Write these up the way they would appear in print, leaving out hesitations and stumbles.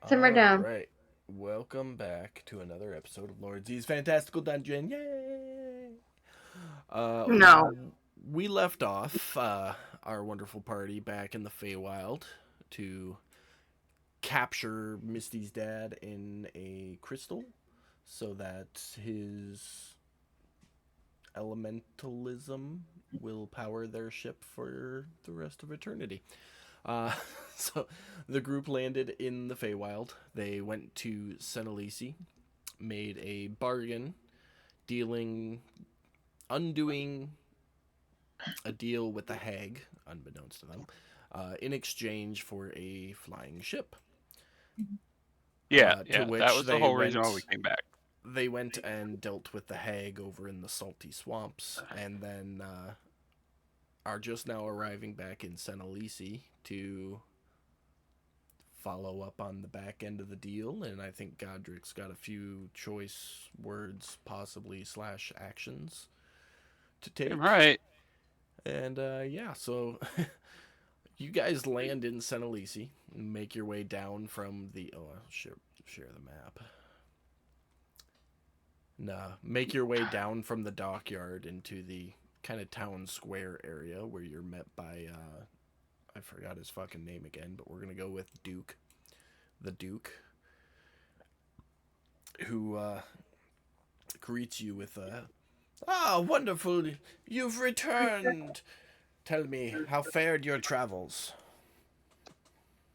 Simmer All down. right. Welcome back to another episode of Lord Z's Fantastical Dungeon. Yay! Uh, No. we left off our wonderful party back in the Feywild to capture Misty's dad in a crystal so that his elementalism will power their ship for the rest of eternity. Uh, so the group landed in the Feywild. They went to Senalisi, made a bargain, dealing, undoing a deal with the hag, unbeknownst to them, in exchange for a flying ship. Yeah, To yeah, that which was the whole reason why we came back. they went and dealt with the hag over in the salty swamps, and then are just now arriving back in Senalisi to follow up on the back end of the deal, and I think Godric's got a few choice words, possibly slash actions to Damn take. right. And yeah, so you guys land in Senalisi and make your way down from the. Oh, I'll share the map. Nah, make your way down from the dockyard into the kind of town square area where you're met by. I forgot his fucking name again, but we're gonna go with Duke. The Duke, who greets you with a "Ah, wonderful! You've returned. Tell me, how fared your travels?"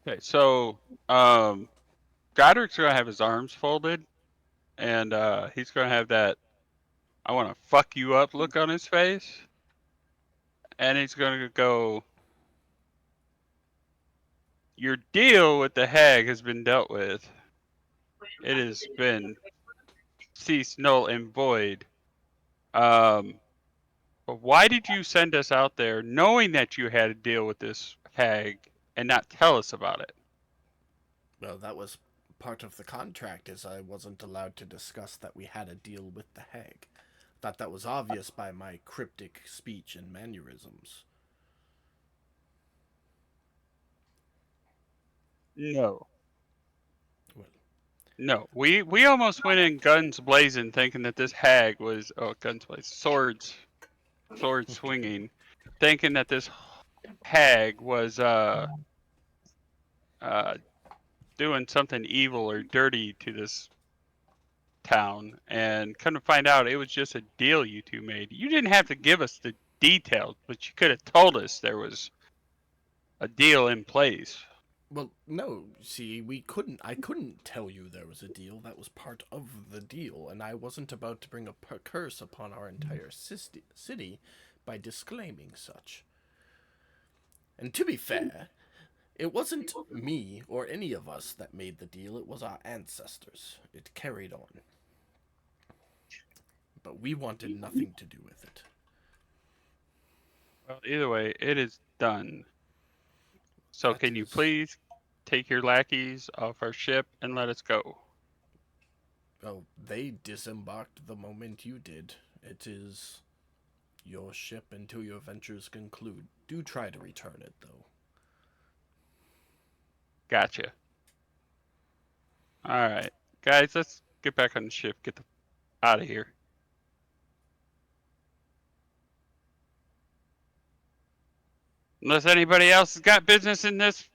Okay, so Godric's gonna have his arms folded, and he's gonna have that "I want to fuck you up" look on his face, and he's gonna go, "Your deal with the hag has been dealt with. It has been ceased, null, and void. Um, but why did you send us out there knowing that you had to deal with this hag and not tell us about it?" Well, that was part of the contract, as I wasn't allowed to discuss that we had a deal with the hag. Thought that was obvious by my cryptic speech and mannerisms. No. Well, No, we almost went in guns blazing, thinking that this hag was guns blazing, sword swinging, thinking that this hag was uh doing something evil or dirty to this town, and come to find out it was just a deal you two made. You didn't have to give us the details, but you could have told us there was a deal in place. well, no. See, we couldn't. I couldn't tell you there was a deal. That was part of the deal, and I wasn't about to bring a curse upon our entire city by disclaiming such. And to be fair, it wasn't me or any of us that made the deal, it was our ancestors. It carried on. But we wanted nothing to do with it. Well, either way, it is done. So That can you is. please take your lackeys off our ship and let us go? Oh, they disembarked the moment you did. It is your ship until your ventures conclude. Do try to return it, though. Gotcha. All right, guys, let's get back on the ship. Get the out of here. Unless anybody else has got business in this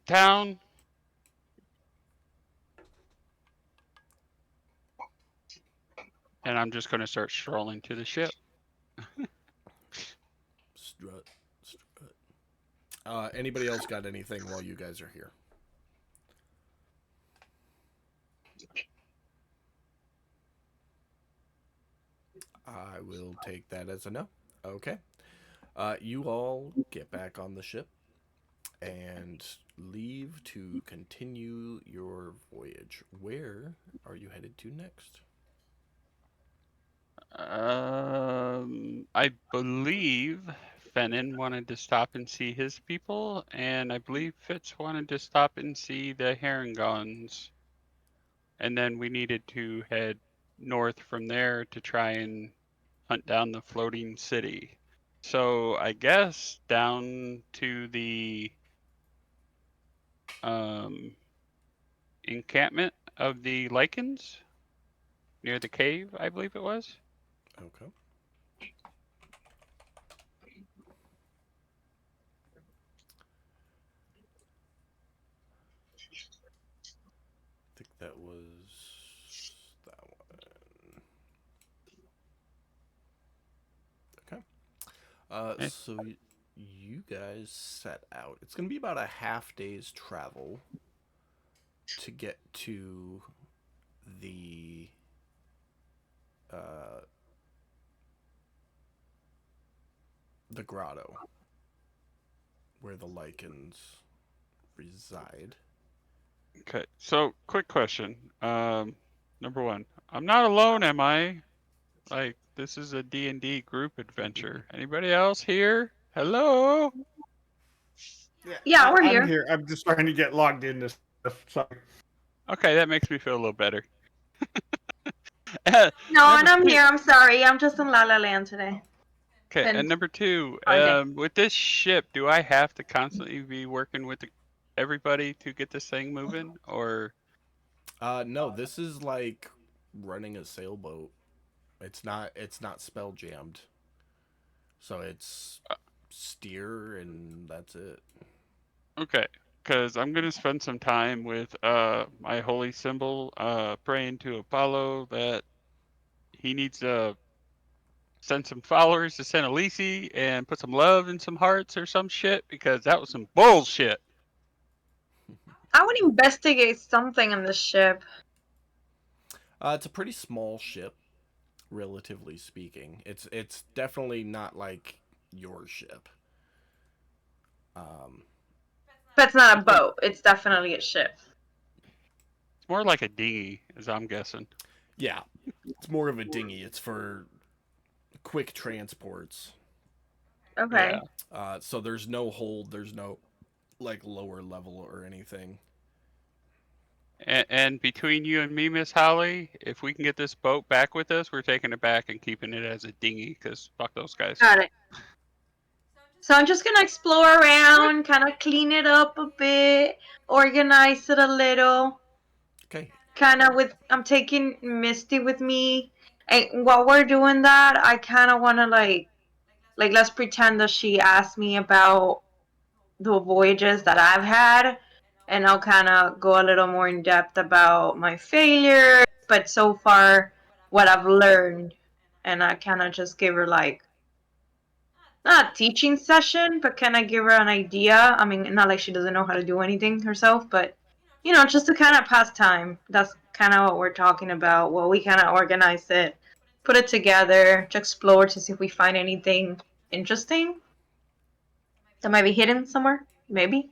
town. And I'm just going to start strolling to the ship. Strut. Strut. Anybody else got anything while you guys are here? I will take that as a no. Okay. You all get back on the ship and leave to continue your voyage. Where are you headed to next? I believe Fennin wanted to stop and see his people, and I believe Fitz wanted to stop and see the Herringons. And then we needed to head north from there to try and hunt down the floating city. So I guess down to the um encampment of the lichens near the cave, I believe it was. Okay. I think that was that one. Okay. Eh, So you guys set out. It's gonna be about a half day's travel to get to the uh, the grotto where the lichens reside. Okay, so quick question. Number one, I'm not alone, am I? Like, this is a D&D group adventure. Anybody else here? Hello? Yeah, Yeah, we're I'm here. here. I'm just trying to get logged into stuff. Sorry. Okay, that makes me feel a little better. No, and Number I'm two. here. I'm sorry. I'm just in La La Land today. Okay, Been and number two, a hard day. with this ship, do I have to constantly be working with everybody to get this thing moving, or No, this is like running a sailboat. It's not spell jammed. So it's uh, steer and that's it. okay? Because I'm gonna spend some time with my holy symbol, praying to Apollo that he needs to send some followers to Santa Lisi and put some love in some hearts or some shit because that was some bullshit. I would investigate something on this ship. It's a pretty small ship, relatively speaking. It's definitely not like your ship. Um, But it's not a It's like boat. It's definitely a ship. it's more like a dinghy, as I'm guessing. yeah, it's more of a dinghy. It's for quick transports. Yeah. Okay. So there's no hold. There's no like lower level or anything. And between you and me, Miss Holly, if we can get this boat back with us, we're taking it back and keeping it as a dinghy because fuck those guys. Got it. So I'm just gonna explore around, kind of clean it up a bit, organize it a little. Okay. Kind of with, I'm taking Misty with me. And while we're doing that, I kind of want to like, let's pretend that she asked me about the voyages that I've had, and I'll kind of go a little more in depth about my failures, but so far what I've learned, and I kind of just give her like not a teaching session, but kind of give her an idea. I mean, not like she doesn't know how to do anything herself, but just to kind of pass time. That's kind of what we're talking about. Well, we kind of organize it, put it together, to explore to see if we find anything interesting that might be hidden somewhere, maybe.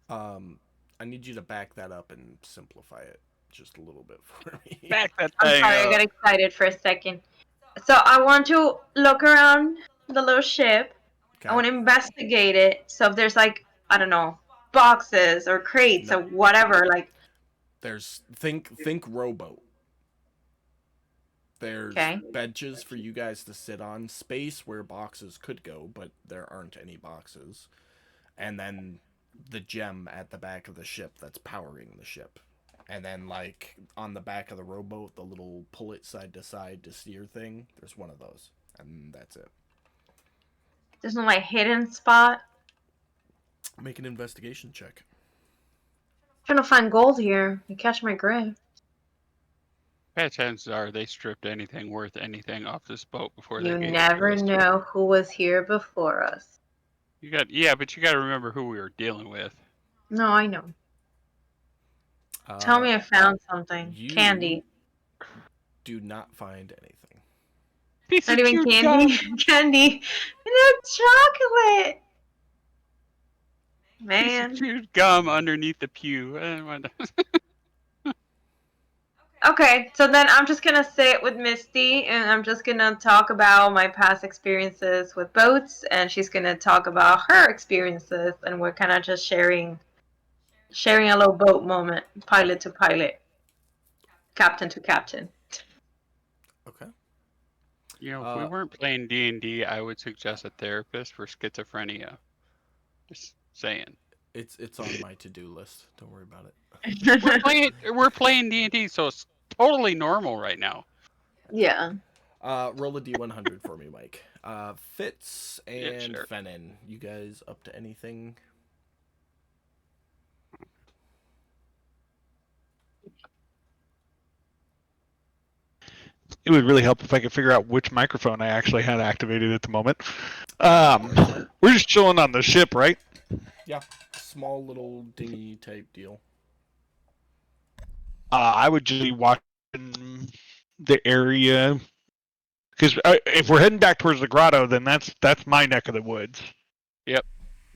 Um, I need you to back that up and simplify it just a little bit for me. Back that I'm thing sorry, I got up. excited for a second. So I want to look around the little ship. I Okay. want to investigate it. So if there's like, I don't know, boxes or crates or No, whatever, like, there's think rowboat. There's okay, benches for you guys to sit on, space where boxes could go, but there aren't any boxes. And then the gem at the back of the ship that's powering the ship. And then like on the back of the rowboat, the little pull it side to side to steer thing, there's one of those. And that's it. there's no like hidden spot. Make an investigation check. I'm trying to find gold here. You catch my drift. Yeah, chances are they stripped anything worth anything off this boat before they You gave it to never us. know who was here before us. But you got to remember who we were dealing with. No, I know. Tell Uh, me I found something. you Candy. do not find anything. Piece Not of even chewed candy. gum. Candy. No chocolate. Piece of Man. chewed gum underneath the pew. Okay, so then I'm just gonna sit with Misty and I'm just gonna talk about my past experiences with boats, and she's gonna talk about her experiences, and we're kind of just sharing a little boat moment, pilot to pilot, captain to captain. Okay. If we Uh, weren't playing D&D, I would suggest a therapist for schizophrenia. Just saying. It's on my to-do list. Don't worry about it. We're playing D&D, so it's totally normal right now. Yeah. Roll a D100 for me, Mike. Fitz Yeah, and sure. Fennin, you guys up to anything? It would really help if I could figure out which microphone I actually had activated at the moment. We're just chilling on the ship, right? Yeah, small little dinghy type deal. I would just be watching the area because if we're heading back towards the grotto, then that's my neck of the woods. Yep.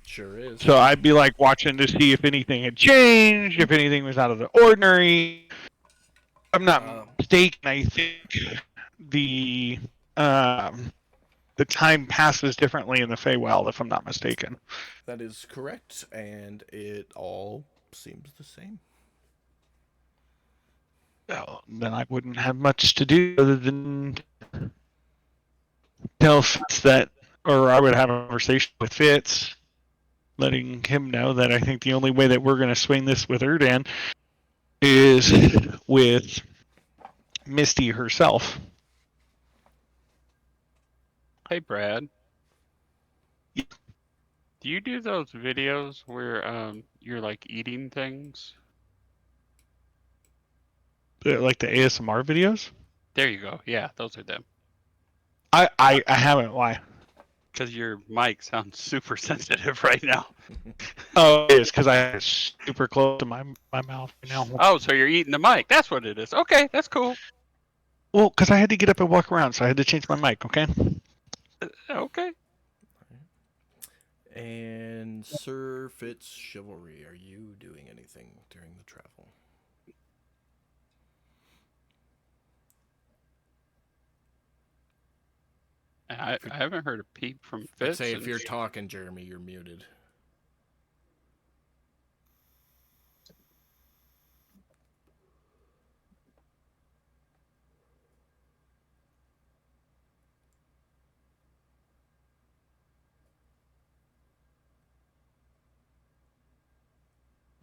Sure is. So I'd be like watching to see if anything had changed, if anything was out of the ordinary. If I'm not mistaken, I think the time passes differently in the Feywild, if I'm not mistaken. That is correct, and it all seems the same. Well, then I wouldn't have much to do other than tell Fitz that, or I would have a conversation with Fitz, letting him know that I think the only way that we're going to swing this with Erdan is with Misty herself. Hey, Brad. Do you do those videos where you're like eating things? Like the ASMR videos? There you go. Yeah, those are them. I haven't. Why? Because your mic sounds super sensitive right now. Oh, it is because I have it super close to my mouth right now. Oh, so you're eating the mic. That's what it is. Okay, that's cool. Well, because I had to get up and walk around, so I had to change my mic, okay? Okay. And Sir Fitz Chivalry, are you doing anything during the travel? I haven't heard a peep from I'd Fitz. say if you're talking, Jeremy, you're muted.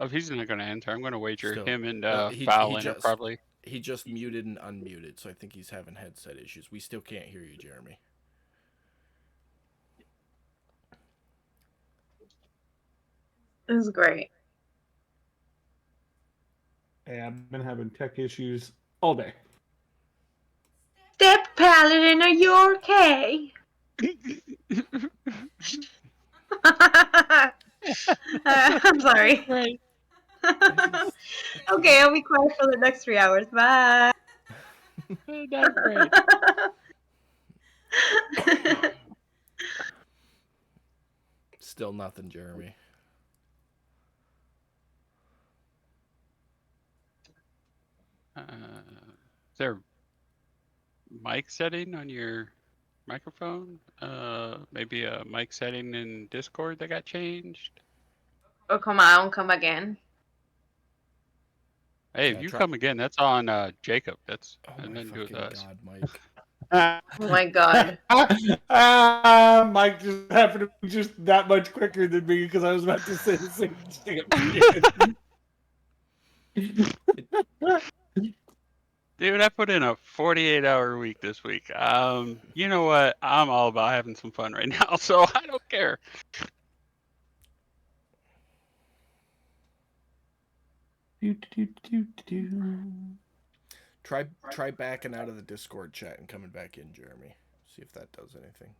If he's not going to answer, I'm going to wager Still. him and He Fallon are just- probably. He just muted and unmuted, so I think he's having headset issues. We still can't hear you, Jeremy. It was great. Yeah, I've been having tech issues all day. Step Paladin, are you okay? I'm sorry. Right. Okay, I'll be quiet for the next 3 hours. Bye. That's great. Still nothing, Jeremy. Is there mic setting on your microphone? Maybe a mic setting in Discord that got changed? Oh, come on, come again. Hey, Yeah, if you try- come again, that's on Jacob. That's Oh and my then do it fucking with us. god, Mike. Oh my god. Mike just happened to be just that much quicker than me because I was about to say the same thing. Dude, I put in a 48-hour week this week. You know what? I'm all about having some fun right now, so I don't care. Try backing out of the Discord chat and coming back in, Jeremy. See if that does anything.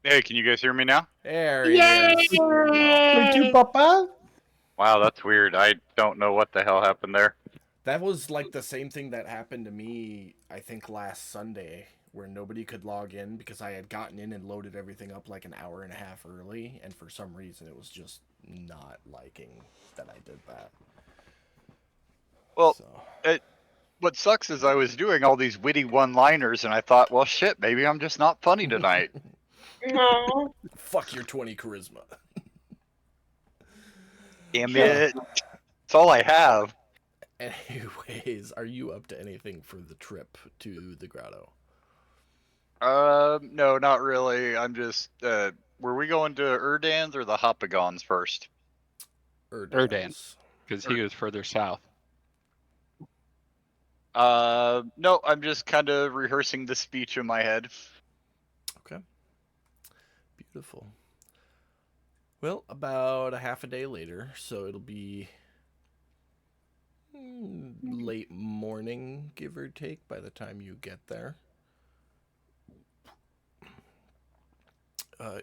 Hey, can you guys hear me now? There he Yay! is. Thank you, Papa. Wow, that's weird. I don't know what the hell happened there. That was like the same thing that happened to me, I think, last Sunday, where nobody could log in because I had gotten in and loaded everything up like an hour and a half early, and for some reason it was just not liking that I did that. Well, So. What sucks is I was doing all these witty one-liners, and I thought, well, shit, maybe I'm just not funny tonight. No. Fuck your 20 charisma. Damn it. That's all I have. Anyways, are you up to anything for the trip to the grotto? No, not really. I'm just. Were we going to Erdans or the Hopagons first? Erdans. Because he was further south. No, I'm just kind of rehearsing the speech in my head. Okay. Beautiful. Well, about a half a day later, so it'll be late morning, give or take, by the time you get there.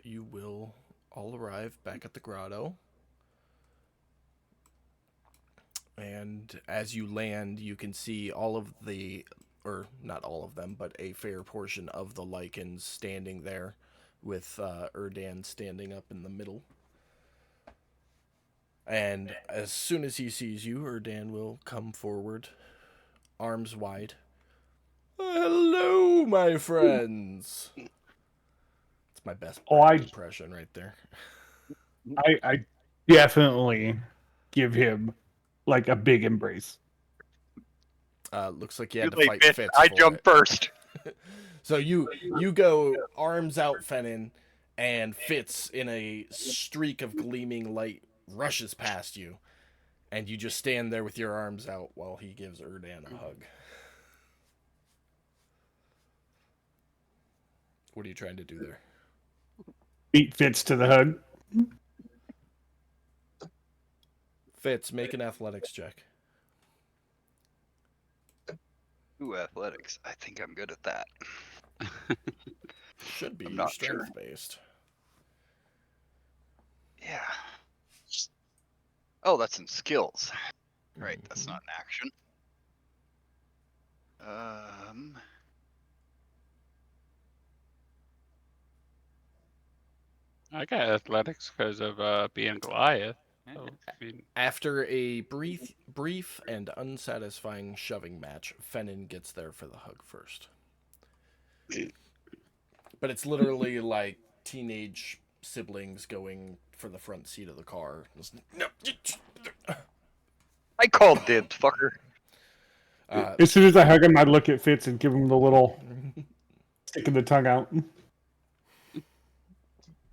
You will all arrive back at the grotto. And as you land, you can see all of the, or not all of them, but a fair portion of the lichens standing there, with Erdan standing up in the middle. And as soon as he sees you, Erdan will come forward, arms wide. Hello, my friends. It's my best impression right there. I definitely give him like a big embrace. Looks like you had to Too late, fight bitch. Fitz I for jump it. first. So you go arms out, Fennin, and Fitz in a streak of gleaming light rushes past you, and you just stand there with your arms out while he gives Erdan a hug. What are you trying to do there? Beat Fitz to the hug. Fitz, make an athletics check. Ooh, athletics. I think I'm good at that. Should be I'm your not strength sure. based. Yeah. Oh, that's in skills. Right, that's not an action. I got athletics because of being Goliath. So, I mean, After a brief and unsatisfying shoving match, Fennin gets there for the hug first. But it's literally like teenage siblings going for the front seat of the car. I called dibs, fucker. As soon as I hug him, I look at Fitz and give him the little sticking the tongue out.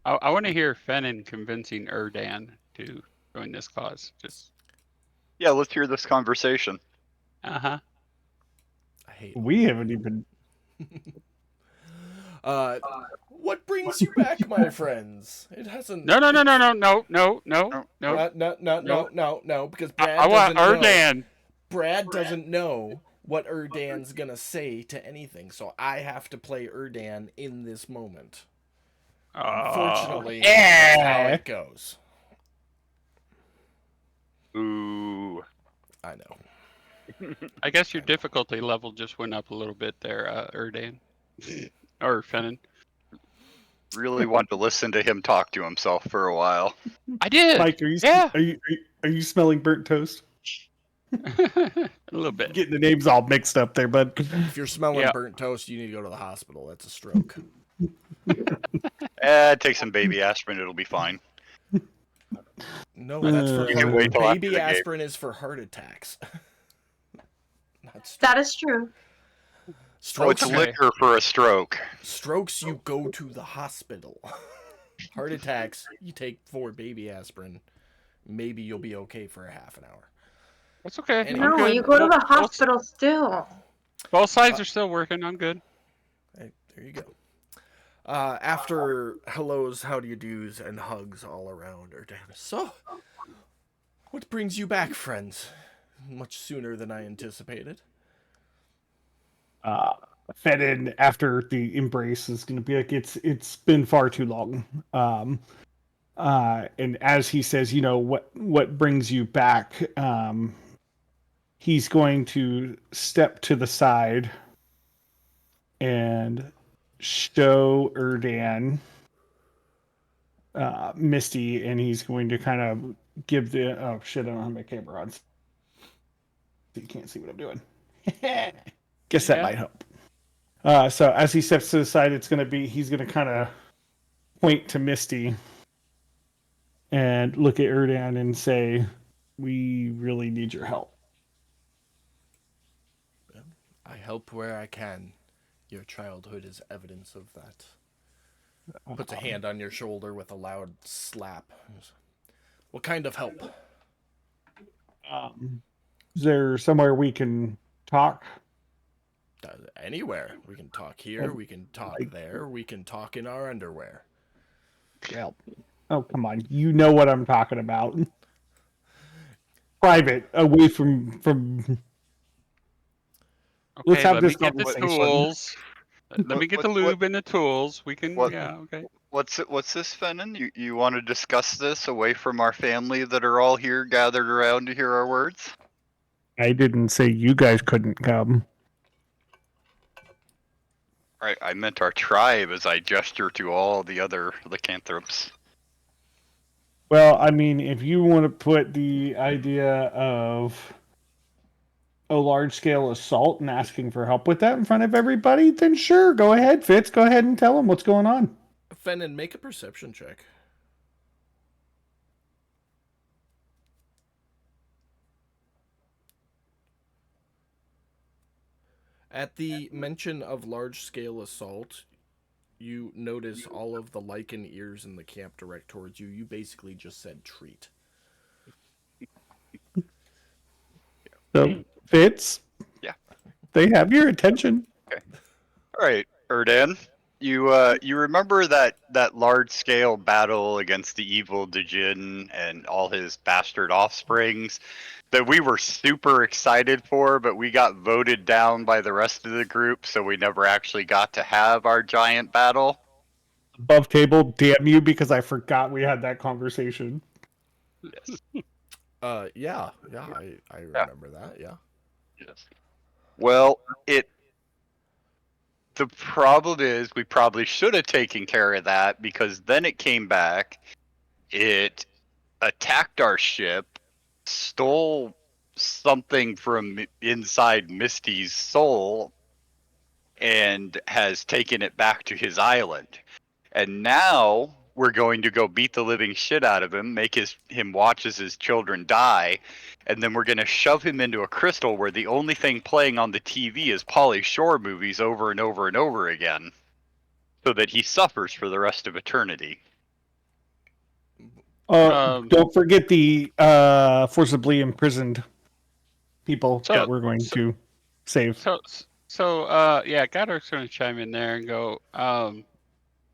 I want to hear Fennin convincing Erdan to join this cause. Just Yeah, let's hear this conversation. I hate. We haven't even. What brings you back, my friends? It hasn't. No, Because I want Erdan. Brad doesn't know what Erdan's gonna say to anything, so I have to play Erdan in this moment. Unfortunately, that's how it goes. Ooh. I know. I guess your difficulty level just went up a little bit there, Erdan. Or Fennin. Really wanted to listen to him talk to himself for a while. I did. Mike, are you smelling burnt toast? A little bit. Getting the names all mixed up there, bud. If you're smelling burnt toast, you need to go to the hospital. That's a stroke. Take some baby aspirin, it'll be fine. No, that's for You can wait till after baby the game. aspirin is for heart attacks. Not stroke. That is true. Strokes, Oh, it's liquor for a stroke. Strokes, you go to the hospital. Heart attacks, you take 4 baby aspirin. Maybe you'll be okay for a half an hour. That's okay. Anyway. No, you go to the hospital still. Both sides are still working. I'm good. Hey, there you go. After hellos, how do you do's, and hugs all around, Erdan. So, what brings you back, friends? Much sooner than I anticipated. Fennin, after the embrace, is going to be like, it's been far too long. And as he says, what brings you back? He's going to step to the side and show Erdan Misty, and he's going to kind of give the oh shit, I don't have my camera on, so you can't see what I'm doing. Guess that might help. So as he steps to the side, he's going to kind of point to Misty and look at Erdan and say, "We really need your help." I help where I can. Your childhood is evidence of that. Puts a hand on your shoulder with a loud slap. What kind of help? Is there somewhere we can talk? Anywhere. We can talk here, we can talk Like, there, we can talk in our underwear. well, oh, come on. You know what I'm talking about. Private, away from. Let's Okay, have let me this get the conversation. tools. Let me get the What lube and the tools. We can, what yeah, okay. what's this, Fennon? You want to discuss this away from our family that are all here gathered around to hear our words? I didn't say you guys couldn't come. Right, I meant our tribe as I gesture to all the other lycanthropes. Well, I mean, if you want to put the idea of a large scale assault and asking for help with that in front of everybody, then sure, go ahead, Fitz. Go ahead and tell them what's going on. Fennon, make a perception check. At the mention of large-scale assault, you notice all of the lichen ears in the camp direct towards you. You basically just said treat. So, Fitz, Yeah. they have your attention. All right, Erdan, you remember that large scale battle against the evil Djinn and all his bastard offsprings that we were super excited for, but we got voted down by the rest of the group, so we never actually got to have our giant battle. Above table, damn you, because I forgot we had that conversation. Yes. Yeah, I remember that. Yeah. Yes. Well, the problem is we probably should have taken care of that because then it came back, it attacked our ship, stole something from inside Misty's soul, and has taken it back to his island. And now we're going to go beat the living shit out of him, make him watch as his children die, and then we're going to shove him into a crystal where the only thing playing on the TV is Pauly Shore movies over and over and over again, so that he suffers for the rest of eternity. Don't forget the forcibly imprisoned people that we're going to save. Yeah, Goddard's going to chime in there and go,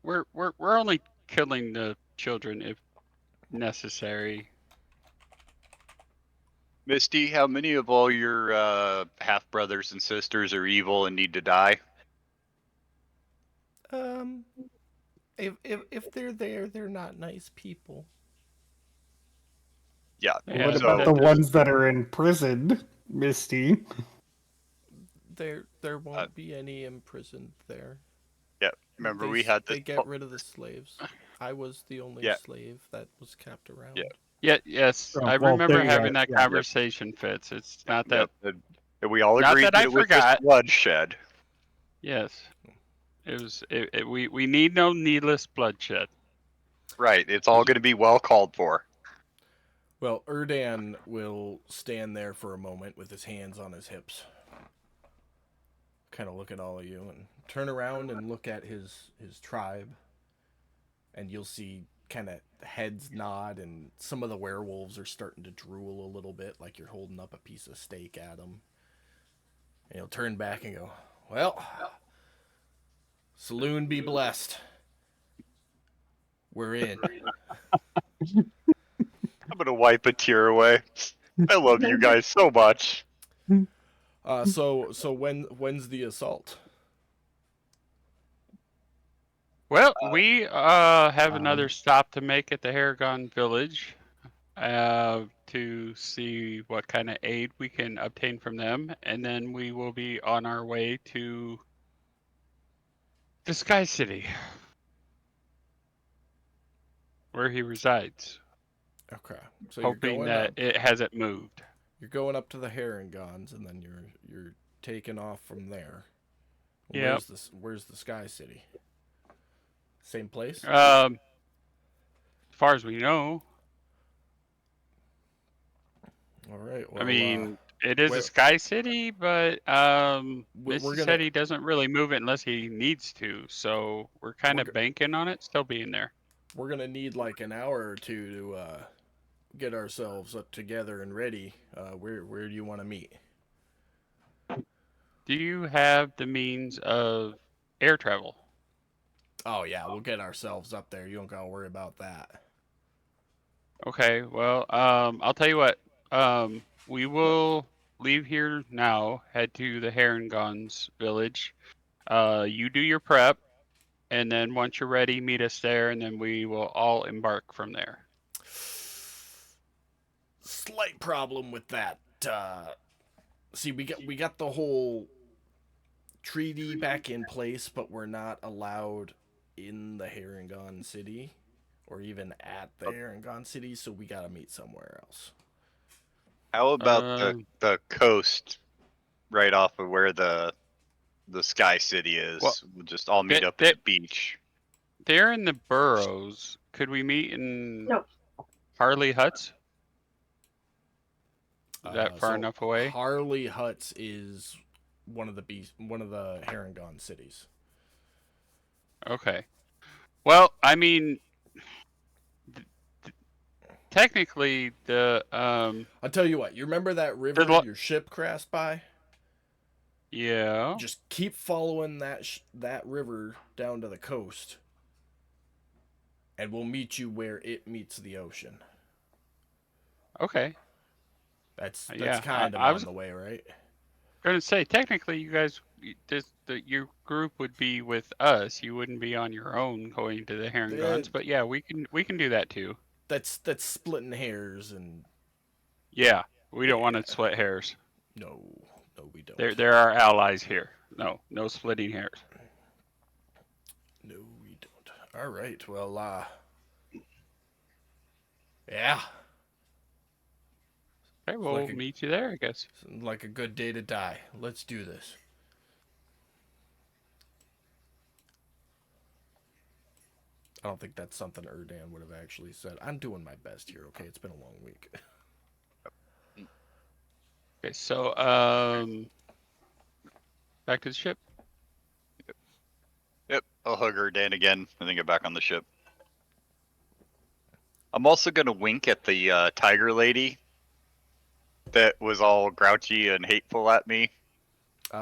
we're only killing the children if necessary. Misty, how many of all your half brothers and sisters are evil and need to die? If they're there, they're not nice people. Yeah. Yeah, What so about the ones that are in prison, Misty? There won't be any imprisoned there. yeah, remember we had this. They get rid of the slaves. I was the only slave that was kept around. Yeah. Yeah, yes, Oh, I well, remember there you having go. that Yeah. conversation, Fitz. It's not that. And we all Not agreed that that I it was just forgot. bloodshed. Yes, it was. We need no needless bloodshed. Right. It's all going to be well called for. Well, Erdan will stand there for a moment with his hands on his hips. Kind of look at all of you and turn around and look at his tribe. And you'll see kind of heads nod, and some of the werewolves are starting to drool a little bit, like you're holding up a piece of steak at them. And he'll turn back and go, well, saloon be blessed. We're in. I'm going to wipe a tear away. I love you guys so much. So when's the assault? Well, we have another stop to make at the Haragon village to see what kind of aid we can obtain from them, and then we will be on our way to the Sky City, where he resides. Okay, so Hoping that it hasn't moved. You're going up to the Herringons, and then you're taking off from there. Yeah. Where's the Sky City? Same place? As far as we know. All right. Well, I mean, It is a Well, sky city, but we're Misty gonna said he doesn't really move it unless he needs to. So we're kind we're, of banking on it still being there. we're gonna need like an hour or two to get ourselves up together and ready. Where do you want to meet? Do you have the means of air travel? Oh yeah, we'll get ourselves up there. You don't gotta worry about that. Okay, well, I'll tell you what. We will leave here now, head to the Herringons village. You do your prep, and then once you're ready, meet us there, and then we will all embark from there. Slight problem with that. See, we got the whole treaty back in place, but we're not allowed in the Herringon city, or even at the Herringon city. So we gotta meet somewhere else. How about Um, the coast right off of where the Sky City well, is? We'll just all meet they, up at they, the beach. they're in the burrows. Could we meet in No. Harley Huts? Is that far So enough away? Harley Huts is one of the Herringon cities. Okay. Well, I mean, technically, I'll tell you what. You remember that river lo- your ship crashed by? yeah. Just keep following that river down to the coast, and we'll meet you where it meets the ocean. Okay. That's Yeah. kind of I on was the way, right? gonna say technically, you guys, your group would be with us. You wouldn't be on your own going to the Uh, Herringons. But yeah, we can do that too. that's splitting hairs, and Yeah. We don't want yeah, to split hairs. no, no, we don't. There are allies here. No, no splitting hairs. No, we don't. All right. Well, yeah, Okay, it's we'll meet you there, I guess. like a good day to die. Let's do this. I don't think that's something Erdan would have actually said. I'm doing my best here. Okay, it's been a long week. Okay, so back to the ship. Yep, I'll hug her Dan again and then get back on the ship. I'm also gonna wink at the tiger lady that was all grouchy and hateful at me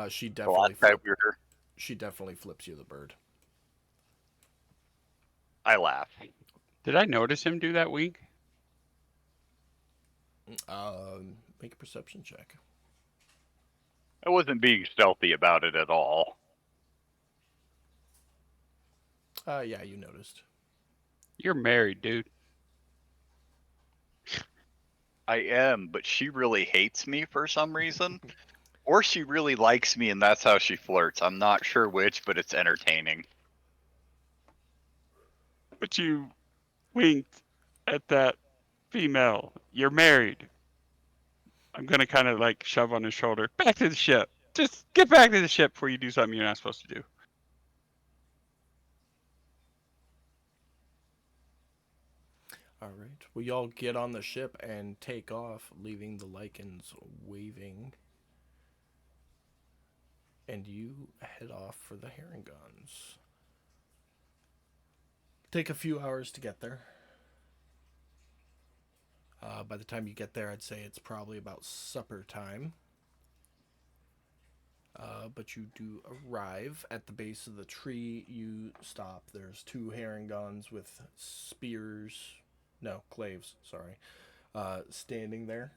She the last definitely time we were here. she definitely flips you the bird. I laugh. Did I notice him do that wink? Make a perception check. I wasn't being stealthy about it at all. Yeah, you noticed. You're married, dude. I am, but she really hates me for some reason. Or she really likes me and that's how she flirts. I'm not sure which, but it's entertaining. But you winked at that female. You're married. I'm gonna kind of like shove on his shoulder. Back to the ship. Just get back to the ship before you do something you're not supposed to do. All right. Well, y'all get on the ship and take off, leaving the Lycans waving. And you head off for the Herringons. Take a few hours to get there. By the time you get there, I'd say it's probably about supper time. But you do arrive at the base of the tree. You stop. There's two Herringons with spears. No, claves, sorry. Standing there.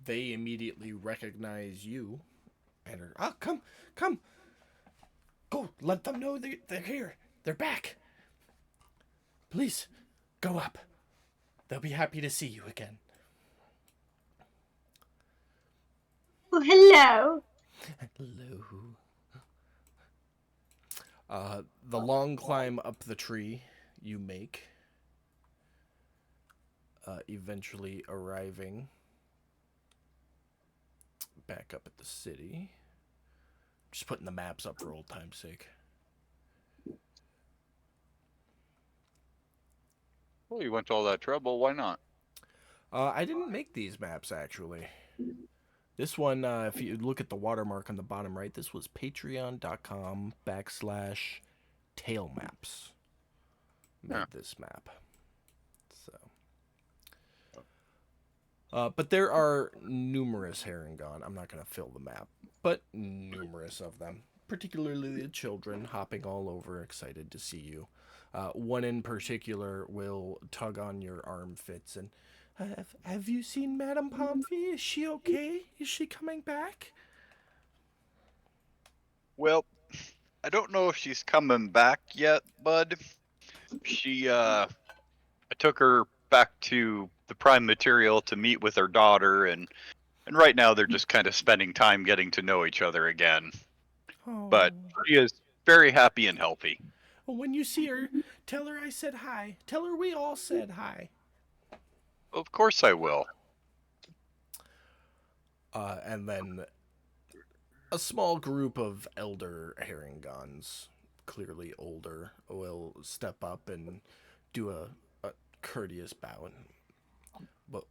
They immediately recognize you and are, come. Go, let them know they're here. They're back. Please, go up. They'll be happy to see you again. Oh, hello. Hello. The long climb up the tree you make, eventually arriving back up at the city. Just putting the maps up for old time's sake. Well, you went to all that trouble. Why not? I didn't make these maps actually. This one, if you look at the watermark on the bottom right, this was patreon.com/tailmaps. Made Yeah. this map. So, but there are numerous Harengon. I'm not going to fill the map, but numerous of them. Particularly the children hopping all over, excited to see you. One in particular will tug on your arm, Fitz, and have you seen Madame Pomfrey? Is she okay? Is she coming back? Well, I don't know if she's coming back yet, bud. I took her back to the prime material to meet with her daughter, and right now they're just kind of spending time getting to know each other again. Oh. But she is very happy and healthy. Well, when you see her, tell her I said hi. Tell her we all said hi. Of course I will. And then a small group of elder Haringons, clearly older, will step up and do a courteous bow and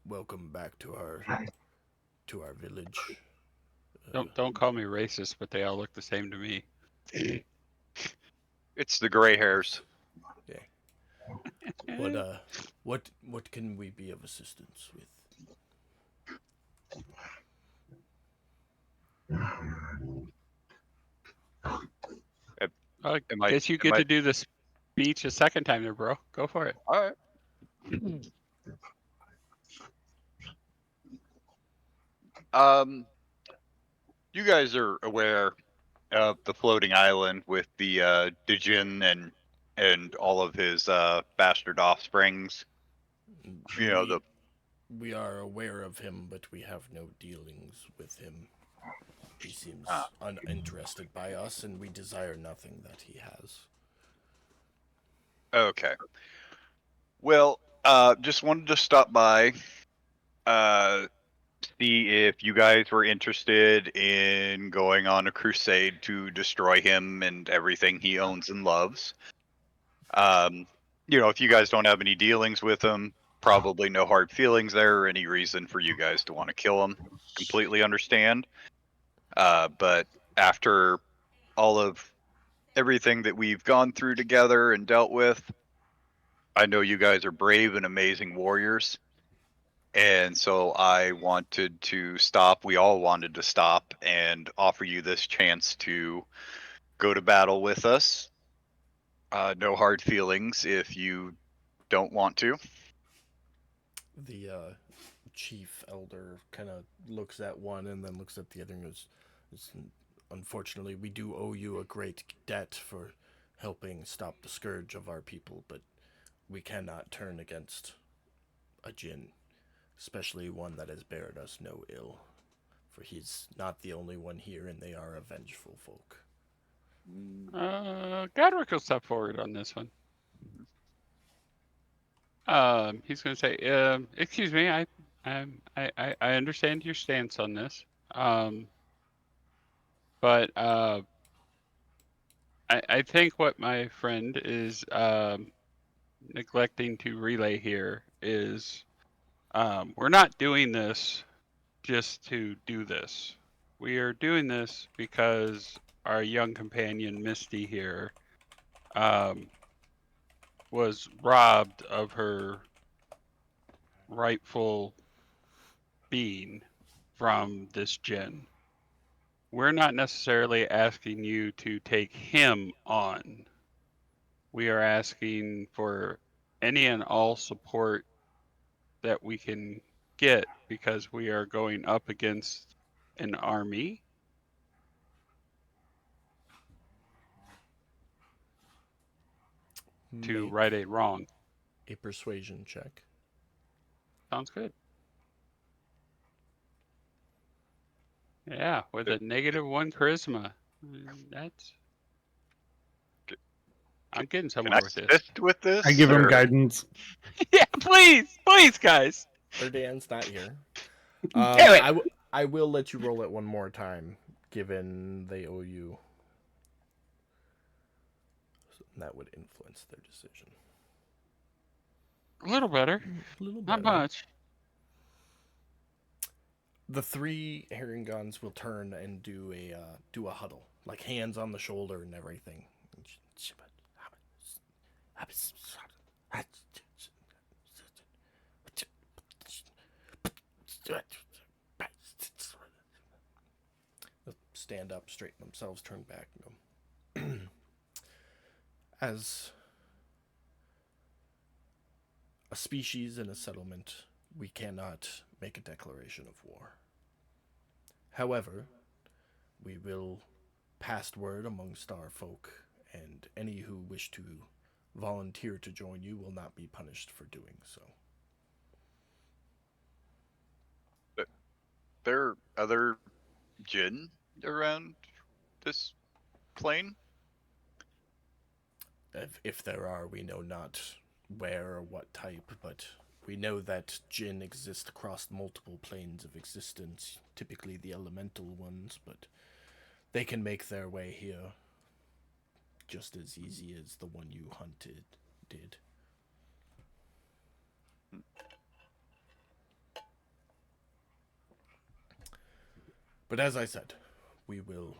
welcome back to our village. Don't call me racist, but they all look the same to me. It's the gray hairs. What can we be of assistance with? I Am I- guess you am get I- to do the speech a second time there, bro. Go for it. All right. You guys are aware of the floating island with the Dijin and all of his bastard offsprings. You know, We are aware of him, but we have no dealings with him. He seems uninterested by us, and we desire nothing that he has. Okay. Well, just wanted to stop by, see if you guys were interested in going on a crusade to destroy him and everything he owns and loves. If you guys don't have any dealings with him, probably no hard feelings there or any reason for you guys to want to kill him. Completely understand. But after all of everything that we've gone through together and dealt with, I know you guys are brave and amazing warriors. And so I wanted to stop. We all wanted to stop and offer you this chance to go to battle with us. No hard feelings if you don't want to. The chief elder kind of looks at one and then looks at the other and goes, unfortunately, we do owe you a great debt for helping stop the scourge of our people, but we cannot turn against a djinn, especially one that has bared us no ill, for he's not the only one here, and they are a vengeful folk. Godric will step forward on this one. He's going to say, "Excuse me, I understand your stance on this, but I think what my friend is neglecting to relay here is we're not doing this just to do this. We are doing this because our young companion Misty here was robbed of her rightful being from this djinn. We're not necessarily asking you to take him on. We are asking for any and all support that we can get because we are going up against an army to Make right a wrong. a persuasion check. Sounds good. Yeah, with a -1 charisma. That's. I'm getting Can somewhere I with this. assist with this? I give him or- guidance. Yeah, please, guys. Erdan's not here. Damn it! I will let you roll it one more time, given they owe you. So that would influence their decision. A little better, A little not better. much. The three Herringons will turn and do a huddle, like hands on the shoulder and everything. They'll stand up, straighten themselves, turn back, and go. As a species in a settlement, we cannot make a declaration of war. However, we will pass word amongst our folk, and any who wish to volunteer to join you will not be punished for doing so. There are other Jinn around this plane? If there are, we know not where or what type, but we know that jinn exist across multiple planes of existence, typically the elemental ones, but they can make their way here just as easy as the one you hunted did. But as I said, we will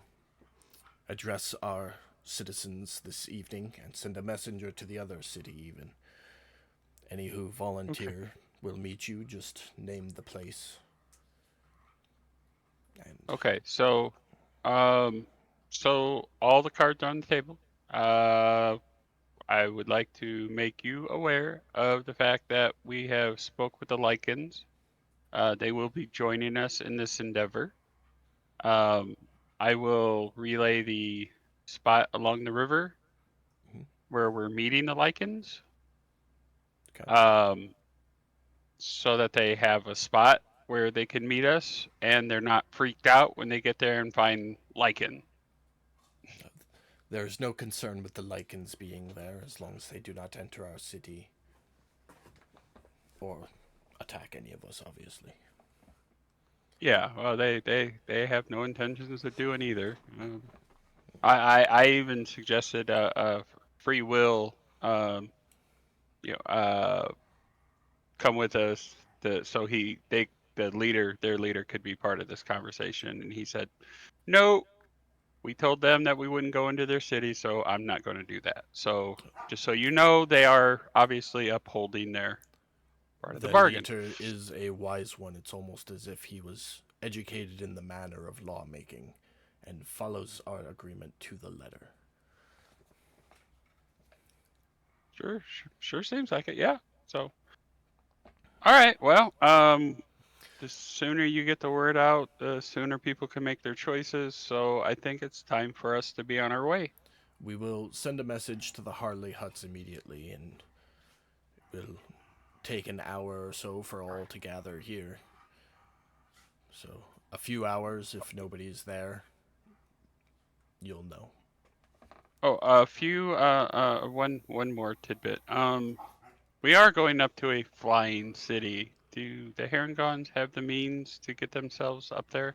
address our citizens this evening and send a messenger to the other city even. Any who volunteer will meet you, just name the place. And Okay, so all the cards are on the table. I would like to make you aware of the fact that we have spoke with the Lycans. They will be joining us in this endeavor. I will relay the spot along the river Mhm. where we're meeting the Lycans, Okay. so that they have a spot where they can meet us and they're not freaked out when they get there and find Lycan. There is no concern with the Lycans being there as long as they do not enter our city or attack any of us, obviously. Yeah, well, they have no intentions of doing either. I even suggested a free will, you know, come with us, so the leader, their leader, could be part of this conversation. And he said, no, we told them that we wouldn't go into their city, so I'm not going to do that. So just so you know, they are obviously upholding their part of the The bargain. leader is a wise one. It's almost as if he was educated in the manner of lawmaking and follows our agreement to the letter. Sure seems like it. Yeah. So, all right. Well, the sooner you get the word out, the sooner people can make their choices. So I think it's time for us to be on our way. We will send a message to the Harley huts immediately, and we'll take an hour or so for all to gather here. So, a few hours, if nobody's there, you'll know. Oh, a few, one more tidbit. We are going up to a flying city. Do the Herringons have the means to get themselves up there?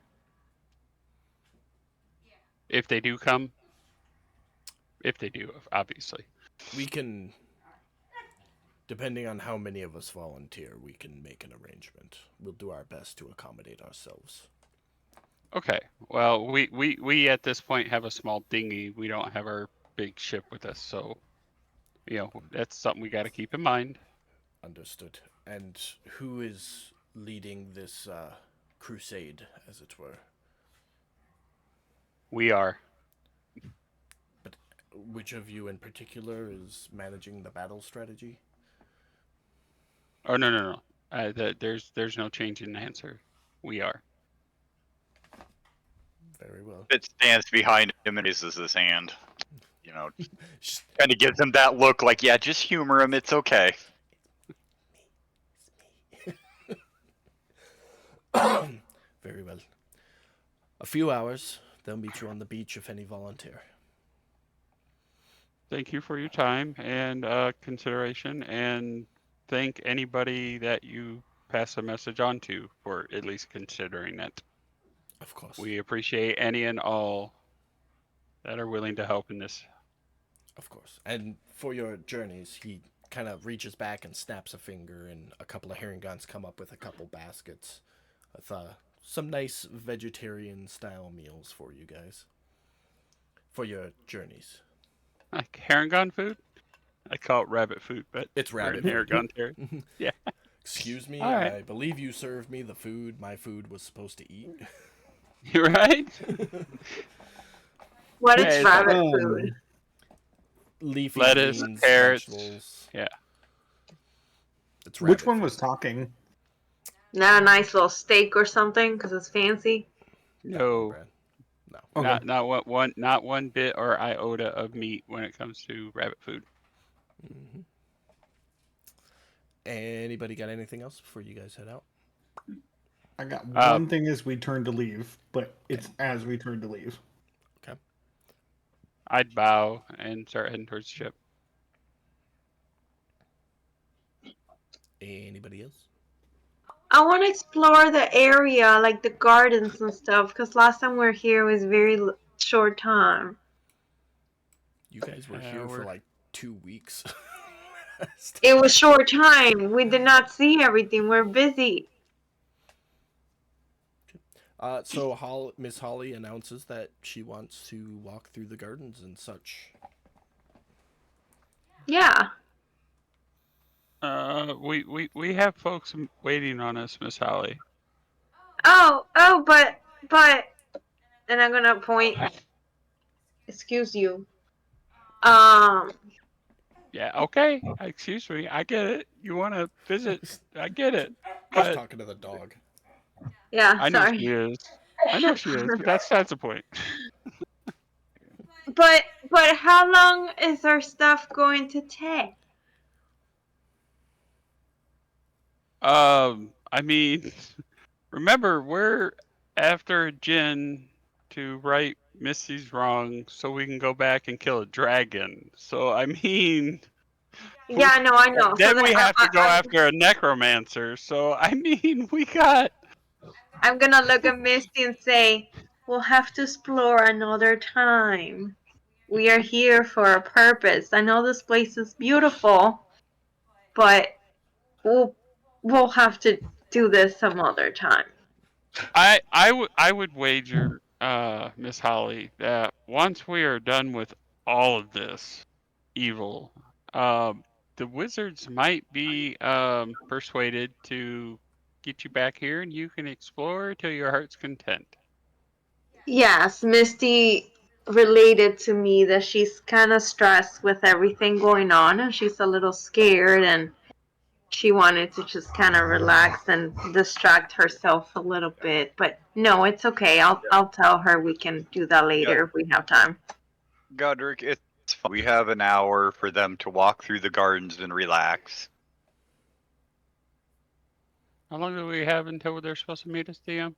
If they do come? If they do, obviously. We can, depending on how many of us volunteer, we can make an arrangement. We'll do our best to accommodate ourselves. Okay. Well, we at this point have a small dinghy. We don't have our big ship with us, so that's something we got to keep in mind. Understood. And who is leading this crusade, as it were? We are. But which of you in particular is managing the battle strategy? Oh, no. There's no change in the answer. We are. Very well. It stands behind him and raises his hand. You know, kind of gives him that look like, yeah, just humor him. It's okay. Very well. A few hours, they'll meet you on the beach if any volunteer. Thank you for your time and consideration, and thank anybody that you pass a message on to for at least considering it. Of course. We appreciate any and all that are willing to help in this. Of course. And for your journeys, he kind of reaches back and snaps a finger, and a couple of herring guns come up with a couple baskets with some nice vegetarian style meals for you guys for your journeys. Like Herringon food? I call it rabbit food, but It's we're in rabbit food. Herringon territory. Yeah. Excuse me, All right. I believe you served me the food my food was supposed to eat. You're right. What Hey, is it's rabbit food? Leafy lettuce, greens, carrots. vegetables. Yeah. It's Which rabbit one food. was talking? Not a nice little steak or something because it's fancy. No. Brad. No. Okay. Not one bit or iota of meat when it comes to rabbit food. Mm-hmm. Anybody got anything else before you guys head out? I got one thing as we turn to leave, but it's as we turn to leave. Okay. I'd bow and start heading towards the ship. Anybody else? I want to explore the area, like the gardens and stuff, because last time we were here was very short time. You guys were here for we're- like 2 weeks. It was short time. We did not see everything. We're busy. So Miss Holly announces that she wants to walk through the gardens and such. Yeah. We have folks waiting on us, Miss Holly. But, and I'm gonna point. Excuse you. Yeah, okay. Excuse me. I get it. You want to visit. I get it. She's But talking to the dog. Yeah, I know sorry. she is. I know she is, but that's the point. But how long is our stuff going to take? I mean, remember, we're after Jin to right Missy's wrong so we can go back and kill a dragon. So, I mean, Yeah, no, I know. then So we then have to go after a necromancer. So, I mean, we got. I'm gonna look at Misty and say, we'll have to explore another time. We are here for a purpose. I know this place is beautiful, but we'll have to do this some other time. I would wager, Miss Holly, that once we are done with all of this evil, the wizards might be persuaded to get you back here, and you can explore till your heart's content. Yes, Misty related to me that she's kind of stressed with everything going on and she's a little scared and she wanted to just kind of relax and distract herself a little bit. But no, it's okay. I'll tell her we can do that later if we have time. Godric, it's fine. We have an hour for them to walk through the gardens and relax. How long do we have until they're supposed to meet us, DM?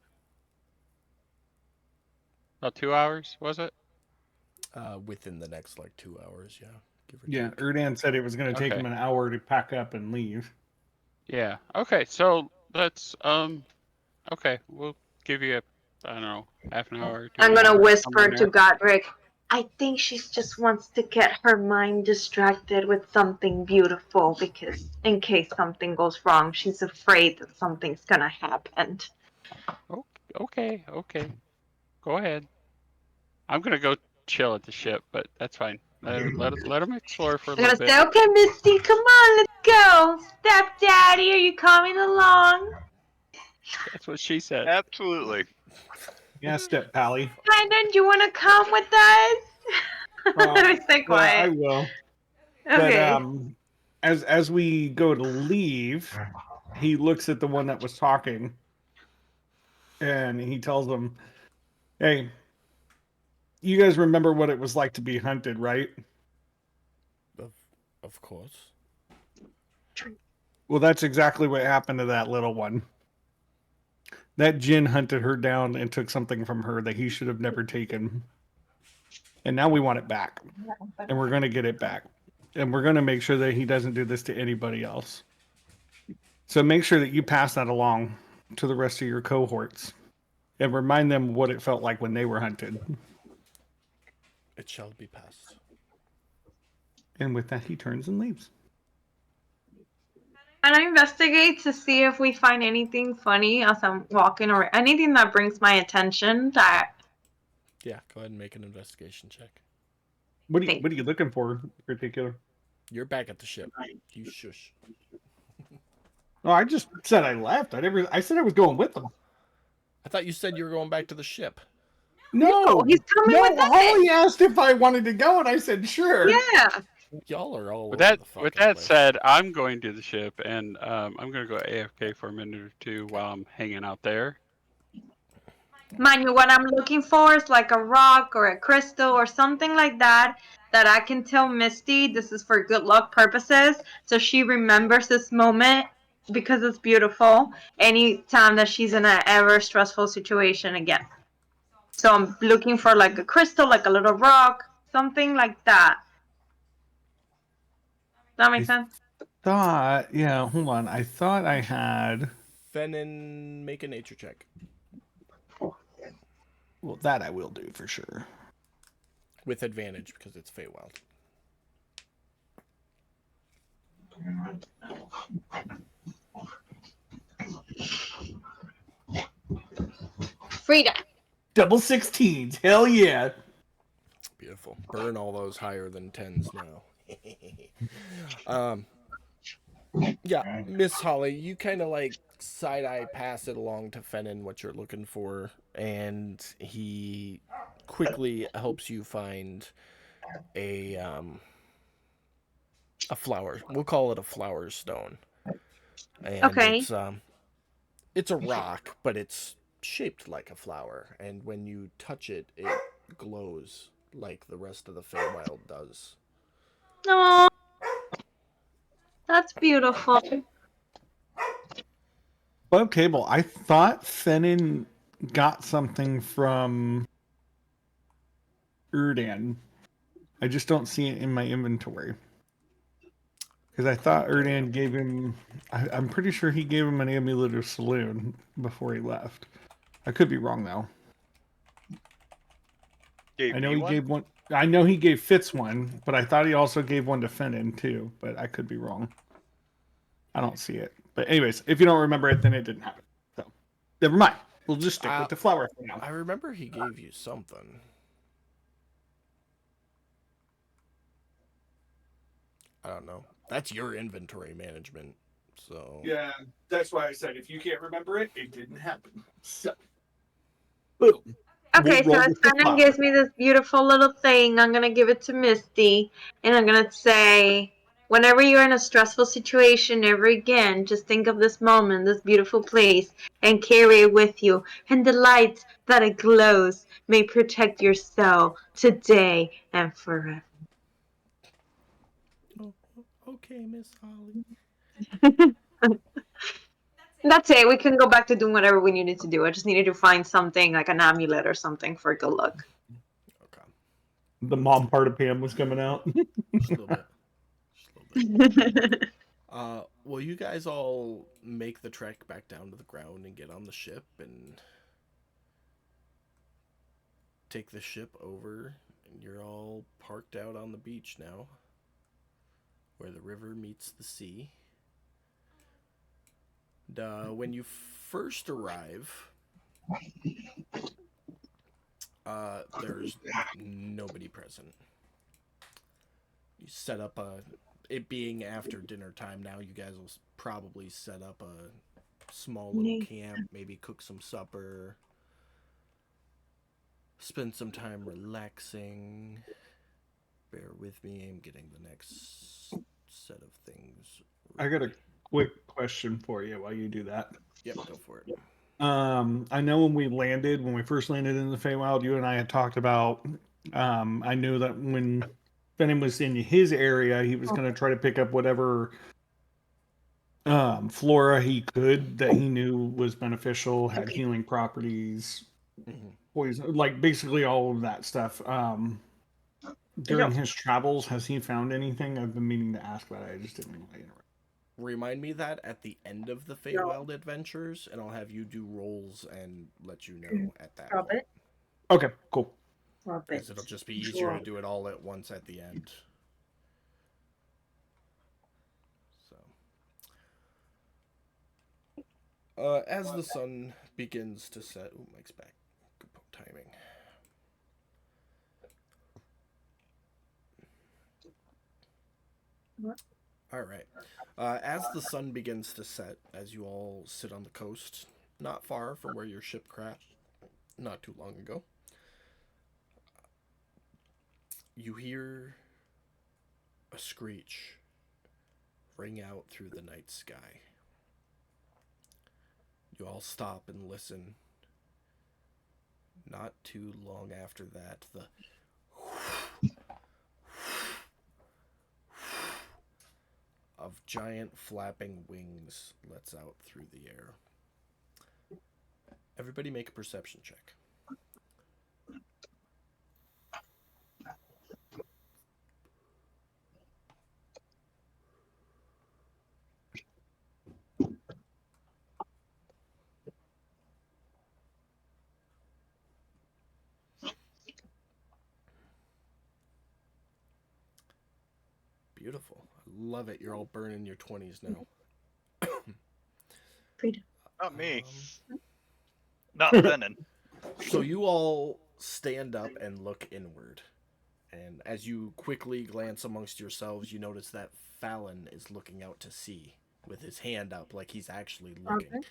About 2 hours, was it? Within the next like 2 hours, yeah. Give or Yeah, take. Erdan said it was going to take Okay. him an hour to pack up and leave. Yeah. Okay. So let's Okay, we'll give you I don't know, half an hour to I'm an gonna hour, somewhere whisper in to there. Godric. I think she just wants to get her mind distracted with something beautiful because in case something goes wrong, she's afraid that something's gonna happen. Okay. Go ahead. I'm gonna go chill at the ship, but that's fine. Let them explore for a I'm little gonna bit. say, okay, Misty, come on, let's go. Stepdaddy, are you coming along? That's what she said. Absolutely. Yeah, step pally. Brandon, do you want to come with us? Let me stay Yeah, I quiet. will. Okay. But as we go to leave, he looks at the one that was talking, and he tells them, "Hey, you guys remember what it was like to be hunted, right? Of course. Well, that's exactly what happened to that little one. That Jin hunted her down and took something from her that he should have never taken. And now we want it back. And we're going to get it back. And we're going to make sure that he doesn't do this to anybody else. So make sure that you pass that along to the rest of your cohorts and remind them what it felt like when they were hunted." It shall be passed. And with that, he turns and leaves. And I investigate to see if we find anything funny as I'm walking or anything that brings my attention. That Yeah, go ahead and make an investigation check. What thing. are you looking for in particular? You're back at the ship. You shush. Oh, I just said I left. I said I was going with them. I thought you said you were going back to the ship. No, he's coming no. with us. Holly asked if I wanted to go, and I said sure. Yeah. Y'all are all With over that, the fucking with that place. said, I'm going to the ship, and I'm going to go AFK for a minute or two while I'm hanging out there. Mind you, what I'm looking for is like a rock or a crystal or something like that that I can tell Misty this is for good luck purposes, so she remembers this moment because it's beautiful anytime that she's in an ever stressful situation again. So I'm looking for like a crystal, like a little rock, something like that. Does that make sense? Hold on. I thought I had. Fenin, make a nature check. Well, that I will do for sure. With advantage because it's Feywild. Freedom. Double 16s. Hell yeah. Beautiful. Burn all those higher than 10s now. Yeah, Miss Holly, you kind of like side eye pass it along to Fenin what you're looking for, and he quickly helps you find a flower. We'll call it a flower stone, and Okay. it's a rock, but it's shaped like a flower, and when you touch it, it glows like the rest of the Feywild does. Oh, that's beautiful. Bub Cable, I thought Fenin got something from Erdan. I just don't see it in my inventory. Because I thought Erdan gave him. I'm pretty sure he gave him an amulet of Saloon before he left. I could be wrong, though. Gave I know me he one? gave one. I know he gave Fitz one, but I thought he also gave one to Fenin, too. But I could be wrong. I don't see it. But, anyways, if you don't remember it, then it didn't happen. So, never mind. We'll just stick with the flower for now. I remember he gave you something. I don't know. That's your inventory management. So Yeah, that's why I said if you can't remember it, it didn't happen. So, boom. Okay, We'll so roll as with the Fenin flower. gives me this beautiful little thing, I'm gonna give it to Misty, and I'm gonna say, whenever you're in a stressful situation ever again, just think of this moment, this beautiful place, and carry it with you. And the light that it glows may protect your soul today and forever. oh, okay, Miss Holly. That's it. We can go back to doing whatever we needed to do. I just needed to find something like an amulet or something for good luck. Okay. The mom part of Pam was coming out. Just a little bit. Just a little bit. Well, you guys all make the trek back down to the ground and get on the ship and take the ship over. And you're all parked out on the beach now, where the river meets the sea. And, when you first arrive, there's nobody present. You set up it being after dinner time now, you guys will probably set up a small little camp, maybe cook some supper, spend some time relaxing. Bear with me, I'm getting the next set of things I got a quick question for you while you do that. Yep, go for it. I know when we first landed in the Feywild, you and I had talked about. I knew that when Fennin was in his area, he was going to try to pick up whatever flora he could that he knew was beneficial, had healing properties, poison, like basically all of that stuff. During his travels, has he found anything? I've been meaning to ask about it. I just didn't want to interrupt. Remind me that at the end of the Feywild adventures, and I'll have you do rolls and let you know at that point. Okay, cool. Because it'll just be easier to do it all at once at the end. So, As the sun begins to set, ooh, Mike's back. Good timing. All right. As the sun begins to set, as you all sit on the coast, not far from where your ship crashed, not too long ago, you hear a screech ring out through the night sky. You all stop and listen. Not too long after that, the of giant flapping wings lets out through the air. Everybody make a perception check. Beautiful. I love it. You're all burning your 20s now. Not me. Um, Not Venom. So you all stand up and look inward. And as you quickly glance amongst yourselves, you notice that Fallon is looking out to sea with his hand up like he's actually looking.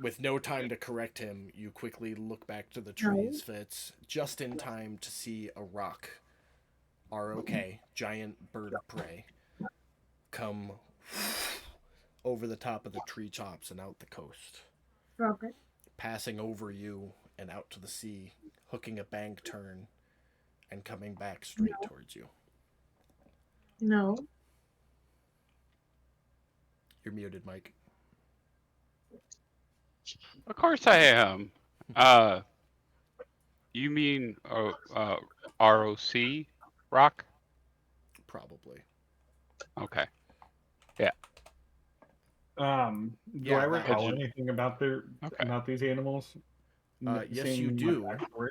With no time to correct him, you quickly look back to the trees, Fitz, just in time to see a rock, R-O-K, giant bird of prey, come over the top of the treetops and out the coast. Okay. Passing over you and out to the sea, hooking a bank turn, and coming back straight towards you. No. You're muted, Mike. Of course I am. You mean ROC rock? Probably. Okay. Yeah. Do Yeah, I that recall one. anything about Okay. these animals? Yes, Seeing you my do. backstory?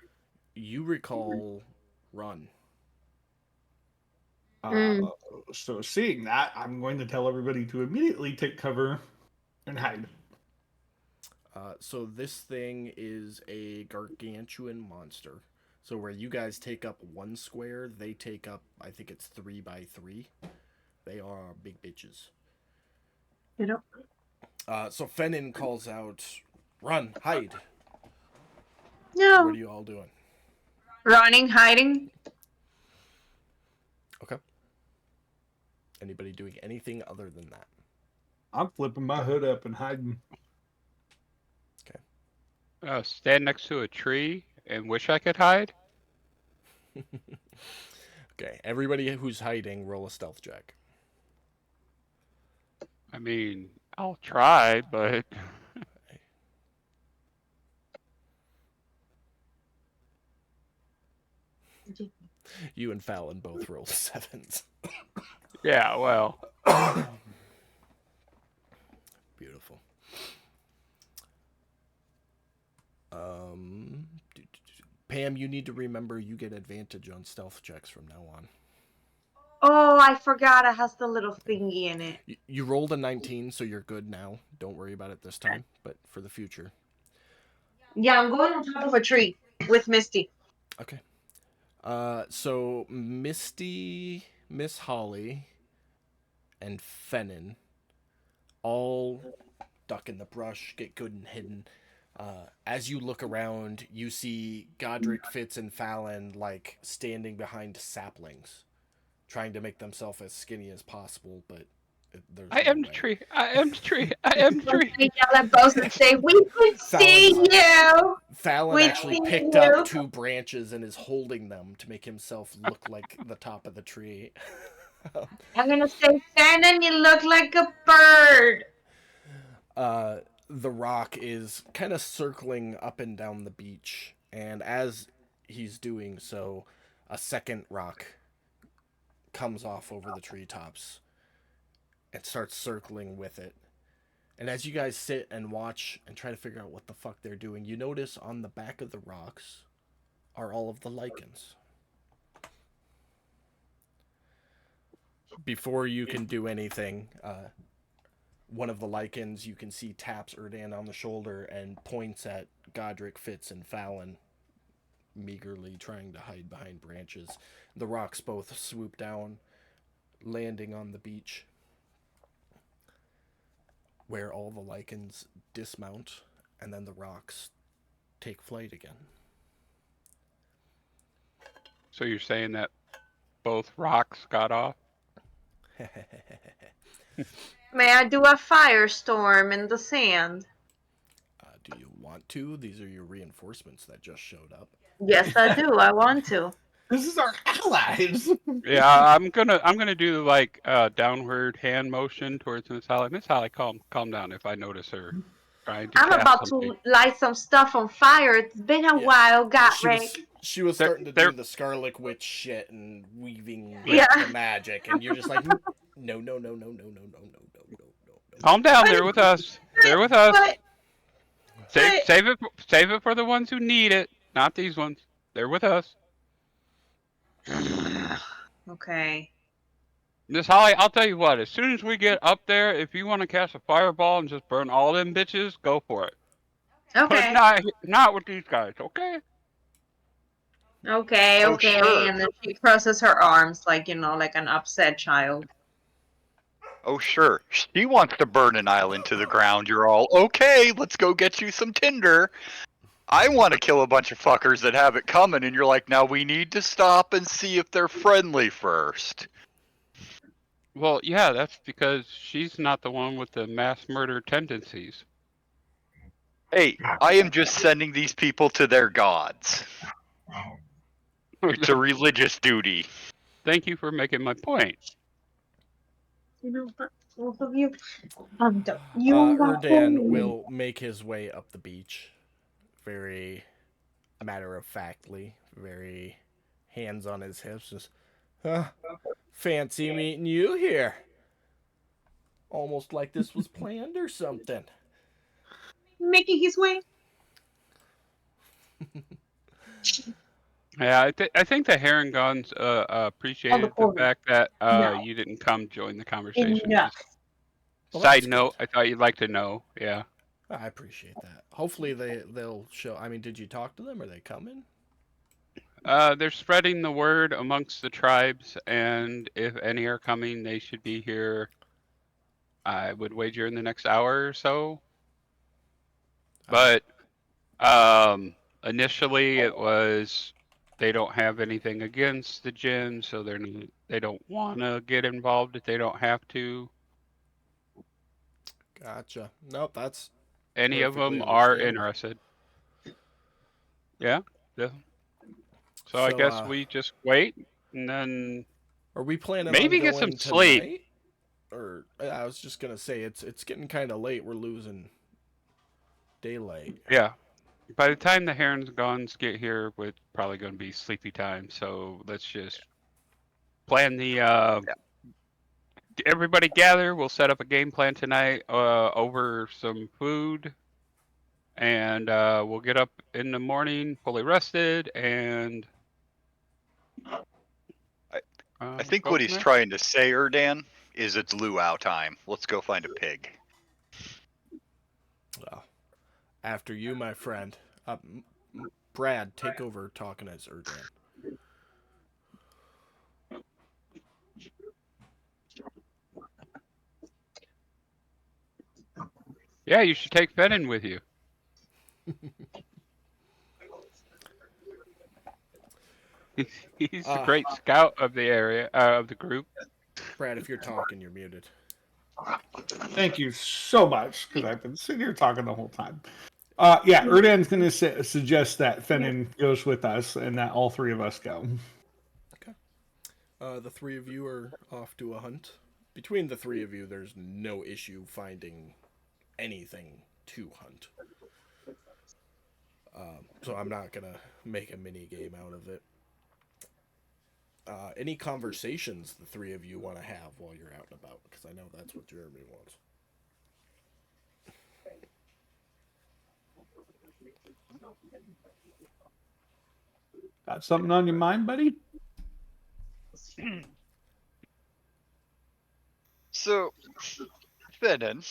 You recall Run. Uh, so seeing that, I'm going to tell everybody to immediately take cover and hide. So this thing is a gargantuan monster. So where you guys take up 1 square, they take up, I think it's 3 by 3. They are big bitches. You know. So Fennin calls out, "Run, hide." No. What are you all doing? Running, hiding. Okay. Anybody doing anything other than that? I'm flipping my hood up and hiding. Stand next to a tree and wish I could hide? Okay, everybody who's hiding, roll a stealth check. I mean, I'll try, but You and Fallon both rolled 7s. yeah, well, Beautiful. Pam, you need to remember you get advantage on stealth checks from now on. Oh, I forgot it has the little thingy in it. You rolled a 19, so you're good now. Don't worry about it this time, but for the future. Yeah, I'm going on top of a tree with Misty. Okay. So Misty, Miss Holly, and Fennin all duck in the brush, get good and hidden. As you look around, you see Godric, Fitz, and Fallon like standing behind saplings, trying to make themselves as skinny as possible, but there's I no am the way. tree. I am the tree. I am the tree. They yell at both and say, "We can see you." Fallon We actually see picked you. up 2 branches and is holding them to make himself look like the top of the tree. I'm gonna say, Shannon, you look like a bird. The rock is kind of circling up and down the beach, and as he's doing so, a second rock comes off over the treetops and starts circling with it. And as you guys sit and watch and try to figure out what the fuck they're doing, you notice on the back of the rocks are all of the lichens. Before you can do anything, one of the Lycans you can see taps Erdan on the shoulder and points at Godric, Fitz, and Fallon, meagerly trying to hide behind branches. The rocks both swoop down, landing on the beach, where all the Lycans dismount, and then the rocks take flight again. So you're saying that both rocks got off? May I do a firestorm in the sand? Do you want to? These are your reinforcements that just showed up. Yes, I do. I want to. This is our allies. Yeah, I'm gonna do like a downward hand motion towards Miss Holly. Miss Holly, calm down if I notice her trying to I'm cast about something. to light some stuff on fire. It's been a Yeah. while, She Godric. she was There- starting to there- do the Scarlet Witch shit and weaving Yeah. the magic, and you're just like, no, no, no, no, no, no, no, no, no, no, no. Calm down. They're with us. They're with us. But Save it for the ones who need it, not these ones. They're with us. okay. Miss Holly, I'll tell you what. As soon as we get up there, if you want to cast a fireball and just burn all them bitches, go for it. But Okay. not with these guys, okay? Okay. Oh, Okay. sure. And then she crosses her arms like like an upset child. Oh, sure. She wants to burn an island to the ground. You're all, okay, let's go get you some tinder. I want to kill a bunch of fuckers that have it coming, and you're like, now we need to stop and see if they're friendly first. Well, yeah, that's because she's not the one with the mass murder tendencies. Hey, I am just sending these people to their gods. It's a religious duty. Thank you for making my point. Both of you. You Erdan will make his way up the beach, very matter of factly, very hands on his hips. Just, fancy meeting you here. Almost like this was planned or something. making his way. Yeah, I think the Herringons appreciated the corner. fact that No. you didn't come join the conversation. Enough. Well, Side that's note, good. I thought you'd like to know. Yeah. I appreciate that. Hopefully they'll show. I mean, did you talk to them? Are they coming? They're spreading the word amongst the tribes, and if any are coming, they should be here. I would wager in the next hour or so. But initially, it was they don't have anything against the gin, so they don't want to get involved if they don't have to. Gotcha. Nope, that's Any of them perfectly are understandable. interested. Yeah. So I So, guess we just wait, and then Are we planning maybe on get going some sleep. tonight? Or I was just gonna say it's getting kind of late. We're losing daylight. Yeah. By the time the Herringons get here, it's probably going to be sleepy time. So let's just plan the. Everybody gather. We'll set up a game plan tonight over some food, and we'll get up in the morning fully rested and. I think go what from he's there. trying to say, Erdan, is it's luau time. Let's go find a pig. Well, after you, my friend. Brad, take over talking as Erdan. Yeah, you should take Fennin with you. He's a great scout of the area of the group. Brad, if you're talking, you're muted. Thank you so much, because I've been sitting here talking the whole time. Yeah, Erdan's going to suggest that Fennin goes with us and that all three of us go. The three of you are off to a hunt. Between the three of you, there's no issue finding anything to hunt. So I'm not gonna make a mini game out of it. Any conversations the three of you want to have while you're out and about? Because I know that's what Jeremy wants. Got something on your mind, buddy? So, Fennin,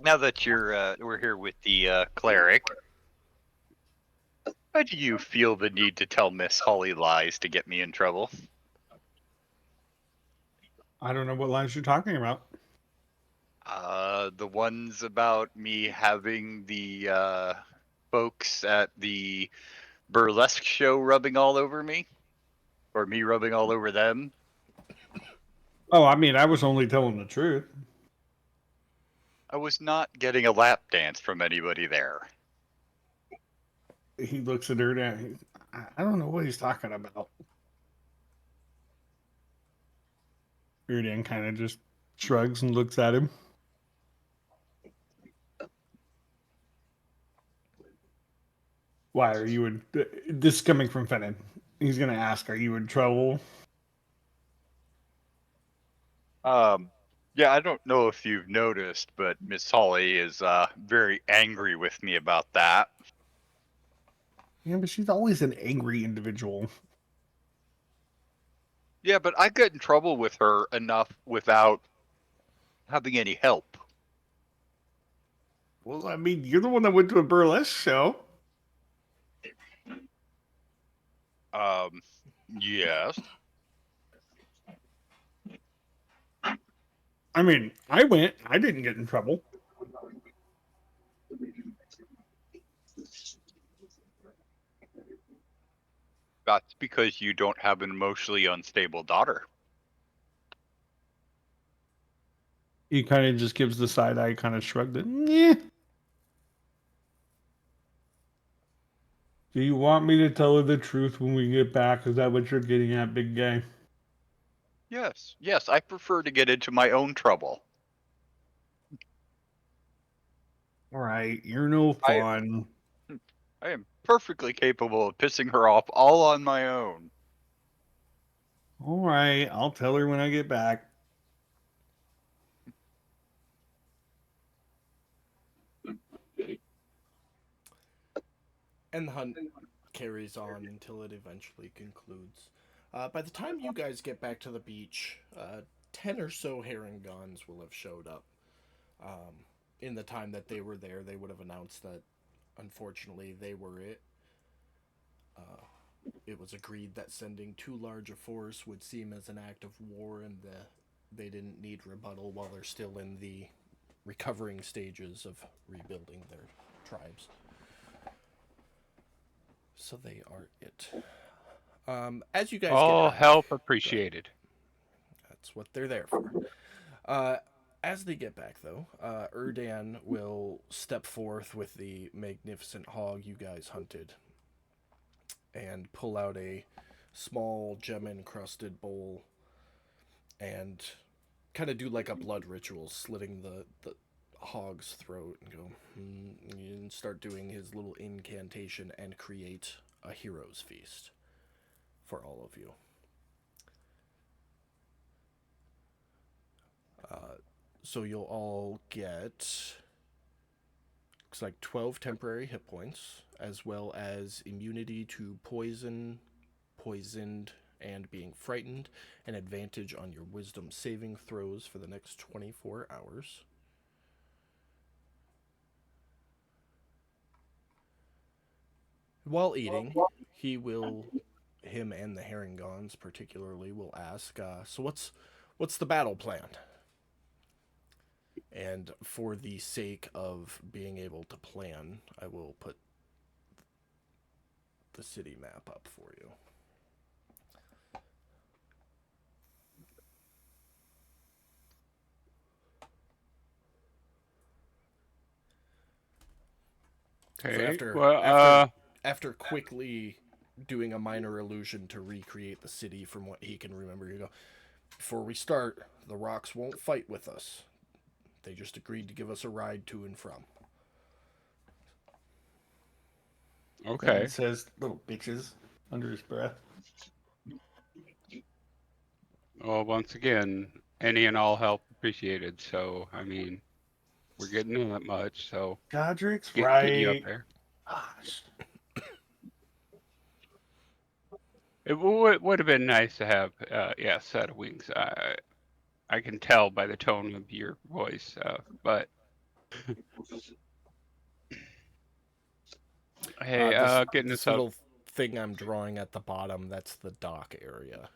Now that we're here with the cleric, why do you feel the need to tell Miss Holly lies to get me in trouble? I don't know what lies you're talking about. The ones about me having the folks at the burlesque show rubbing all over me, or me rubbing all over them. Oh, I mean, I was only telling the truth. I was not getting a lap dance from anybody there. He looks at her and I don't know what he's talking about. Erdan kind of just shrugs and looks at him. Why are you in? This is coming from Fennin. He's gonna ask, "Are you in trouble?" Yeah, I don't know if you've noticed, but Miss Holly is very angry with me about that. Yeah, but she's always an angry individual. Yeah, but I get in trouble with her enough without having any help. Well, I mean, you're the one that went to a burlesque show. Yes. I mean, I went. I didn't get in trouble. That's because you don't have an emotionally unstable daughter. He kind of just gives the side eye, kind of shrugged it. Yeah. Do you want me to tell her the truth when we get back? Is that what you're getting at, big guy? Yes, yes, I prefer to get into my own trouble. All right, you're no fun. I am perfectly capable of pissing her off all on my own. All right, I'll tell her when I get back. And the hunt carries on until it eventually concludes. By the time you guys get back to the beach, 10 or so herringons will have showed up. In the time that they were there, they would have announced that, unfortunately, they were it. It was agreed that sending too large a force would seem as an act of war, and they didn't need rebuttal while they're still in the recovering stages of rebuilding their tribes. So they are it. As you guys All get back, help appreciated. that's what they're there for. Uh, as they get back, though, Erdan will step forth with the magnificent hog you guys hunted and pull out a small gem encrusted bowl and kind of do like a blood ritual, slitting the hog's throat and go and start doing his little incantation and create a hero's feast for all of you. So you'll all get looks like 12 temporary hit points, as well as immunity to poison, poisoned, and being frightened, and advantage on your wisdom saving throws for the next 24 hours. While eating, him and the herringons particularly will ask, so what's the battle plan? And for the sake of being able to plan, I will put the city map up for you. Okay. So after quickly doing a minor illusion to recreate the city from what he can remember, you go, before we start, the rocks won't fight with us. They just agreed to give us a ride to and from. okay. It says little bitches under his breath. Well, once again, any and all help appreciated. So, I mean, we're getting that much. So, Godric's get you up right. there. Gosh. It would have been nice to have, yeah, a set of wings. I can tell by the tone of your voice, but Hey, This getting this this up. little thing I'm drawing at the bottom, that's the dock area.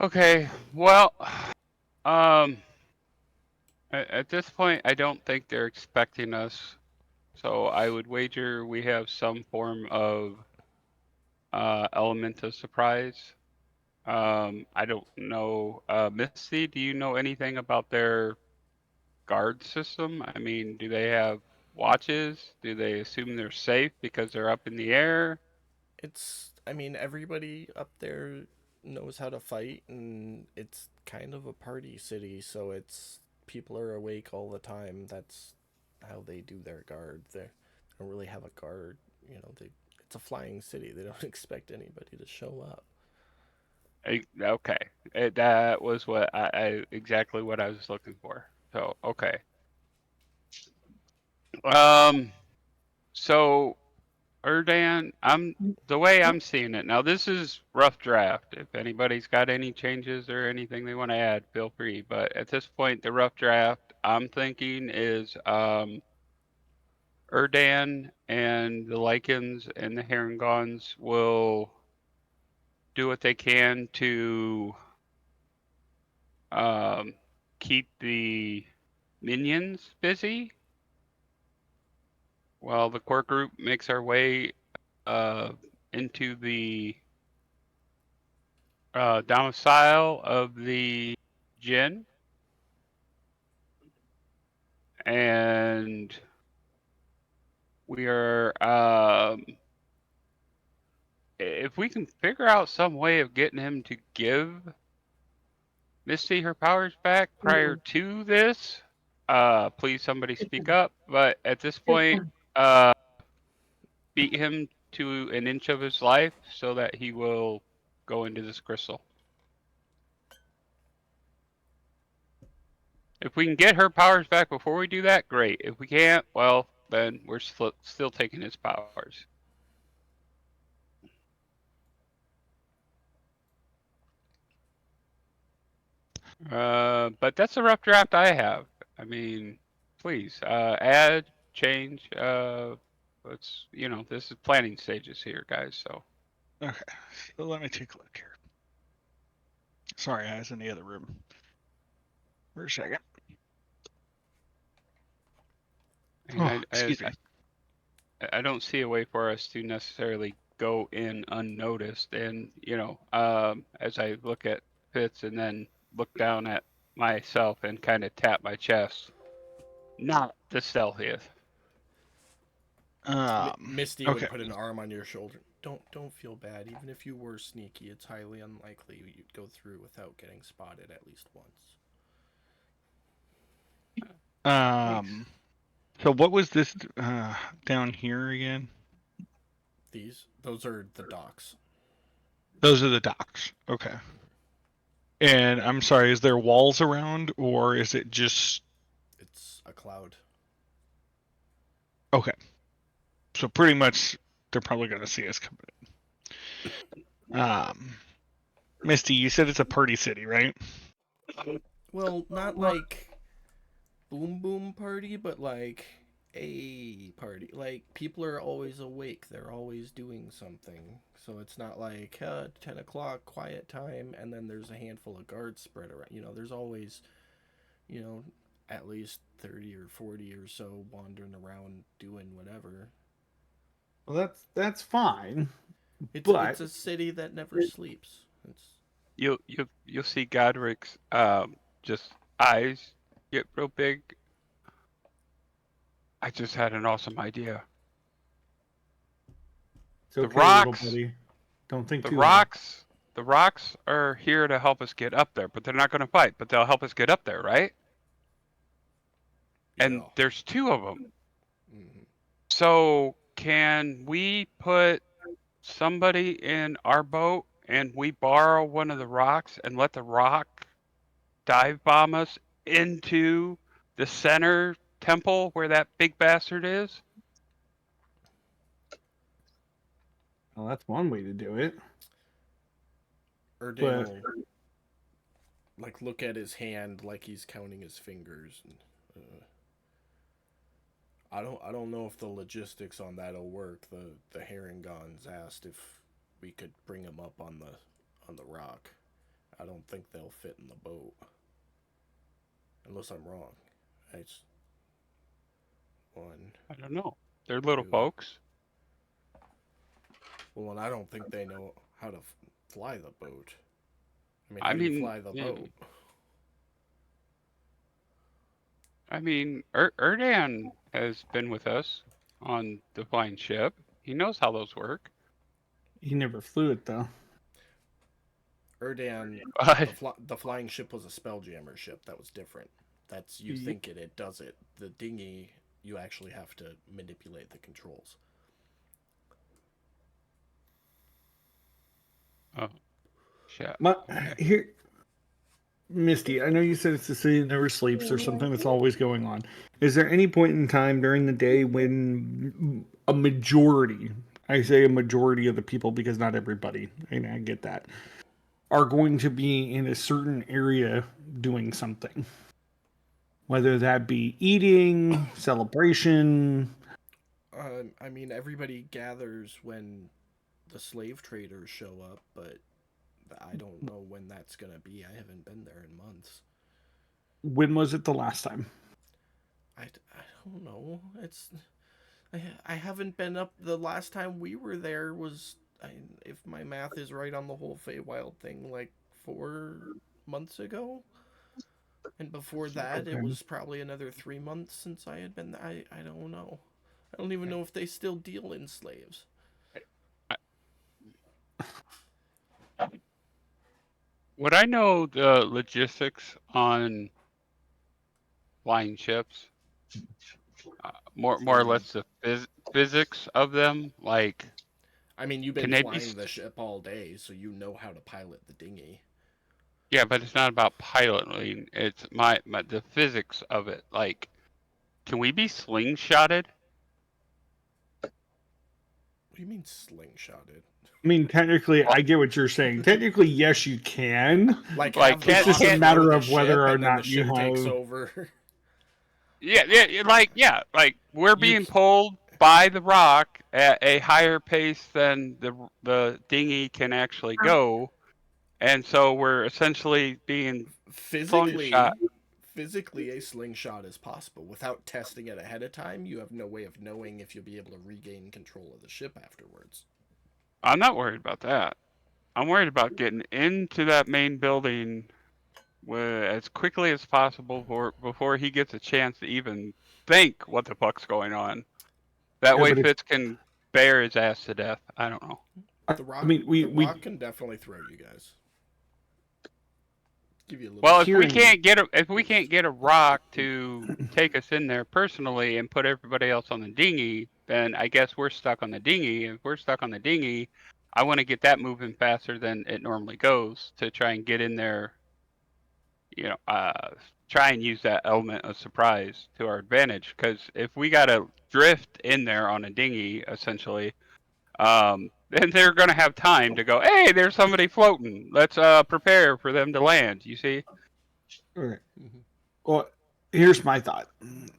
Okay, well, um, at this point, I don't think they're expecting us. So I would wager we have some form of element of surprise. I don't know. Misty, do you know anything about their guard system? I mean, do they have watches? Do they assume they're safe because they're up in the air? I mean, everybody up there knows how to fight, and it's kind of a party city, so people are awake all the time. That's how they do their guard. They don't really have a guard, it's a flying city. They don't expect anybody to show up. Okay, that was what I exactly what I was looking for. So okay. Um, so Erdan, the way I'm seeing it now. This is rough draft. If anybody's got any changes or anything they want to add, feel free. But at this point, the rough draft I'm thinking is Erdan and the Lycans and the Herringons will do what they can to um, keep the minions busy while the core group makes our way uh, into the domicile of the Jinn. And we are, if we can figure out some way of getting him to give Misty her powers back prior to this, please somebody speak up. But at this point, uh, beat him to an inch of his life so that he will go into this crystal. If we can get her powers back before we do that, great. If we can't, well, then we're still taking his powers. But that's a rough draft I have. I mean, please, add, change. This is planning stages here, guys. So. Okay, so let me take a look here. Sorry, I was in the other room for a second. Excuse me. I don't see a way for us to necessarily go in unnoticed. And, as I look at Fitz and then look down at myself and kind of tap my chest, not the stealthiest. Misty Okay. would put an arm on your shoulder. Don't feel bad. Even if you were sneaky, it's highly unlikely you'd go through without getting spotted at least once. So what was this down here again? Those are the docks. Those are the docks. Okay. And I'm sorry, is there walls around or is it just... It's a cloud. Okay. So pretty much they're probably going to see us coming in. Misty, you said it's a party city, right? Well, not like boom boom party, but like a party. Like people are always awake. They're always doing something. So it's not like 10 o'clock quiet time and then there's a handful of guards spread around. There's always, at least 30 or 40 or so wandering around doing whatever. Well, that's fine. It's a city that never sleeps. You'll see Godric's just eyes get real big. I just had an awesome idea. It's okay, rocks, little buddy. Don't think the too rocks, the rocks are here to help us get up there, but they're not going to fight. But they'll help us get up there, right? Yeah. And there's two of them. Mm-hmm. So can we put somebody in our boat and we borrow one of the rocks and let the rock dive bomb us into the center temple where that big bastard is? Well, that's one way to do it. Erdan will like look at his hand like he's counting his fingers. And, I don't know if the logistics on that'll work. The Herringons asked if we could bring him up on the rock. I don't think they'll fit in the boat. Unless I'm wrong. It's one. I don't know. They're little Two. folks. Well, and I don't think they know how to fly the boat. I mean, I how do you mean, fly the yeah. boat? I mean, Erdan has been with us on the flying ship. He knows how those work. He never flew it though. Erdan, the flying ship was a spelljammer ship. That was different. That's you think it does it. The dinghy, you actually have to manipulate the controls. Oh, shit. Here, Misty, I know you said it's the city that never sleeps or something that's always going on. Is there any point in time during the day when a majority, I say a majority of the people because not everybody, and I get that, are going to be in a certain area doing something? Whether that be eating, celebration. I mean, everybody gathers when the slave traders show up, but I don't know when that's gonna be. I haven't been there in months. When was it the last time? I don't know. I haven't been up. The last time we were there was, if my math is right on the whole Feywild thing, like 4 months ago. And before that, it was probably another 3 months since I had been there. I don't know. I don't even know if they still deal in slaves. Would I know the logistics on flying ships? More or less the physics of them, like. I mean, you've been flying the ship all day, so you know how to pilot the dinghy. Yeah, but it's not about piloting. It's the physics of it. Like, can we be slingshotted? What do you mean slingshotted? I mean, technically, I get what you're saying. Technically, yes, you can. Like it's just a matter of whether or not you have. Takes over. Yeah, like we're being pulled by the rock at a higher pace than the dinghy can actually go, and so we're essentially being slingshot. Physically, a slingshot is possible. Without testing it ahead of time, you have no way of knowing if you'll be able to regain control of the ship afterwards. I'm not worried about that. I'm worried about getting into that main building as quickly as possible before he gets a chance to even think what the fuck's going on. That way Fitz can bear his ass to death. I don't know. The rock can definitely throw you guys. Give you a little. Well, if we can't get a rock to take us in there personally and put everybody else on the dinghy, then I guess we're stuck on the dinghy. If we're stuck on the dinghy, I want to get that moving faster than it normally goes to try and get in there. Try and use that element of surprise to our advantage. Because if we got to drift in there on a dinghy, essentially, then they're going to have time to go, hey, there's somebody floating. Let's prepare for them to land, you see? Okay. Well, here's my thought.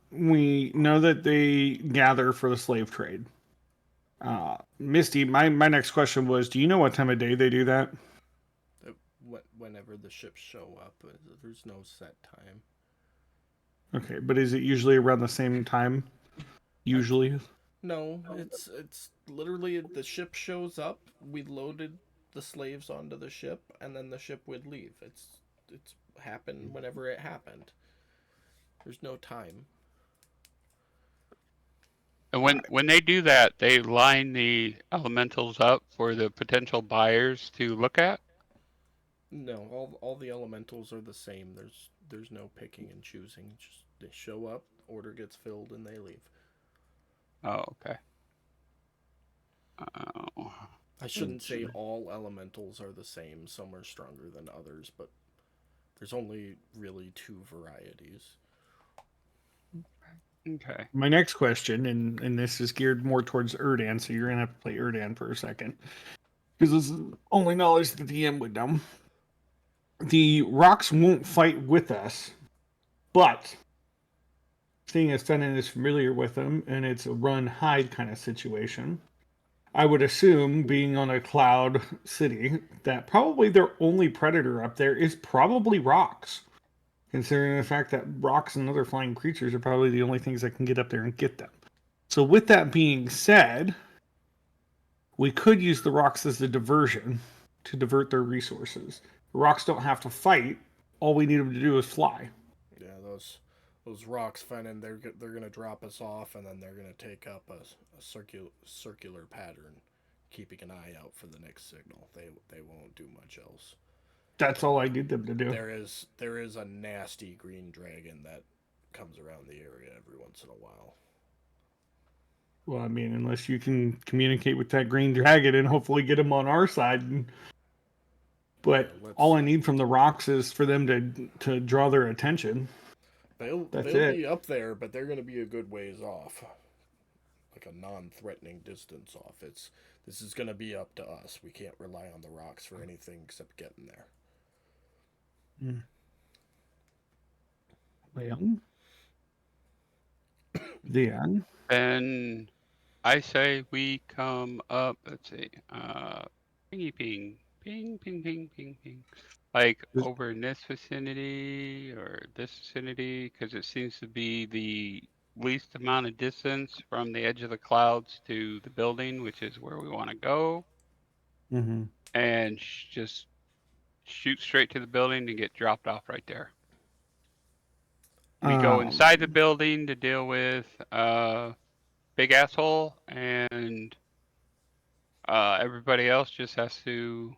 We know that they gather for the slave trade. Misty, my next question was, do you know what time of day they do that? Whenever the ships show up. There's no set time. Okay, but is it usually around the same time? Usually? No, it's literally the ship shows up, we loaded the slaves onto the ship, and then the ship would leave. It's happened whenever it happened. There's no time. And when they do that, they line the elementals up for the potential buyers to look at? No, all the elementals are the same. There's no picking and choosing. Just they show up, order gets filled, and they leave. Oh, okay. I shouldn't say all elementals are the same. Some are stronger than others, but there's only really 2 varieties. Okay. My next question, and this is geared more towards Erdan, so you're going to have to play Erdan for a second. Because this is only knowledge that the DM would know. the rocks won't fight with us, but seeing as Fenton is familiar with them and it's a run hide kind of situation, I would assume, being on a cloud city, that probably their only predator up there is probably rocks. Considering the fact that rocks and other flying creatures are probably the only things that can get up there and get them. So, with that being said, we could use the rocks as a diversion to divert their resources. The rocks don't have to fight. All we need them to do is fly. Yeah, those rocks, Fennin, they're gonna drop us off, and then they're gonna take up a circular pattern, keeping an eye out for the next signal. They won't do much else. That's But all I need them to do. there is a nasty green dragon that comes around the area every once in a while. Well, I mean, unless you can communicate with that green dragon and hopefully get him on our side. But Yeah, all I need from the rocks is for them to draw their attention. they'll That's they'll it. be up there, but they're gonna be a good ways off, like a non-threatening distance off. This is gonna be up to us. We can't rely on the rocks for anything except getting there. Well, then And I say we come up. Let's see. Pingy ping, ping, ping, ping, ping, ping. Like Is- over in this vicinity or this vicinity, because it seems to be the least amount of distance from the edge of the clouds to the building, which is where we want to go, mm-hmm. and just shoot straight to the building and get dropped off right there. We go inside the building to deal with Big Asshole, and everybody else just has to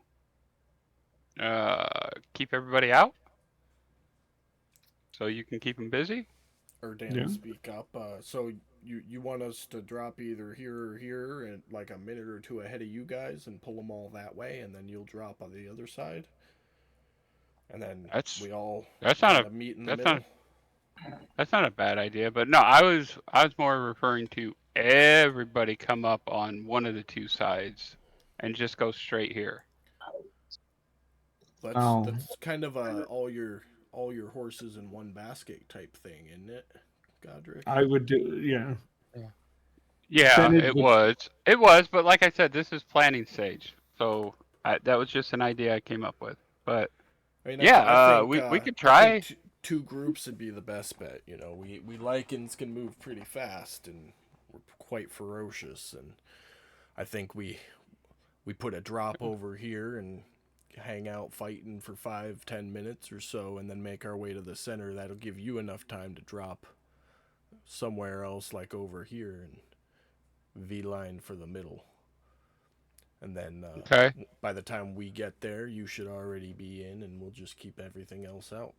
keep everybody out so you can keep them busy. Erdan Yeah. will speak up. So you want us to drop either here or here, and like a minute or two ahead of you guys, and pull them all that way, and then you'll drop on the other side, and then That's we all that's not kind a of meet in the that's middle. not that's not a bad idea. But no, I was more referring to everybody come up on one of the two sides and just go straight here. Oh, That's kind of a all your horses in one basket type thing, isn't it, Godric? I would do. Yeah. Yeah, Fenid it would. was. It was, but like I said, this is planning stage. So that was just an idea I came up with. But I mean, yeah, we could I think try. two groups would be the best bet. You know, we Lycans can move pretty fast, and we're quite ferocious, and I think we put a drop over here and hang out fighting for 5-10 minutes or so, and then make our way to the center. That'll give you enough time to drop somewhere else, like over here, and V-line for the middle. And then Okay. by the time we get there, you should already be in, and we'll just keep everything else out.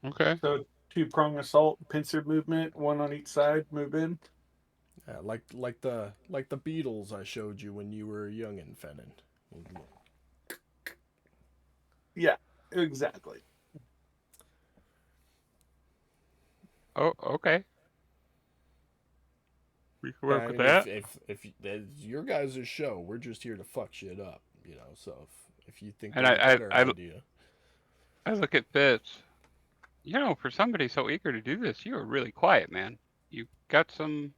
Okay. So two-prong assault, pincer movement, one on each side, move in. Like the Beatles I showed you when you were a youngin', Fennin. Yeah, exactly. Oh, okay. We can Yeah, work I with mean, that. if it's your guys' show, we're just here to fuck shit up, you know. So if you think And there's a better I idea, look at Fitz. You know, for somebody so eager to do this, you are really quiet, man. You got some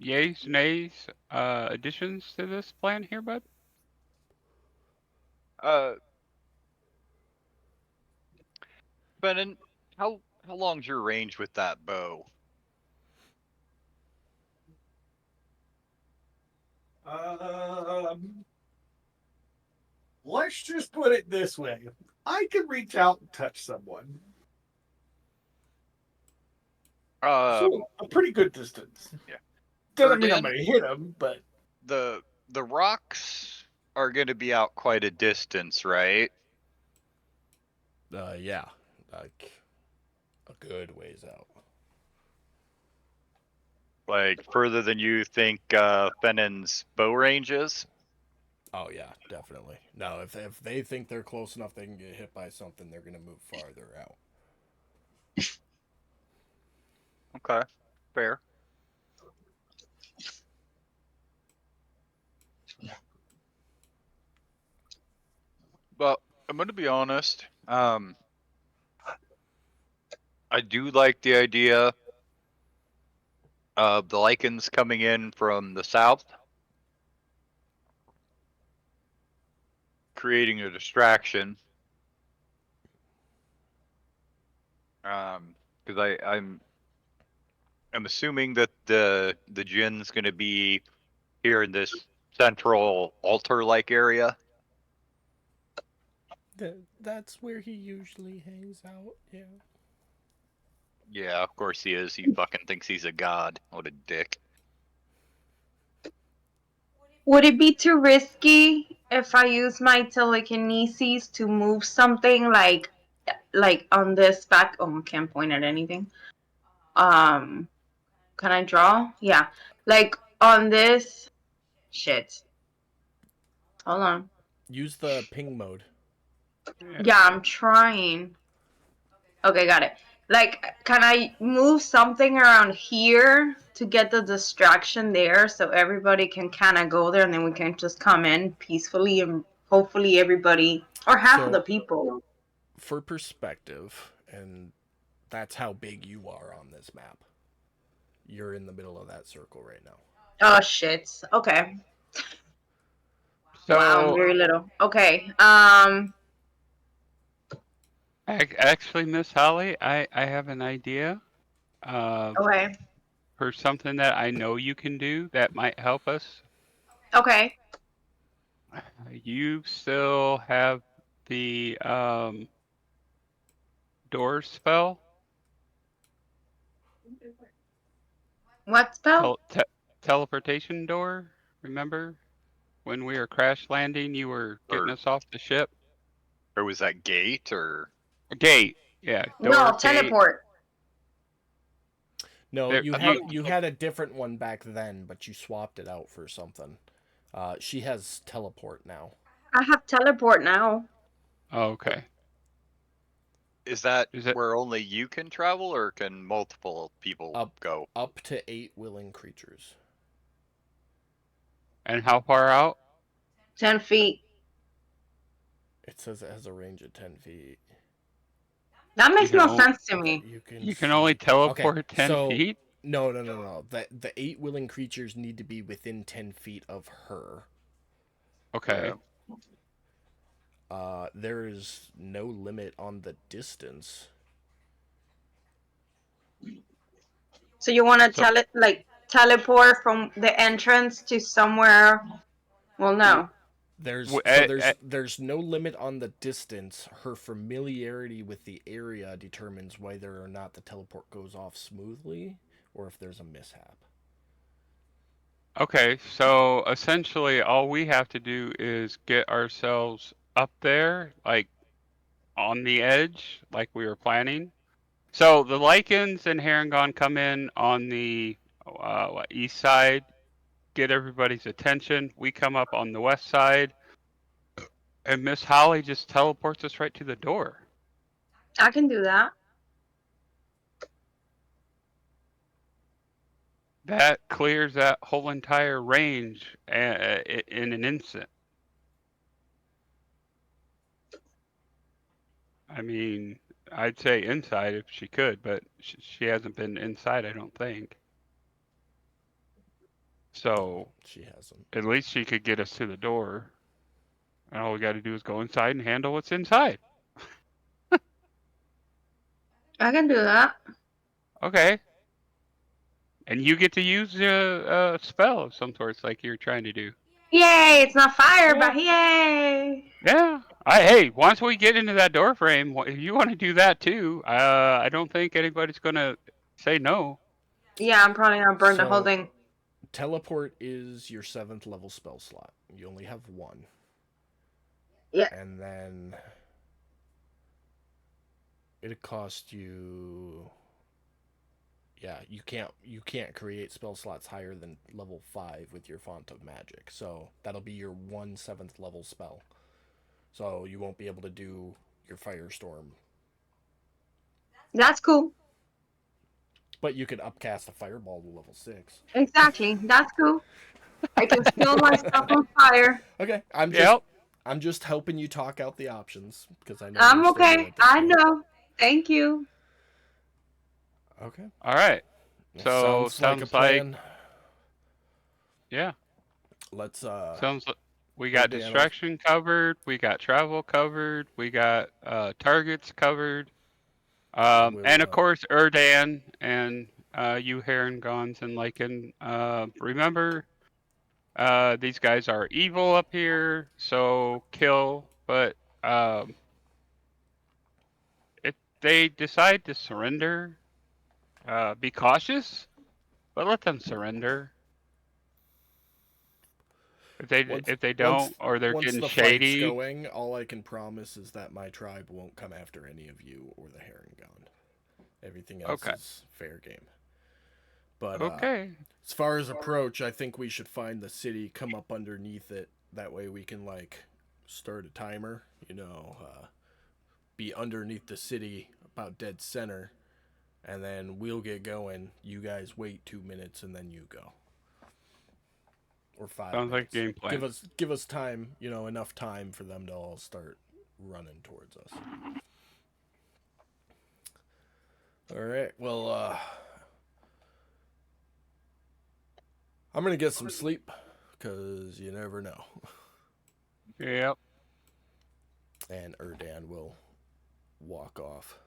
yays, nays, additions to this plan here, bud? Uh, Benin, how long's your range with that bow? Let's just put it this way: I can reach out and touch someone, so a pretty good distance. Yeah. Doesn't mean I'm Erdan, going to hit him, but the rocks are going to be out quite a distance, right? yeah, like a good ways out. Like further than you think Fennin's bow range is? Oh yeah, definitely. No, if they think they're close enough, they can get hit by something. They're gonna move farther out. Okay, fair. Well, I'm gonna be honest. I do like the idea of the lichens coming in from the south, creating a distraction. Because I'm assuming that the Jin's gonna be here in this central altar-like area. That's where he usually hangs out. Yeah. Yeah, of course he is. He fucking thinks he's a god. What a dick. Would it be too risky if I use my telekinesis to move something like on this back? Oh, I can't point at anything. Um, can I draw? Yeah, like on this. Shit. Hold on. Use the ping mode. Yeah, I'm trying. Okay, got it. Like, can I move something around here to get the distraction there so everybody can kind of go there and then we can just come in peacefully and hopefully everybody, or half of the So, people. for perspective, and that's how big you are on this map. You're in the middle of that circle right now. Oh, shit. Okay. Wow, I'm So very little. Okay. actually, Miss Holly, I have an idea. Uh, Okay. for something that I know you can do that might help us. Okay. You still have the door spell, What spell? teleportation door. Remember when we were crash landing? You were getting Or us off the ship. was that gate or Gate, yeah, door No, gate. teleport. No, There, you I had thought you had a different one back then, but you swapped it out for something. She has teleport now. I have teleport now. oh, okay. is that Is it? where only you can travel or can multiple people Up go? up to 8 willing creatures. And how far out? 10 feet. It says it has a range of 10 feet. That You makes can no only sense to Okay, me. you can you can only see. Okay, teleport 10 so feet. no. The 8 willing creatures need to be within 10 feet of her. Okay. Yeah. There is no limit on the distance. So you want to So teleport from the entrance to somewhere? Well, w- no. There's no limit on the distance. Her familiarity with the area determines whether or not the teleport goes off smoothly or if there's a mishap. okay, so essentially all we have to do is get ourselves up there, like on the edge, like we were planning. So the lichens and Harangon come in on the east side, get everybody's attention. We come up on the west side, and Miss Holly just teleports us right to the door. I can do that. That clears that whole entire range in an instant. I mean, I'd say inside if she could, but she hasn't been inside, I don't think. So She hasn't. at least she could get us to the door. And all we got to do is go inside and handle what's inside. I can do that. Okay. And you get to use a spell of some sorts like you're trying to do. Yay! It's not fire, Yeah. but yay! Yeah. Hey, once we get into that door frame, if you want to do that too, I don't think anybody's going to say no. Yeah, I'm probably gonna burn the whole So thing. teleport is your 7th level spell slot. You only have one. Yeah. And then it'd cost you, yeah, you can't create spell slots higher than level 5 with your font of magic. So that'll be your 1/7 level spell. So you won't be able to do your firestorm. That's cool. But you could upcast a fireball to level 6. Exactly. That's cool. I can steal my stuff on fire. Okay, I'm just Yep. I'm just helping you talk out the options because I know I'm you're still new okay. at this I point. know. Thank you. Okay. All right. Well, So sounds like a sounds like plan. yeah. Let's Sounds like we got Erdan will- distraction covered. We got travel covered. We got targets covered. And of we'll course Erdan and you Herringons and Lycan. Remember, these guys are evil up here, so kill. But if they decide to surrender, be cautious, but let them surrender. If they don't, or they're once getting the fight's shady, going, all I can promise is that my tribe won't come after any of you or the Herringon. Everything else okay, is fair game. But okay. as far as approach, I think we should find the city, come up underneath it. That way we can like start a timer. Be underneath the city, about dead center, and then we'll get going. You guys wait 2 minutes, and then you go. Or 5 Sounds like minutes. a game plan. Give us time, enough time for them to all start running towards us. All right. Well, I'm gonna get some sleep because you never know. Yep. And Erdan will walk off.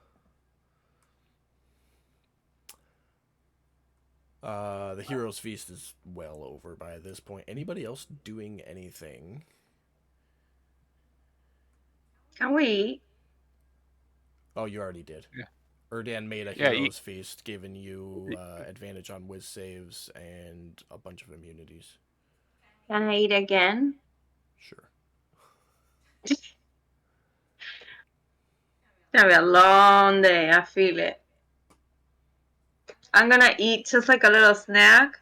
The Hero's Feast is well over by this point. Anybody else doing anything? Can we eat? Oh, you already did. Yeah. Erdan made a Yeah, Hero's Feast, giving you advantage on whiz saves and a bunch of immunities. Can I eat again? Sure. It's gonna be a long day. I feel it. I'm gonna eat just like a little snack.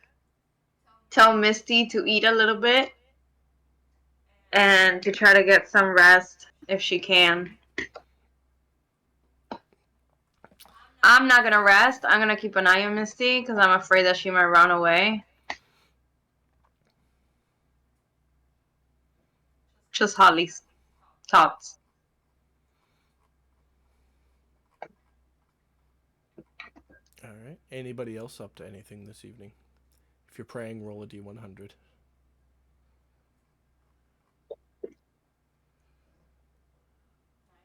Tell Misty to eat a little bit and to try to get some rest if she can. I'm not gonna rest. I'm gonna keep an eye on Misty because I'm afraid that she might run away. Just Holly's thoughts. All right. Anybody else up to anything this evening? If you're praying, roll a d100.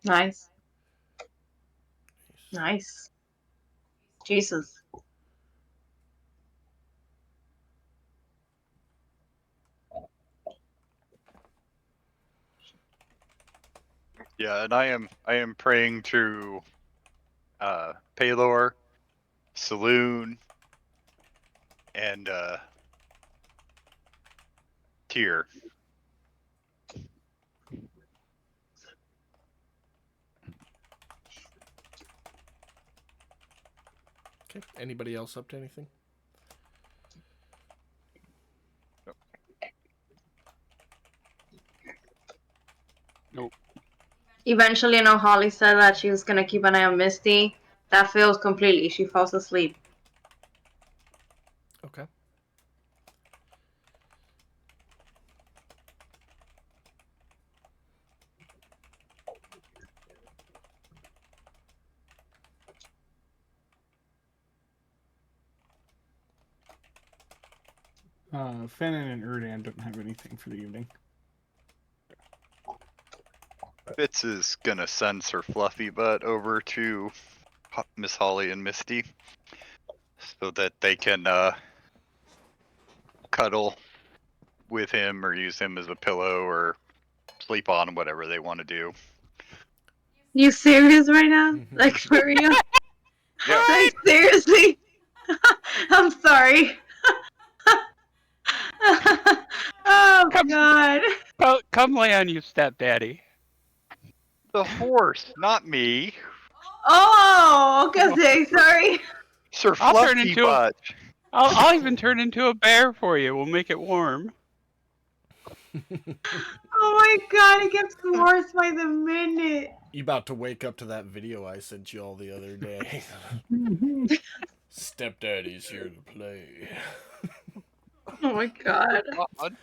Nice. Nice. Jesus. Yeah, and I am praying to Paylor, Saloon, and Tyr. Okay. Anybody else up to anything? Nope. Eventually, Holly said that she was gonna keep an eye on Misty. That fails completely. She falls asleep. Okay. Fennin and Erdan don't have anything for the evening. Fitz is gonna send her fluffy butt over to Miss Holly and Misty so that they can cuddle with him or use him as a pillow or sleep on whatever they want to do. You serious right now? Like for real? Yeah. Like seriously? I'm sorry. Oh Come, God. come lay on you, stepdaddy. The horse, not me. Oh, okay. Sorry. Sir I'll turn Fluffy into butt. I'll even turn into a bear for you. We'll make it warm. Oh my God, it gets worse by the minute. You about to wake up to that video I sent you all the other day. Stepdaddy's here to play. Oh my God. God.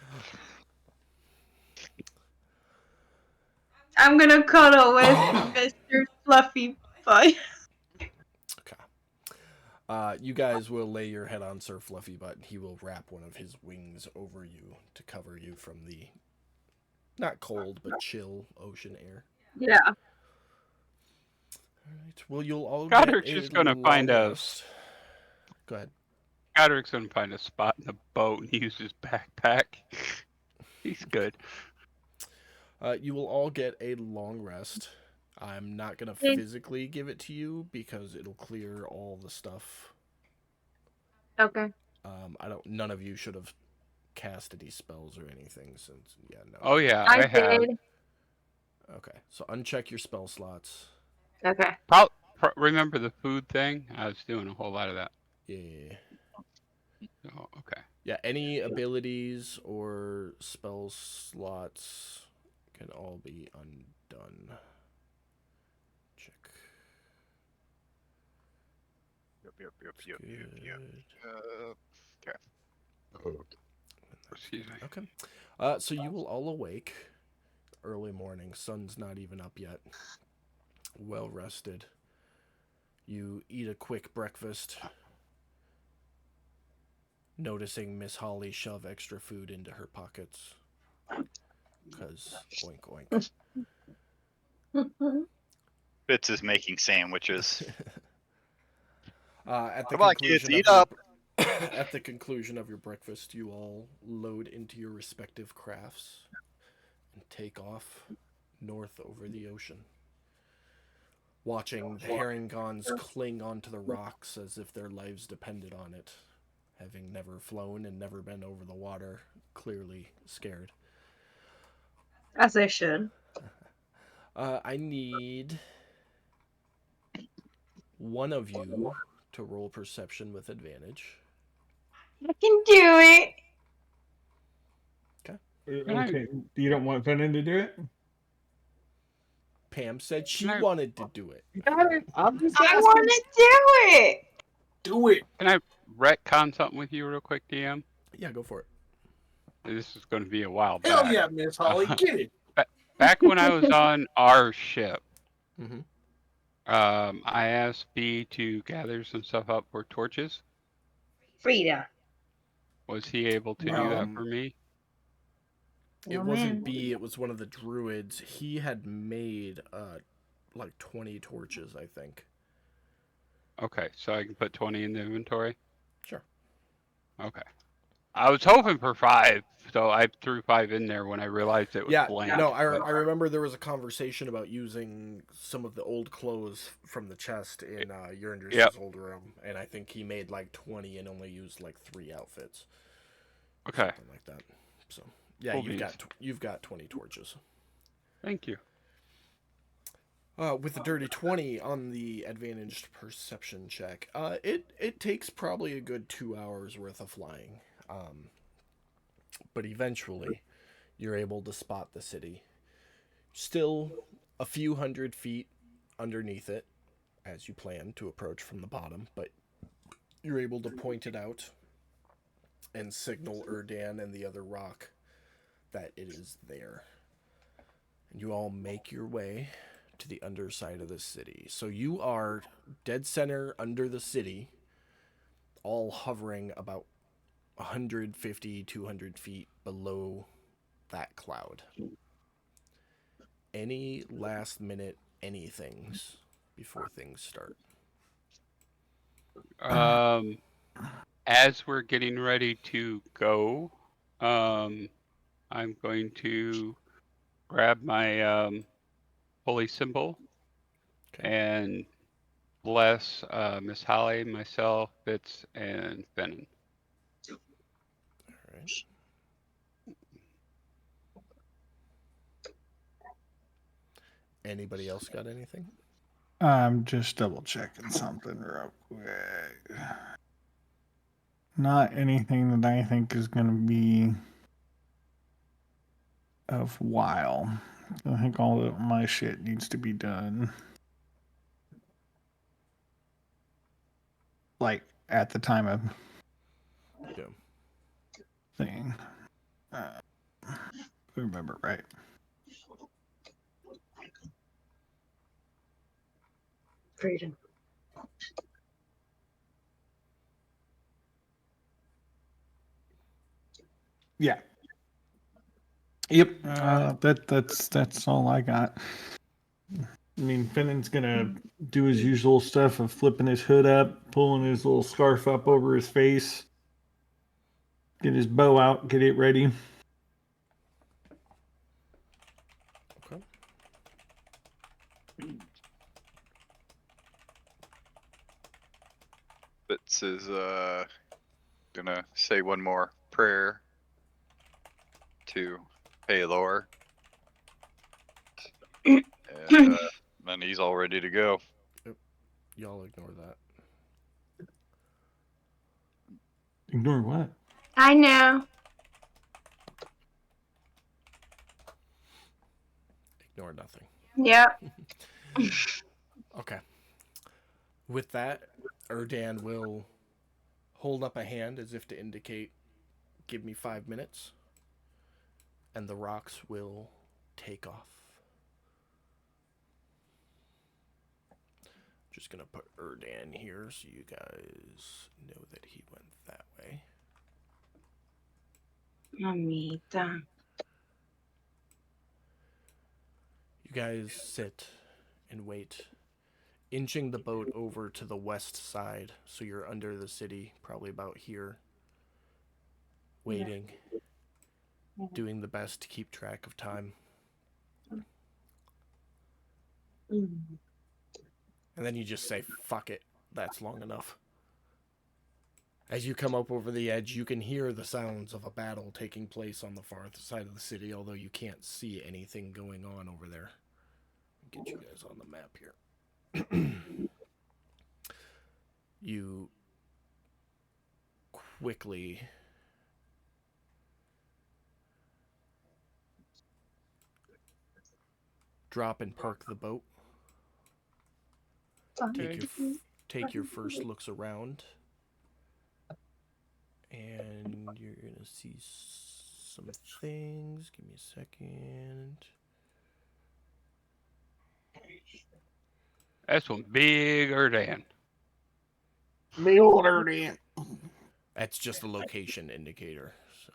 I'm gonna cuddle with Mr. Fluffy Butt. Okay. You guys will lay your head on Sir Fluffy Butt. He will wrap one of his wings over you to cover you from the not cold but chill ocean air. Yeah. All right. Well, you'll all Goddard's get a just gonna long find a rest. Go ahead. Godric's gonna find a spot in the boat and use his backpack. He's good. You will all get a long rest. I'm not gonna Okay. physically give it to you because it'll clear all the stuff. Okay. I don't. None of you should have cast any spells or anything since. Yeah, no. Oh yeah, I I have. did. Okay, so uncheck your spell slots. Okay. Remember the food thing? I was doing a whole lot of that. Yeah. Oh, okay. Yeah, any abilities or spell slots can all be undone. Check. Yep. Good. Okay. Excuse me. Okay. So you will all awake early morning. Sun's not even up yet. Well rested. You eat a quick breakfast, noticing Miss Holly shove extra food into her pockets. Because oink oink. Fitz is making sandwiches. At the Come on, kids, conclusion eat of up. at the conclusion of your breakfast, you all load into your respective crafts and take off north over the ocean, watching the herringons cling onto the rocks as if their lives depended on it, having never flown and never been over the water, clearly scared. As I should. I need one of you to roll perception with advantage. I can do it. Okay, you don't want Venom to do it? Pam said she Can I- wanted to do it. Got it. I'm just I want to do it. do it. Can I retcon something with you real quick, DM? Yeah, go for it. This is going to be a while Hell back. yeah, Miss Holly, get it. Back when I was on our ship, Mm-hmm. I asked B to gather some stuff up for torches. Frida. Was he able to do that for me? It Oh, wasn't man. B, it was one of the druids. He had made like 20 torches, I think. Okay, so I can put 20 in the inventory? Sure. Okay. I was hoping for 5, so I threw 5 in there when I realized it was Yeah, blank. no, I but- remember there was a conversation about using some of the old clothes from the chest in Urinder Yep. old room, and I think he made like 20 and only used like 3 outfits. Okay, Something like that. So, yeah, Cool you've got 20 torches. thank you. With the dirty 20 on the advantaged perception check, it takes probably a good 2 hours worth of flying. But eventually, you're able to spot the city. Still a few hundred feet underneath it, as you plan to approach from the bottom, but you're able to point it out and signal Erdan and the other rock that it is there. And you all make your way to the underside of the city. So you are dead center under the city, all hovering about 150, 200 feet below that cloud. Any last minute anythings before things start? As we're getting ready to go, I'm going to grab my holy symbol Okay. and bless Miss Holly, myself, Fitz, and Fenton. All right. Anybody else got anything? I'm just double checking something real quick. Not anything that I think is going to be of while. I think all of my shit needs to be done. Like at the time of Yeah. thing. If I remember right. Freedom. Yeah. Yep. That's all I got. I mean, Finnan's gonna do his usual stuff of flipping his hood up, pulling his little scarf up over his face, get his bow out, get it ready. Okay. Fitz is gonna say one more prayer to Paylor. And then he's all ready to go. Y'all ignore that. Ignore what? I know. Ignore nothing. Yep. Okay. With that, Erdan will hold up a hand as if to indicate, give me 5 minutes, and the rocks will take off. Just gonna put Erdan here so you guys know that he went that way. Mamita. You guys sit and wait, inching the boat over to the west side, so you're under the city, probably about here, waiting, doing the best to keep track of time. And then you just say, fuck it, that's long enough. As you come up over the edge, you can hear the sounds of a battle taking place on the far side of the city, although you can't see anything going on over there. Get you guys on the map here. You quickly drop and park the boat. Take your first looks around, and you're gonna see some things. Give me a second. That's one big Erdan. Big old Erdan. That's just a location indicator. So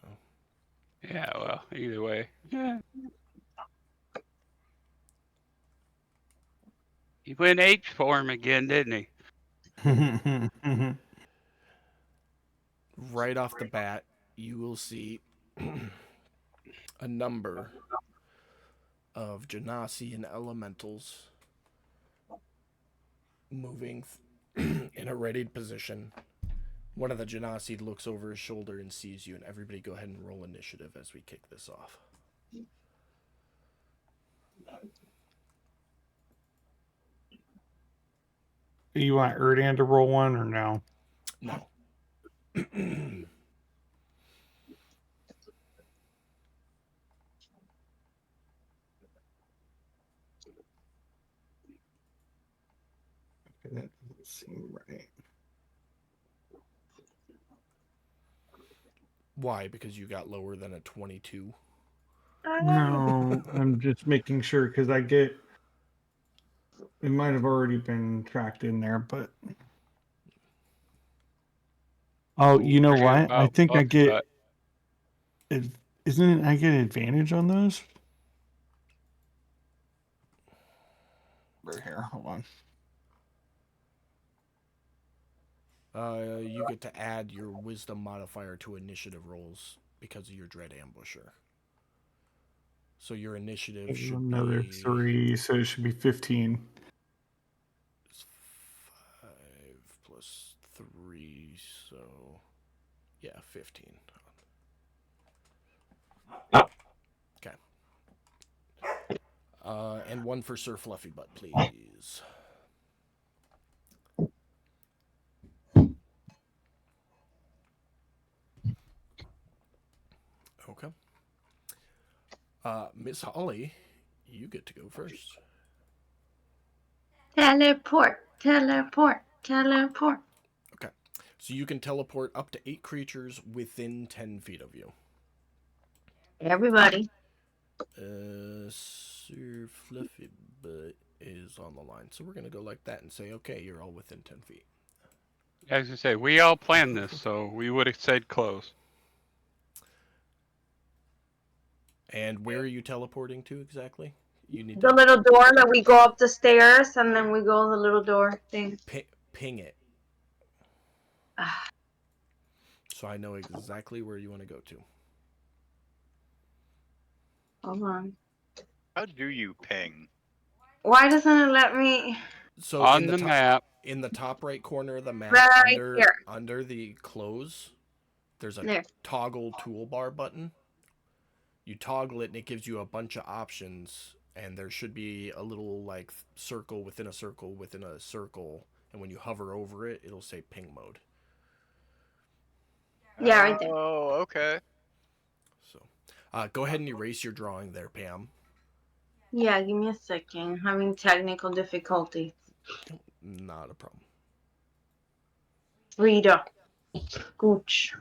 Yeah, well, either way. Yeah. He went H for him again, didn't he? right off the bat, you will see a number of Genasi and elementals moving in a readied position. One of the Genasi looks over his shoulder and sees you, and everybody go ahead and roll initiative as we kick this off. You want Erdan to roll one or no? No. That doesn't seem right. Why? Because you got lower than a 22? No, I'm just making sure because I get it might have already been tracked in there, but oh, you know Forget what? I about think I Buck get Butt. isn't it I get advantage on those? Right here, hold on. You get to add your wisdom modifier to initiative rolls because of your dread ambusher. So your initiative should Another be 3, so it should be 15. 5 plus 3, so yeah, 15. Okay. And one for Sir Fluffy Butt, please. Okay. Miss Holly, you get to go first. Teleport, teleport, teleport. Okay. So you can teleport up to 8 creatures within 10 feet of you. Everybody. Sir Fluffy Butt is on the line. So we're going to go like that and say, okay, you're all within 10 feet. As you say, we all planned this, so we would have said close. And where are you teleporting to exactly? You need The to little door that we go up the stairs and then we go the little door thing. ping it. Ah, So I know exactly where you want to go to. hold on. How do you ping? Why doesn't it let me? So On the map, in the top right corner of the map, Right here. under the close, there's a There. toggle toolbar button. You toggle it and it gives you a bunch of options, and there should be a little like circle within a circle within a circle, and when you hover over it, it'll say ping mode. Yeah, right there. Oh, okay. So, go ahead and erase your drawing there, Pam. Yeah, give me a second. Having technical difficulty. Not a problem. Rita. Gooch.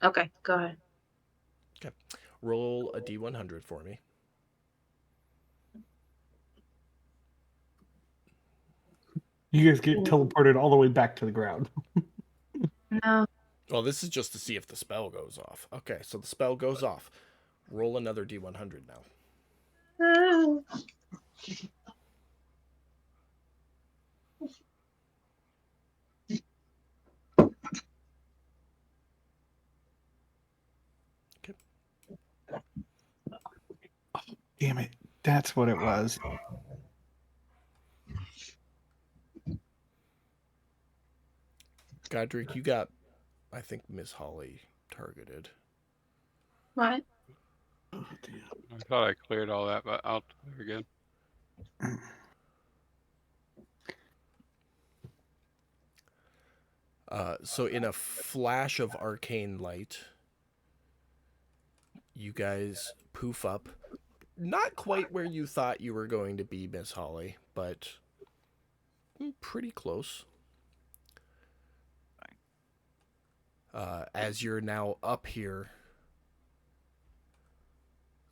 Okay, go ahead. Roll a d100 for me. You guys get teleported all the way back to the ground. No. Well, this is just to see if the spell goes off. Okay, so the spell goes off. Roll another d100 now. Damn it. That's what it was. Godric, you got, I think, Miss Holly targeted. What? Oh, damn. I thought I cleared all that, but I'll clear again. So in a flash of arcane light, you guys poof up. Not quite where you thought you were going to be, Miss Holly, but pretty close. As you're now up here,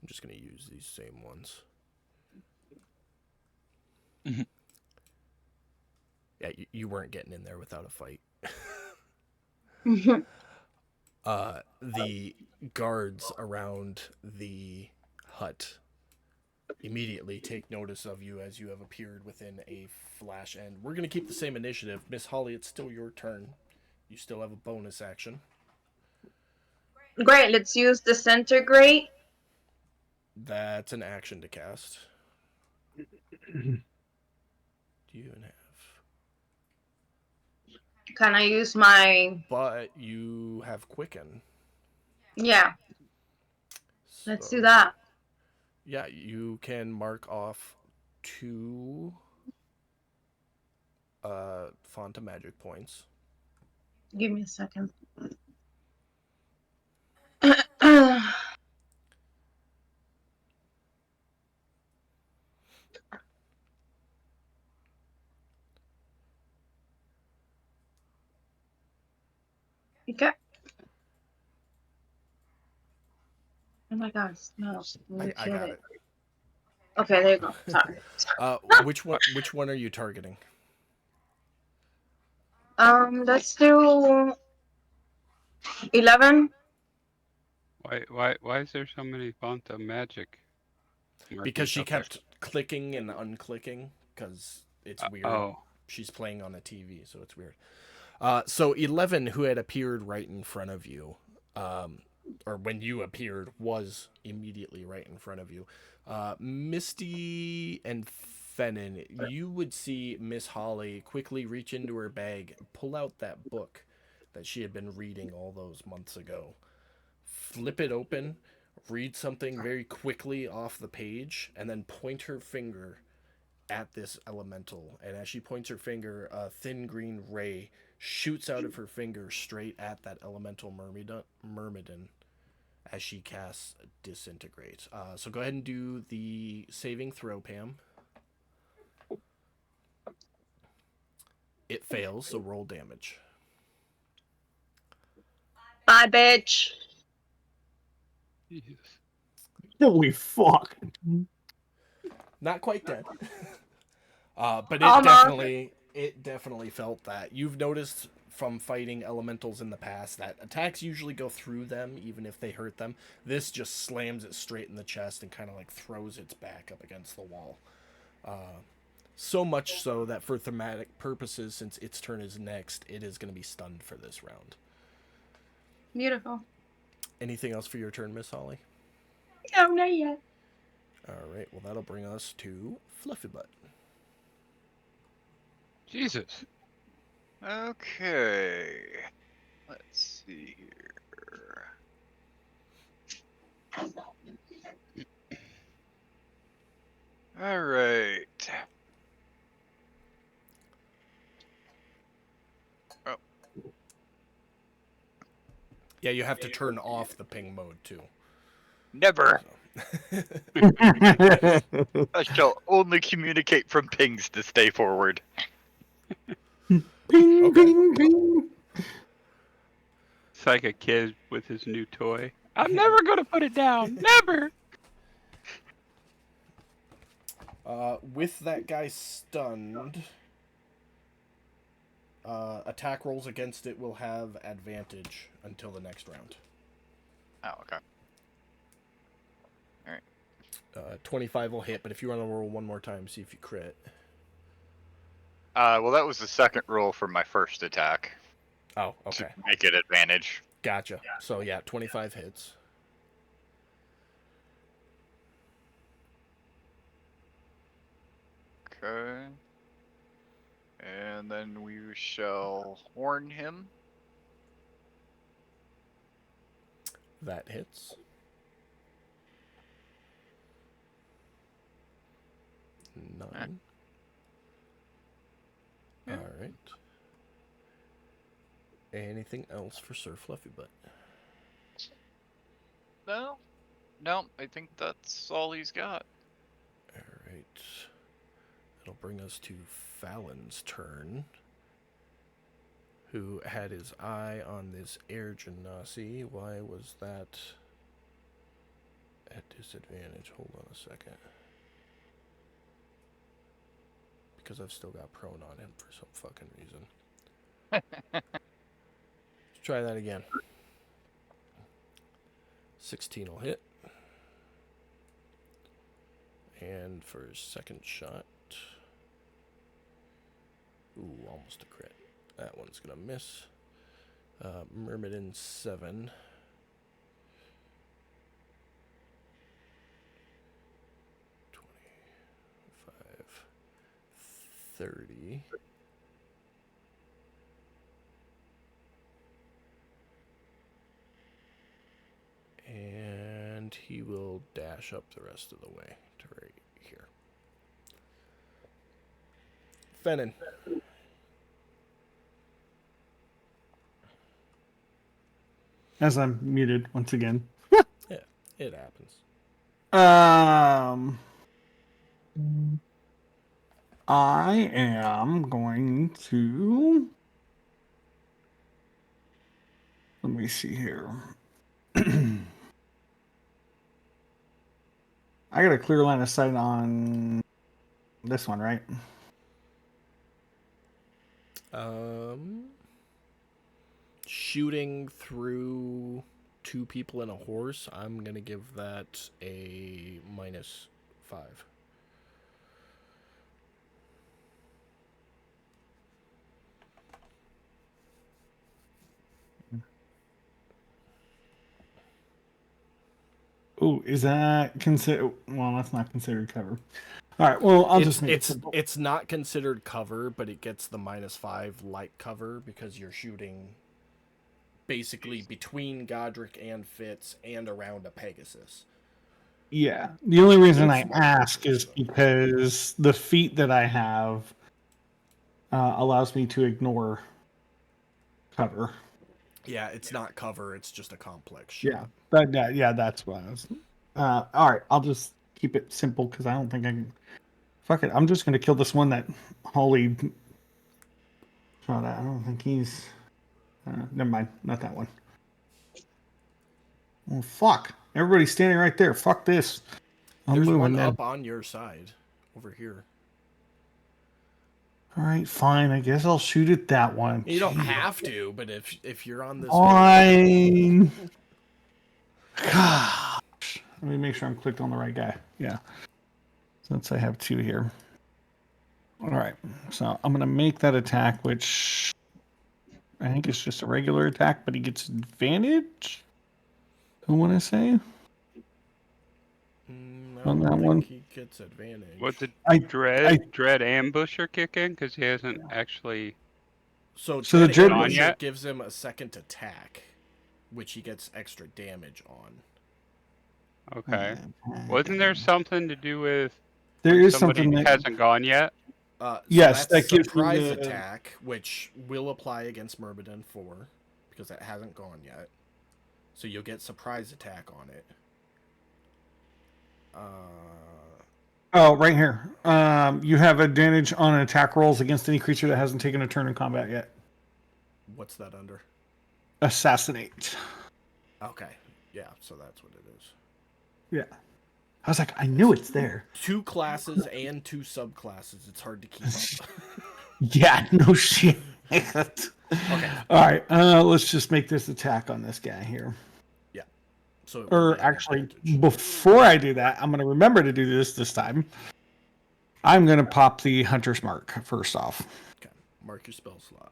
I'm just going to use these same ones. Mhm. Yeah, you weren't getting in there without a fight. The guards around the hut immediately take notice of you as you have appeared within a flash. And we're going to keep the same initiative. Miss Holly, it's still your turn. You still have a bonus action. Great, let's use disintegrate. That's an action to cast. Do you even have? Can I use my... But you have quicken. Yeah, let's So, do that. yeah, you can mark off 2 Fonta magic points. Give me a second. Okay. Oh my god, no. I got it. Okay, there you go. Sorry. Which one are you targeting? Let's do 11. Why is there so many font of magic? Because she up there? kept clicking and unclicking because it's weird. Oh, She's playing on a TV, so it's weird. So 11, who had appeared right in front of you, or when you appeared, was immediately right in front of you. Misty and Fennin, you would see Miss Holly quickly reach into her bag, pull out that book that she had been reading all those months ago, flip it open, read something very quickly off the page, and then point her finger at this elemental. And as she points her finger, a thin green ray shoots out of her finger straight at that elemental myrmidon as she casts disintegrate. So go ahead and do the saving throw, Pam. It fails, so roll damage. Bye, bitch. Jesus. Holy fuck. Not quite dead. But Almost. it definitely felt that. You've noticed from fighting elementals in the past that attacks usually go through them even if they hurt them. This just slams it straight in the chest and kind of like throws its back up against the wall. So much so that for thematic purposes, since its turn is next, it is going to be stunned for this round. Beautiful. Anything else for your turn, Miss Holly? No, not yet. All right, well, that'll bring us to Fluffy Butt. Jesus. Okay. Let's see here. All right. Oh, Yeah, you have to turn off the ping mode, too. never. So. I shall only communicate from pings to stay forward. Ping, Okay. ping, ping. It's like a kid with his new toy. I'm never going to put it down. Never. With that guy stunned, attack rolls against it will have advantage until the next round. Oh, okay. 25 will hit, but if you want to roll one more time, see if you crit. Well, that was the second roll for my first attack. Oh, okay. To make it advantage. Gotcha. So, yeah, 25 hits. Okay. And then we shall horn him. That hits. Nine. Yeah. All right. Anything else for Sir Fluffy Butt? No. No, I think that's all he's got. All right. That'll bring us to Fallon's turn, who had his eye on this air genasi. Why was that at disadvantage? Hold on a second. Because I've still got prone on him for some fucking reason. Let's try that again. 16 will hit. And for his second shot. Ooh, almost a crit. That one's gonna miss. Myrmidon 7. 25. 30. And he will dash up the rest of the way to right here. Fennin. As I'm muted once again. Yeah, it happens. I am going to. Let me see here. I got a clear line of sight on this one, right? Shooting through two people and a horse, I'm gonna give that a -5. Oh, is that consider? Well, that's not considered cover. All right. Well, I'll just make it simple. It's not considered cover, but it gets the -5 light cover because you're shooting basically between Godric and Fitz and around a Pegasus. Yeah. The only reason I Smart ask purpose, is so. because the feat that I have allows me to ignore cover. Yeah, it's not cover, it's just a complex shot. Yeah. That's what I was. All right. I'll just keep it simple because I don't think I can. Fuck it. I'm just going to kill this one that Holly shot at. I don't think he's. Never mind. Not that one. Oh, fuck. Everybody's standing right there. Fuck this. I'm There's moving one then. up on your side, over here. All right, fine. I guess I'll shoot at that one. You don't Jeez. have to, but if you're on this, Fine. Gosh. Let me make sure I'm clicked on the right guy. Yeah. Since I have 2 here. All right. So I'm going to make that attack, which I think is just a regular attack, but he gets advantage. I want to say. I On don't that think one. he gets advantage. What did I- Dread Ambusher kick in? Because he hasn't actually. So So the Dread Dread- Gone Ambusher yet? gives him a second attack, which he gets extra damage on. Okay. Wasn't there something to do with There when is somebody something that. hasn't gone yet? So Yes, that's that gives him surprise the- attack, which will apply against Myrmidon 4, because that hasn't gone yet. So you'll get surprise attack on it. Oh, right here. You have advantage on attack rolls against any creature that hasn't taken a turn in combat yet. What's that under? Assassinate. Okay, yeah, so that's what it is. Yeah. I was like, I knew it's there. 2 classes and 2 subclasses. It's hard to keep up. Yeah, no shit. Okay. All right. Let's just make this attack on this guy here. So it will Or be an actually, advantage. before I do that, I'm going to remember to do this time. I'm going to pop the Hunter's Mark first off. Okay, mark your spell slot.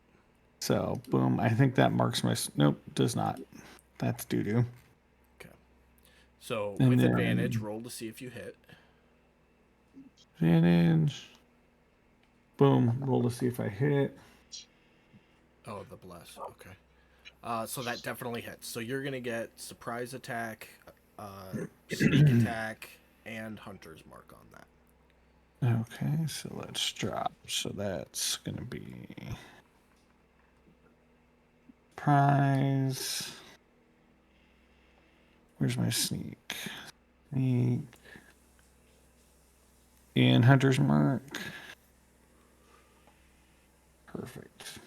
So, boom. I think that marks my... Nope, does not. That's doo-doo. Okay. So And with then- advantage, roll to see if you hit. Advantage. Boom. Roll to see if I hit. Oh, the bless. Okay. So that definitely hits. So you're gonna get surprise attack, sneak attack, and hunter's mark on that. Okay, so let's drop. So that's going to be... Prize. Where's my sneak? Sneak. And Hunter's Mark. Perfect.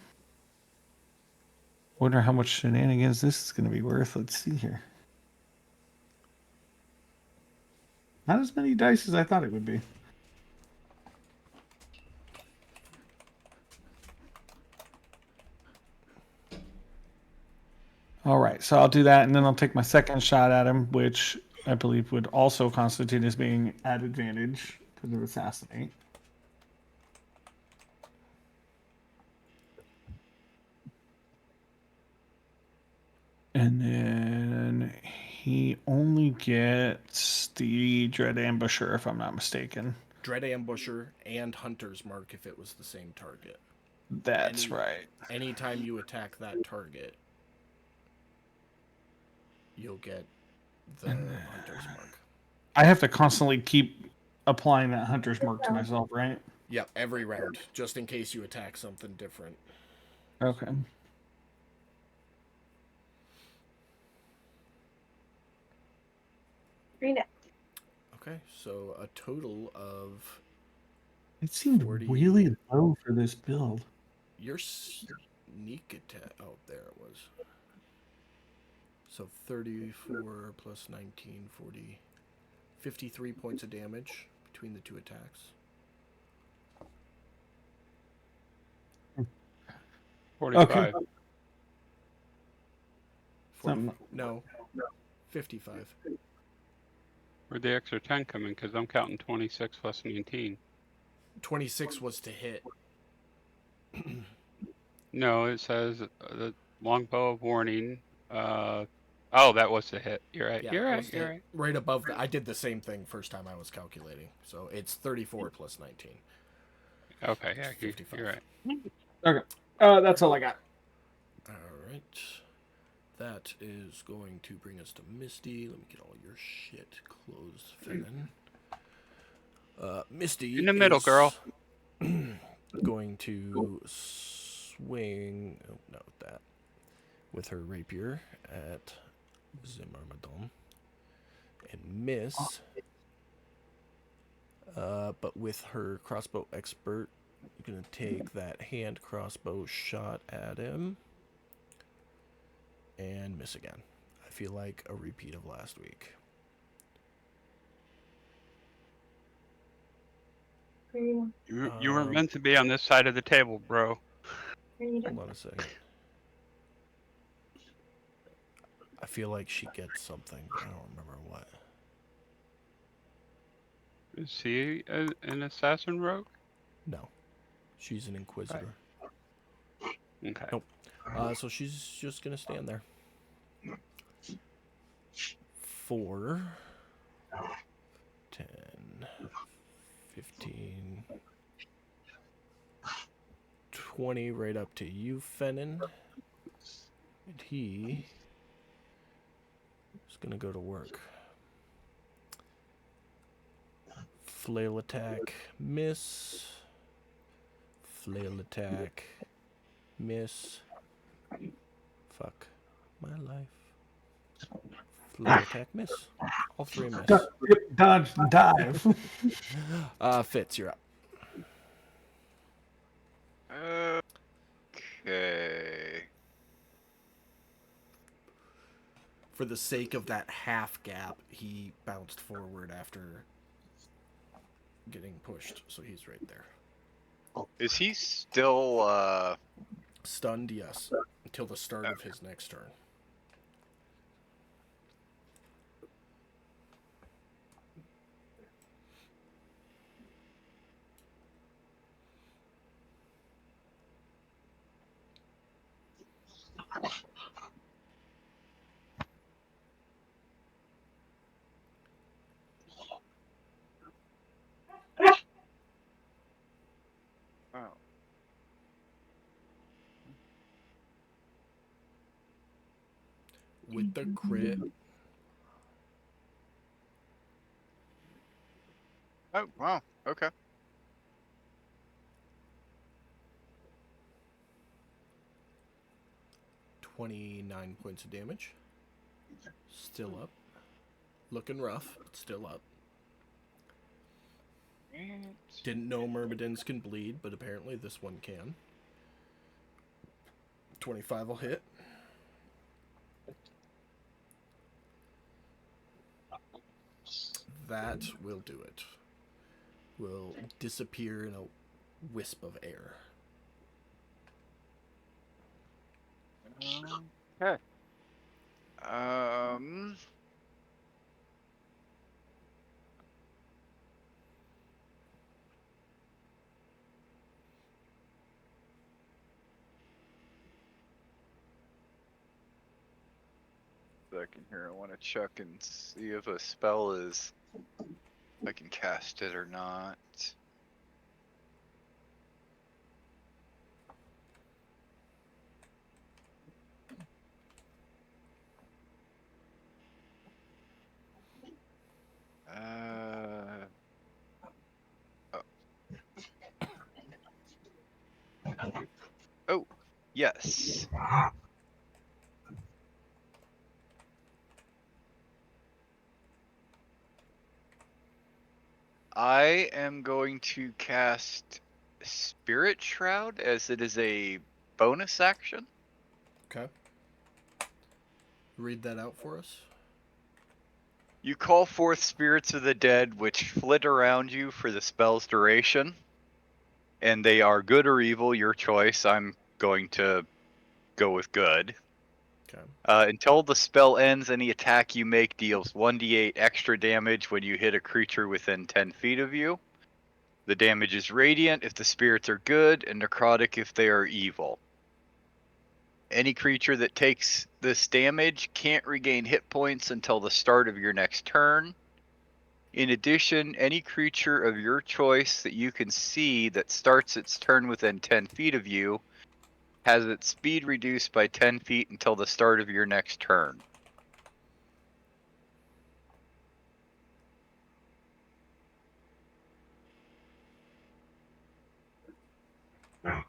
Wonder how much shenanigans this is going to be worth. Let's see here. Not as many dice as I thought it would be. All right, so I'll do that, and then I'll take my second shot at him, which I believe would also constitute as being at advantage because of assassinate. And then he only gets the Dread Ambusher, if I'm not mistaken. Dread ambusher and hunter's mark if it was the same target. That's right. Anytime you attack that target, you'll get the hunter's mark. I have to constantly keep applying that Hunter's Mark to myself, right? Yep, every round, just in case you attack something different. Okay. Read it. Okay, so a total of It seemed 40. really low for this build. your sneak attack. Oh, there it was. So 34 plus 19, 40. 53 points of damage between the 2 attacks. 45. Okay. 40, no, 55. Where'd the extra 10 come in? Because I'm counting 26 plus 19. 26 was to hit. No, it says the longbow of warning. Oh, that was the hit. You're right. Yeah, You're it right. was You're the- right. Right above that. I did the same thing first time I was calculating. So it's 34 plus 19. Okay, yeah, 55. you're right. Okay. That's all I got. All right. That is going to bring us to Misty. Let me get all your shit closed, Fennon. Misty In the middle, is girl. going to swing. Oh, no, that with her rapier at Zimarmadon and miss. But with her crossbow expert, I'm gonna take that hand crossbow shot at him and miss again. I feel like a repeat of last week. You were Um, meant to be on this side of the table, bro. Hold on a second. I feel like she gets something, but I don't remember what. Is he an assassin rogue? No, she's an inquisitor. Okay. Nope. So she's just gonna stand there. 4, 10, 15, 20, right up to you, Fennin. And he is gonna go to work. Flail attack, miss. Flail attack, miss. Fuck my life. Flail attack, miss. All 3 miss. Dodge, dive. Fitz, you're up. Okay. For the sake of that half gap, he bounced forward after getting pushed, so he's right there. Is he still Stunned, yes, until the start of his next turn. Oh. With the crit, Oh, wow. Okay. 29 points of damage. Still up. Looking rough, but still up. Didn't know myrmidons can bleed, but apparently this one can. 25 will hit. That will do it. Will disappear in a wisp of air. Okay. Um. Second here, I want to check and see if a spell is. I can cast it or not. Oh. Oh, yes. I am going to cast Spirit Shroud as it is a bonus action. Okay. Read that out for us. You call forth spirits of the dead which flit around you for the spell's duration. And they are good or evil, your choice. I'm going to go with good. Okay. Until the spell ends, any attack you make deals 1d8 extra damage when you hit a creature within 10 feet of you. The damage is radiant if the spirits are good, and necrotic if they are evil. Any creature that takes this damage can't regain hit points until the start of your next turn. In addition, any creature of your choice that you can see that starts its turn within 10 feet of you has its speed reduced by 10 feet until the start of your next turn. Okay.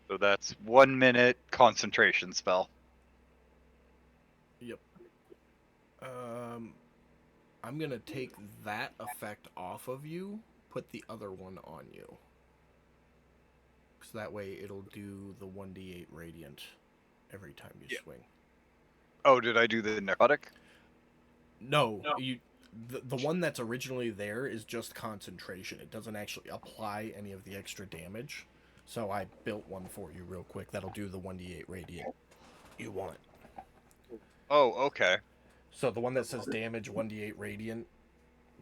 So that's 1 minute concentration spell. Yep. I'm gonna take that effect off of you put the other one on you. So that way it'll do the 1d8 radiant every time you swing. Oh, did I do the necrotic? No, you. The one that's originally there is just concentration. It doesn't actually apply any of the extra damage. So I built one for you real quick. That'll do the 1d8 radiant you want. Oh, okay. So the one that says damage 1d8 radiant,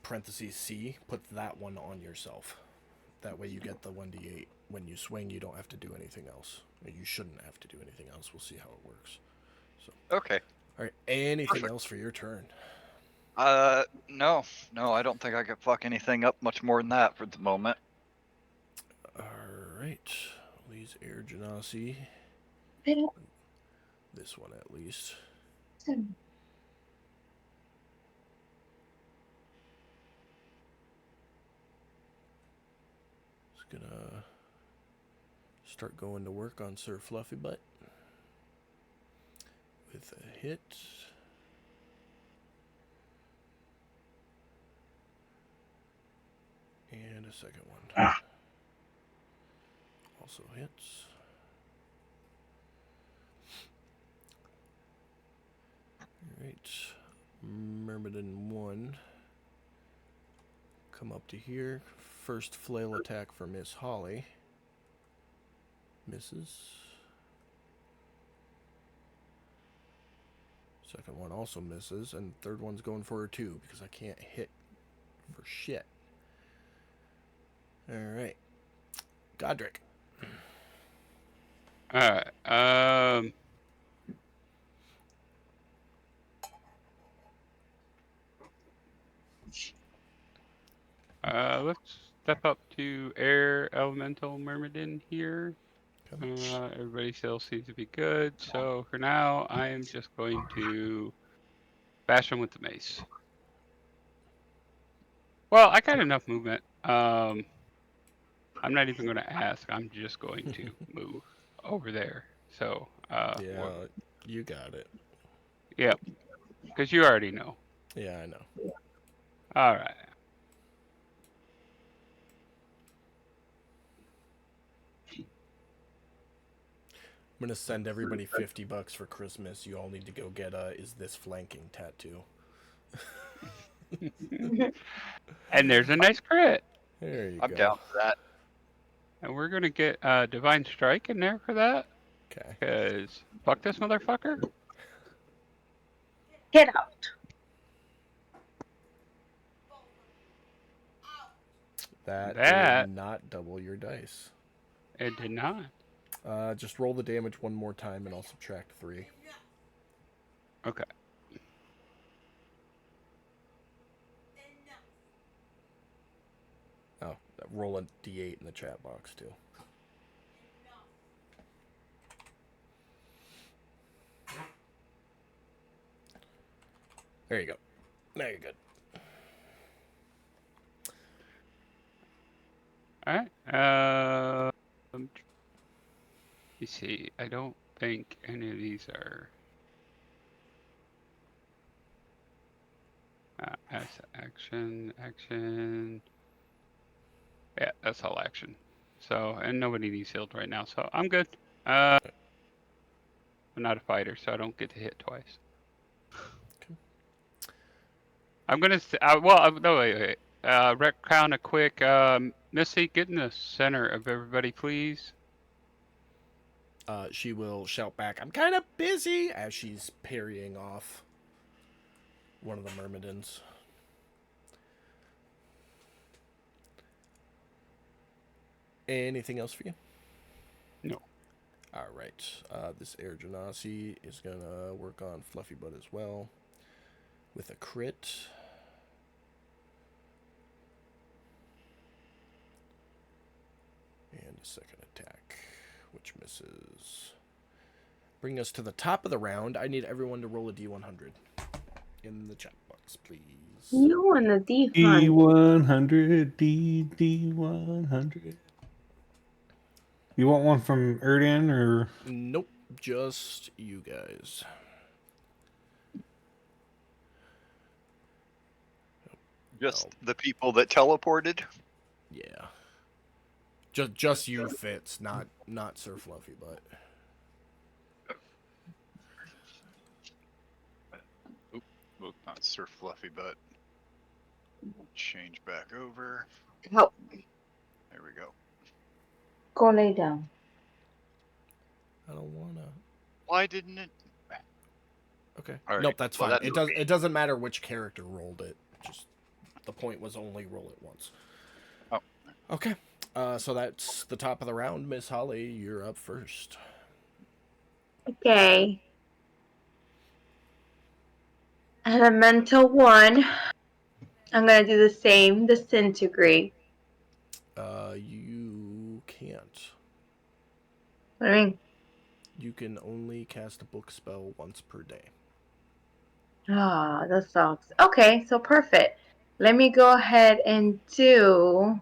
parentheses C, put that one on yourself. That way you get the 1d8. When you swing, you don't have to do anything else. You shouldn't have to do anything else. We'll see how it works. So, Okay. all right. Anything else for your turn? No, I don't think I could fuck anything up much more than that for the moment. All right. Lee's Air Genasi. This one at least. Just gonna start going to work on Sir Fluffy Butt with a hit. And a second one. Also hits. Alright. Myrmidon 1. Come up to here. First flail attack for Miss Holly. Misses. Second one also misses. And third one's going for her too, because I can't hit for shit. Alright. Godric. Alright. Let's step up to Air Elemental Myrmidon here. Okay. Everybody still seems to be good. So for now, I am just going to bash him with the mace. Well, I got enough movement. I'm not even going to ask. I'm just going to move over there. So, Yeah, you got it. Yep, because you already know. Yeah, I know. All right. I'm gonna send everybody $50 for Christmas. You all need to go get a "Is this flanking" tattoo. And there's a nice crit. There you I'm go. down for that. And we're going to get Divine Strike in there for that. Okay. Because fuck this motherfucker. Get out. That That- did not double your dice. It did not. Just roll the damage one more time and I'll subtract 3. Okay. Oh, roll a d8 in the chat box too. There you go. Now you're good. All right. You see, I don't think any of these are. As action. Yeah, that's all action. So, and nobody needs healed right now, so I'm good. I'm not a fighter, so I don't get to hit twice. Okay. I'm gonna. No, wait. Retcon a quick. Missy, get in the center of everybody, please. She will shout back, "I'm kind of busy," as she's parrying off one of the Myrmidons. Anything else for you? No. Alright. This Air Genasi is going to work on Fluffy Butt as well. With a crit. And a second attack, which misses. Bring us to the top of the round. I need everyone to roll a D100 in the chat box, please. You and the D100. D100, D100. You want one from Erdan or? Nope, just you guys. Just the people that teleported. Yeah. Just you, Fitz, not Sir Fluffy Butt. Oop, well, not Sir Fluffy, but change back over. Help. There we go. Go lay down. I don't wanna. Why didn't it? Okay. All right. Nope, that's Well, fine. that's It doesn't matter which character rolled it. Just the point was only roll it once. Oh. Okay. So that's the top of the round. Miss Holly, you're up first. Okay. Elemental 1. I'm going to do the same. Disintegrate. You can't. What do you mean? You can only cast a book spell once per day. Ah, that sucks. Okay, so perfect. Let me go ahead and do...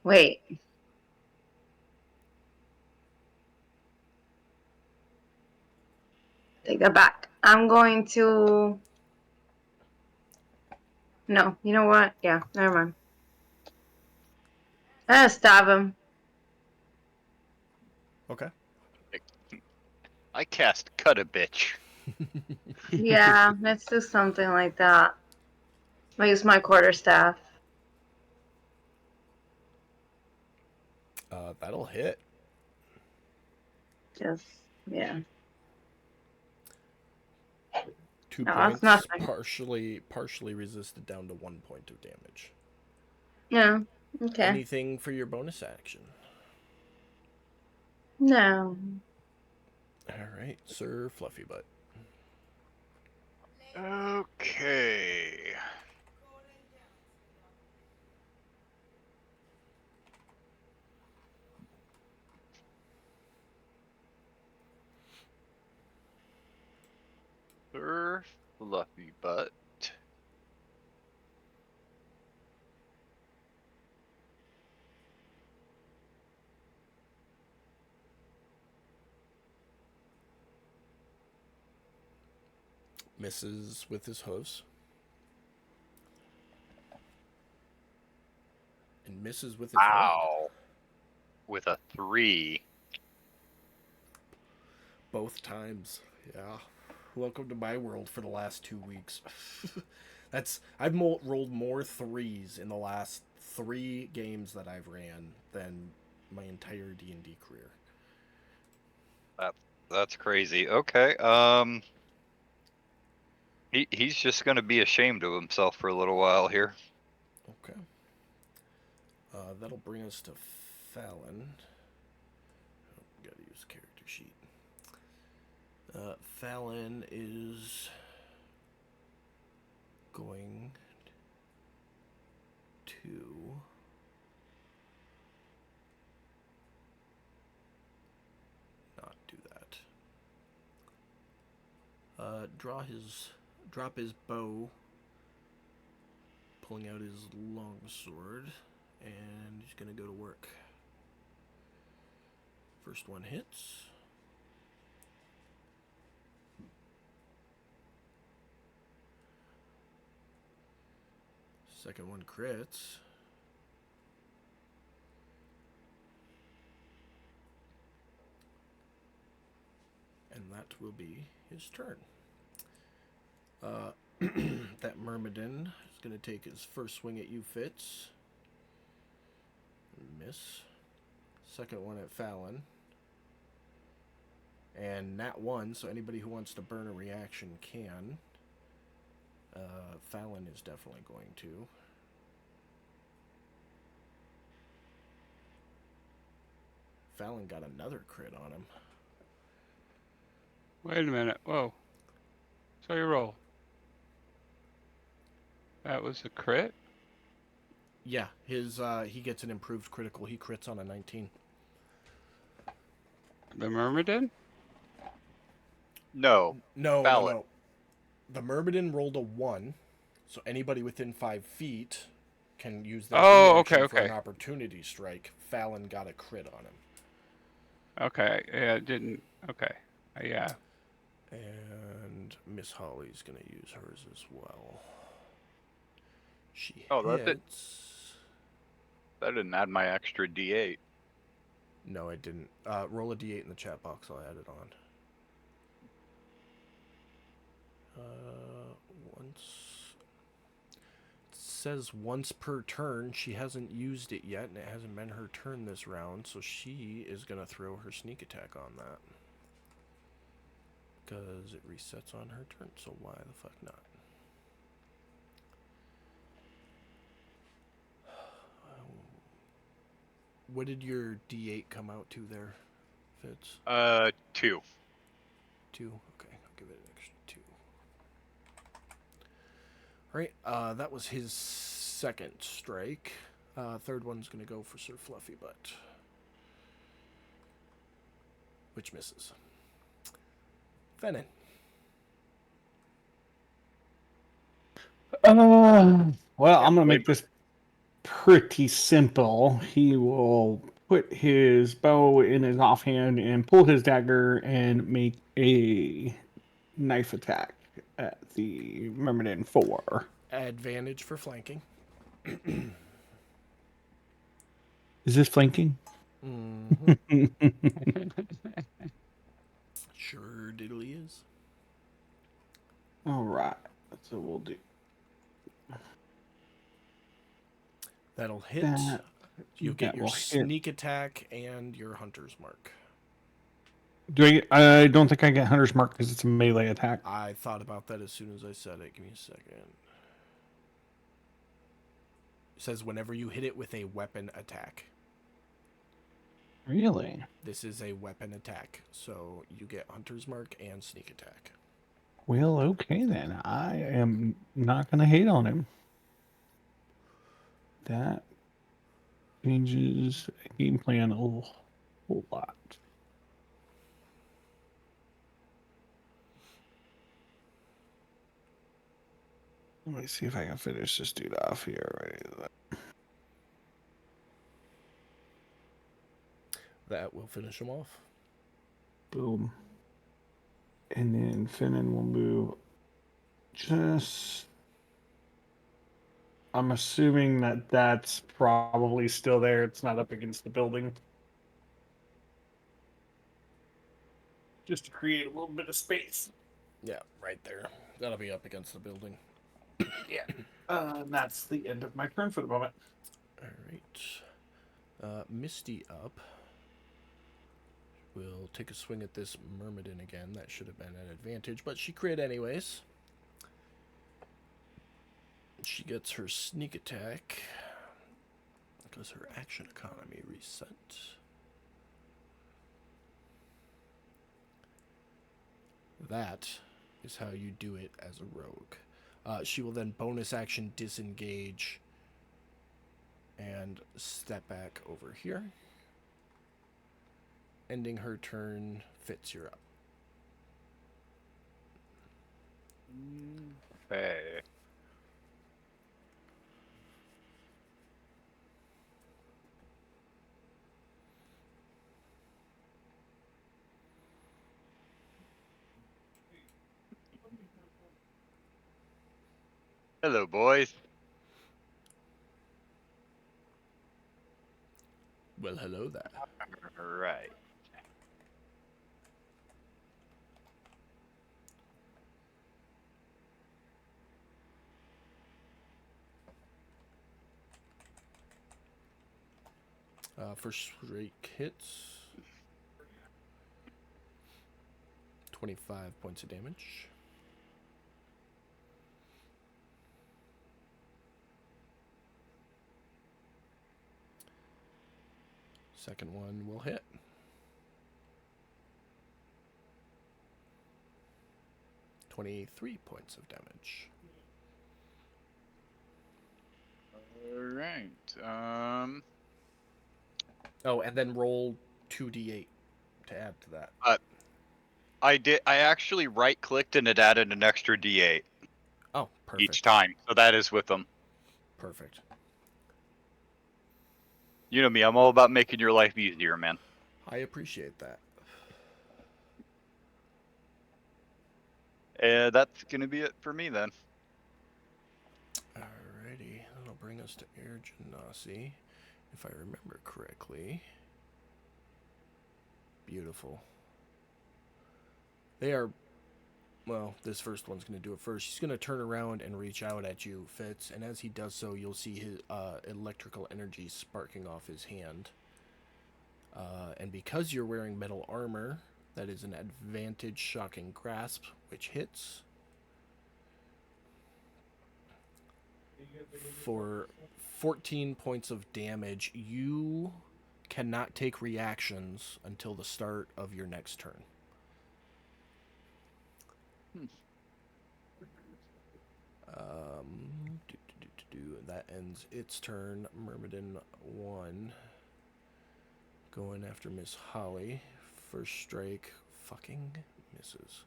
Wait. Take that back. I'm going to... No, you know what? Yeah, never mind. I'm gonna stab him. Okay. I cast Cut a Bitch. Yeah, let's do something like that. I'll use my quarterstaff. That'll hit. Just, yeah. 2 No, that's points, nothing. partially resisted down to 1 point of damage. Yeah, okay. Anything for your bonus action? No. All right, Sir Fluffy Butt. Okay. Sir Fluffy Butt. Misses with his hooves. And misses with his hand. Ow. With a 3. Both times. Yeah. Welcome to my world for the last 2 weeks. I've rolled more 3s in the last 3 games that I've ran than my entire D&D career. That's crazy. Okay. He's just gonna be ashamed of himself for a little while here. Okay. That'll bring us to Fallon. Oh, gotta use character sheet. Fallon is going to not do that. Drop his bow, pulling out his longsword, and he's gonna go to work. First one hits. Second one crits. And that will be his turn. That Myrmidon is going to take his first swing at you, Fitz. Miss. Second one at Fallon. And nat 1, so anybody who wants to burn a reaction can. Fallon is definitely going to. Fallon got another crit on him. Wait a minute. Whoa. So you roll. That was a crit? Yeah, he gets an improved critical. He crits on a 19. The Myrmidon? No. Fallon. No. The Myrmidon rolled a 1, so anybody within 5 feet can use their reaction for an opportunity strike. Fallon got a crit on him. Okay. Yeah, it didn't. Okay. Yeah. And Miss Holly's going to use hers as well. She Oh, that's it. hits. I didn't add my extra D8. No, I didn't. Roll a d8 in the chat box. I'll add it on. Once. It says once per turn. She hasn't used it yet, and it hasn't been her turn this round, so she is going to throw her sneak attack on that. Because it resets on her turn, so why the fuck not? What did your d8 come out to there, Fitz? 2. 2? Okay, I'll give it an extra 2. Alright, that was his second strike. Third one's gonna go for Sir Fluffy Butt. Which misses. Fennin. Well, I'm gonna Wait, make this pretty simple. He will put his bow in his offhand and pull his dagger and make a knife attack at the Myrmidon 4. Advantage for flanking. Is this flanking? Mm-hmm. Sure diddly is. All right. So we'll do That'll hit. that. You'll get That your will hit. sneak attack and your hunter's mark. I don't think I get Hunter's Mark because it's a melee attack. I thought about that as soon as I said it. Give me a second. It says whenever you hit it with a weapon attack. Really? This is a weapon attack, so you get hunter's mark and sneak attack. Well, okay then. I am not going to hate on him. That changes game plan a whole lot. Let me see if I can finish this dude off here. That will finish him off. Boom. And then Finnan will move just... I'm assuming that that's probably still there. It's not up against the building. Just to create a little bit of space. Yeah, right there. That'll be up against the building. Yeah. That's the end of my turn for the moment. All right. Misty up. We'll take a swing at this Myrmidon again. That should have been an advantage, but she crit anyways. She gets her sneak attack because her action economy reset. That is how you do it as a rogue. She will then bonus action disengage and step back over here. Ending her turn. Fitz, you're up. Hey. Hello, boys. Well, hello there. All right. First strike hits. 25 points of damage. Second one will hit. $23 points of damage. All right. Oh, and then roll 2d8 to add to that. I did. I actually right-clicked and it added an extra D8 Oh, perfect. each time. So that is with them. Perfect. You know me. I'm all about making your life easier, man. I appreciate that. That's gonna be it for me then. Alrighty. bring us to Air Genasi, if I remember correctly. Beautiful. They are... Well, this first one's going to do it first. He's going to turn around and reach out at you, Fitz, and as he does so, you'll see his electrical energy sparking off his hand. And because you're wearing metal armor, that is an advantage shocking grasp, which hits for 14 points of damage. You cannot take reactions until the start of your next turn. That ends its turn. Myrmidon 1. Going after Miss Holly. First strike fucking misses.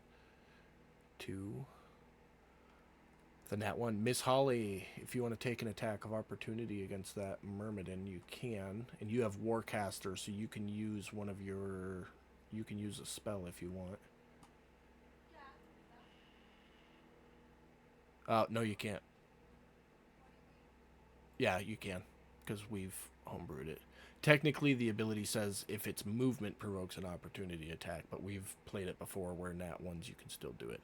2. The nat 1. Miss Holly, if you want to take an attack of opportunity against that Myrmidon, you can. And you have Warcaster, so you can use one of your... You can use a spell if you want. No, you can't. Yeah, you can, because we've homebrewed it. Technically, the ability says if its movement provokes an opportunity attack, but we've played it before where nat 1s you can still do it.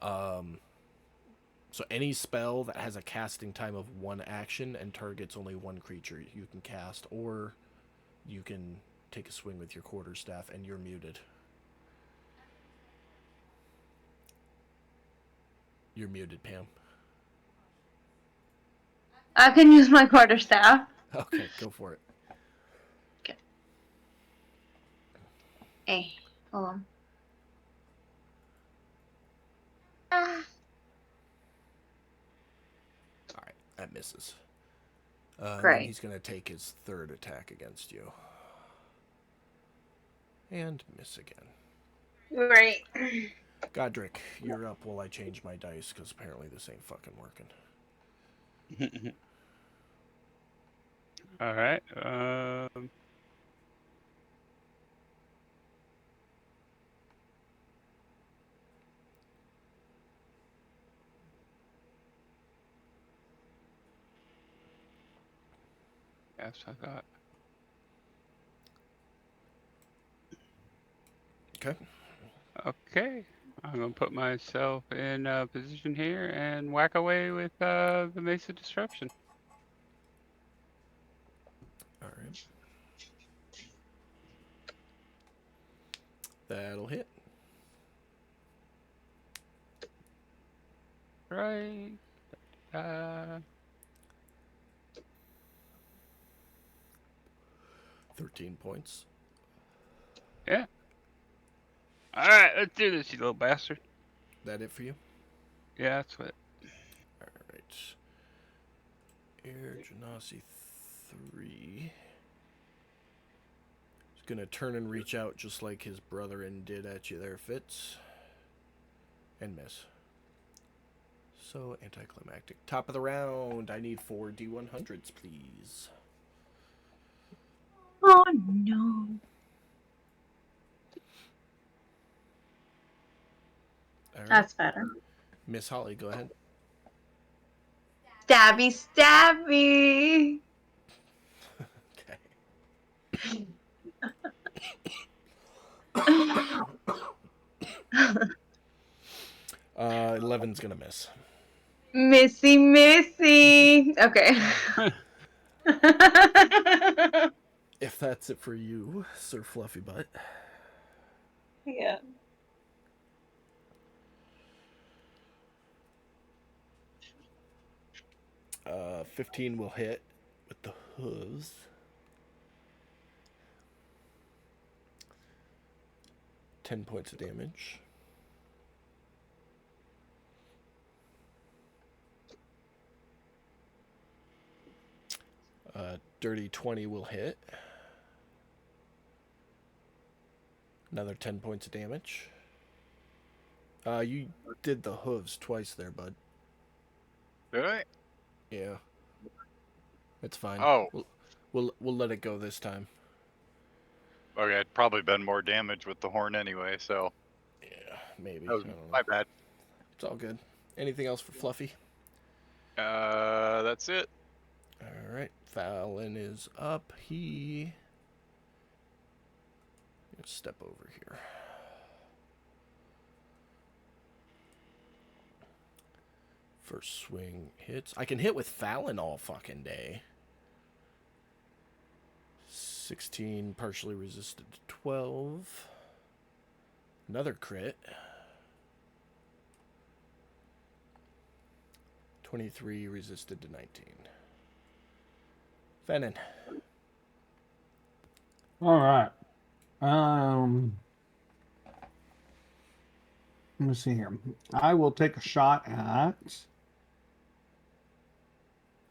So any spell that has a casting time of 1 action and targets only 1 creature you can cast, or you can take a swing with your quarterstaff, and you're muted. You're muted, Pam. I can use my quarterstaff. Okay, go for it. Okay. Hey, hold on. Alright, that misses. And then Great. he's going to take his 3rd attack against you. And miss again. Great. Godric, you're up while I change my dice, because apparently this ain't fucking working. All right. Yes, I got. Okay. Okay. I'm gonna put myself in a position here and whack away with the Mace of Disruption. Alright. That'll hit. Right. Uh, 13 points. yeah. All right, let's do this, you little bastard. That it for you? Yeah, that's what. Alright. Air Genasi 3. He's gonna turn and reach out just like his brother-in did at you there, Fitz. And miss. So anticlimactic. Top of the round. I need 4 D100s, please. Oh no. Alright. That's better. Miss Holly, go ahead. Stabby, stabby. Okay. 11's gonna miss. Missy, missy. Okay. If that's it for you, Sir Fluffy Butt. Yeah. Uh, 15 will hit with the hooves. Ten points of damage. Dirty 20 will hit. Another 10 points of damage. You did the hooves twice there, bud. Did I? Yeah. It's fine. Oh. We'll let it go this time. Okay, it'd probably been more damage with the horn anyway, so. Yeah, maybe. That was I don't know. my bad. It's all good. Anything else for Fluffy? That's it. All right, Fallon is up. Let's step over here. First swing hits. I can hit with Fallon all fucking day. 16 partially resisted to 12. Another crit. 23 resisted to 19. Fennin. All right. Let me see here. I will take a shot at.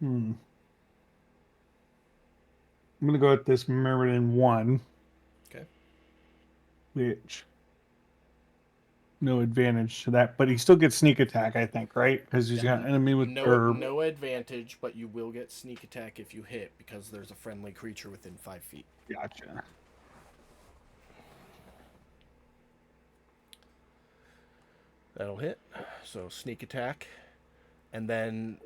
I'm gonna go at this Meriden 1. Okay. Which no advantage to that, but he still gets sneak attack, I think, right? Because he's got enemy with no advantage, but you will get sneak attack if you hit because there's a friendly creature within 5 feet. Gotcha. That'll hit. So sneak attack, and then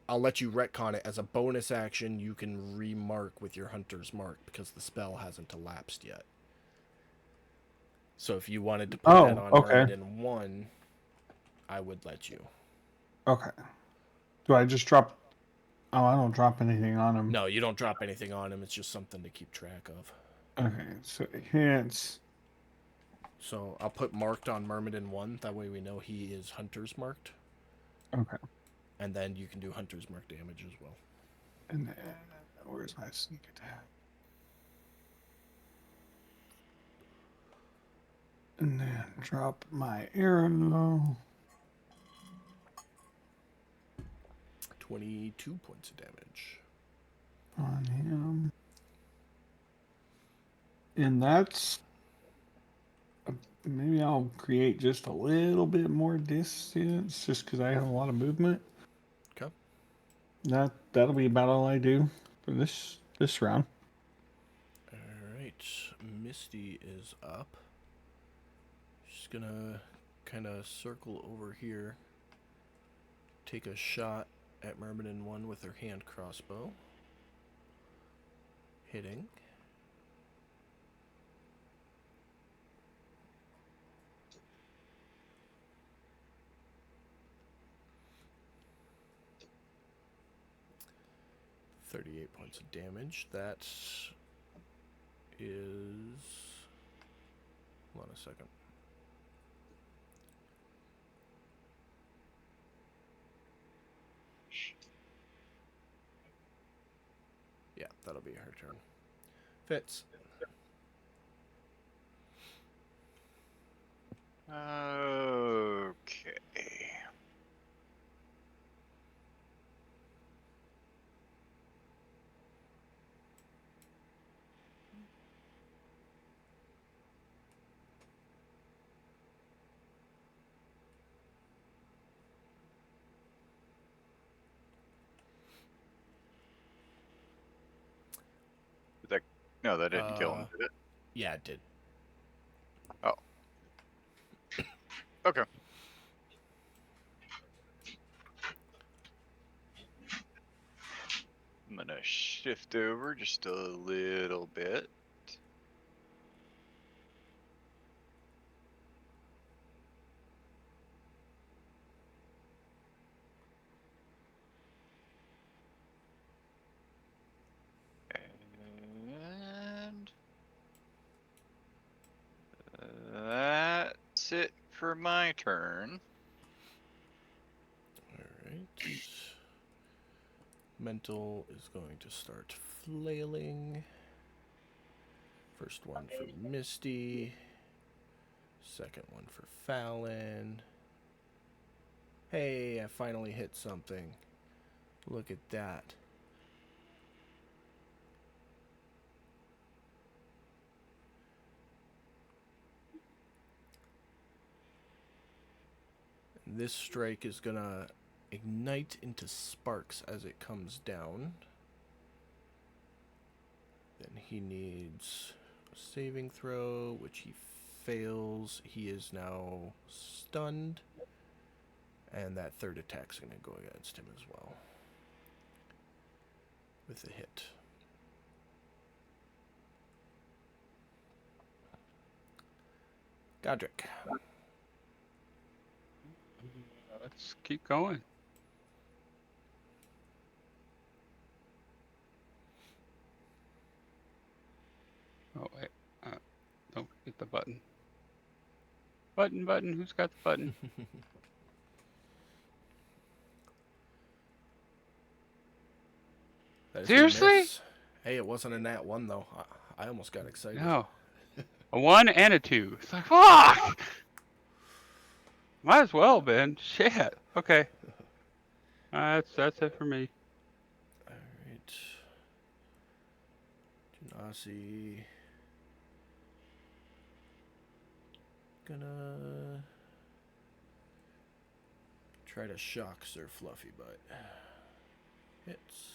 I'll let you retcon it as a bonus action. You can remark with your hunter's mark because the spell hasn't elapsed yet. So if you wanted to put that on Myrmidon 1, I would let you. Okay. Do I just drop? Oh, I don't drop anything on him. No, you don't drop anything on him. It's just something to keep track of. Okay, so it hits. So I'll put marked on Myrmidon 1. That way we know he is hunter's marked. Okay. And then you can do hunter's mark damage as well. And then, where's my sneak attack? And then drop my arrow. 22 points of damage. On him. And that's... Maybe I'll create just a little bit more distance, just because I have a lot of movement. Okay. That'll be about all I do for this round. All right, Misty is up. She's gonna kind of circle over here, take a shot at Myrmidon 1 with her hand crossbow. Hitting. .38 points of damage. That is... Hold on a second. Yeah, that'll be her turn. Fitz. Okay. No, that didn't kill him, did it? Yeah, it did. Oh. Okay. I'm gonna shift over just a little bit. And that's it for my turn. Alright. Mental is going to start flailing. First one for Misty. Second one for Fallon. Hey, I finally hit something. Look at that. This strike is gonna ignite into sparks as it comes down. Then he needs a saving throw, which he fails. He is now stunned. And that third attack's going to go against him as well. With a hit. Godric. Let's keep going. Oh, wait. Don't forget the button. Button. Who's got the button? That is gonna Seriously? miss. Hey, it wasn't a nat 1, though. I almost got excited. No. A 1 and a 2. It's like, fuck! Might as well, Ben. Shit. Okay. That's it for me. Alright. Genasi. Gonna try to shock Sir Fluffy Butt. Hits.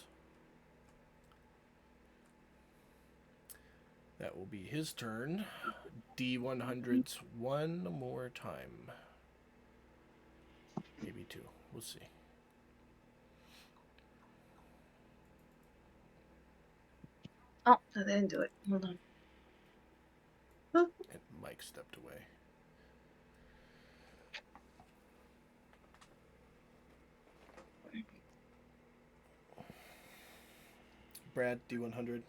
That will be his turn. D100s one more time. Maybe two. We'll see. Oh, I didn't do it. Hold on. And Mike stepped away. Brad, D100.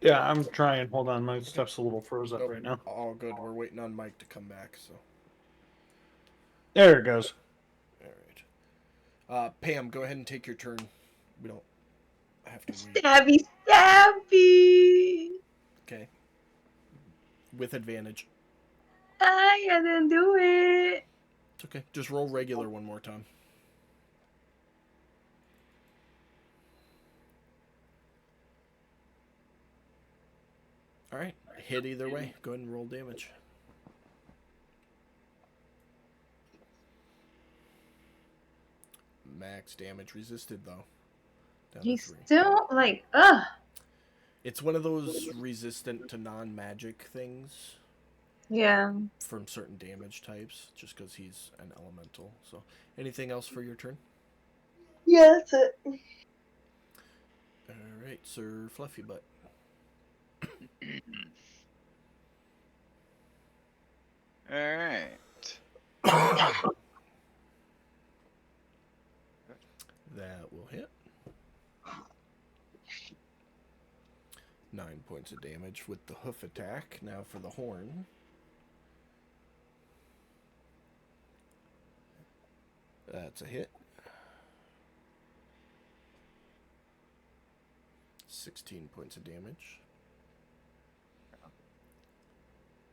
Yeah, I'm trying. Hold on, my stuff's a little froze up right now. All good. We're waiting on Mike to come back. So There it goes. all right. Pam, go ahead and take your turn. We don't have to wait. Stabby. Okay. With advantage. I didn't do it. It's okay. Just roll regular one more time. All right. Hit either way. Go ahead and roll damage. Max damage resisted, though. Down to He's 3. still like, ugh. It's one of those resistant to non-magic things Yeah. from certain damage types, just because he's an elemental. So, anything else for your turn? Yeah, that's it. All right, Sir Fluffy Butt. All right. That will hit. 9 points of damage with the hoof attack. Now for the horn. That's a hit. 16 points of damage.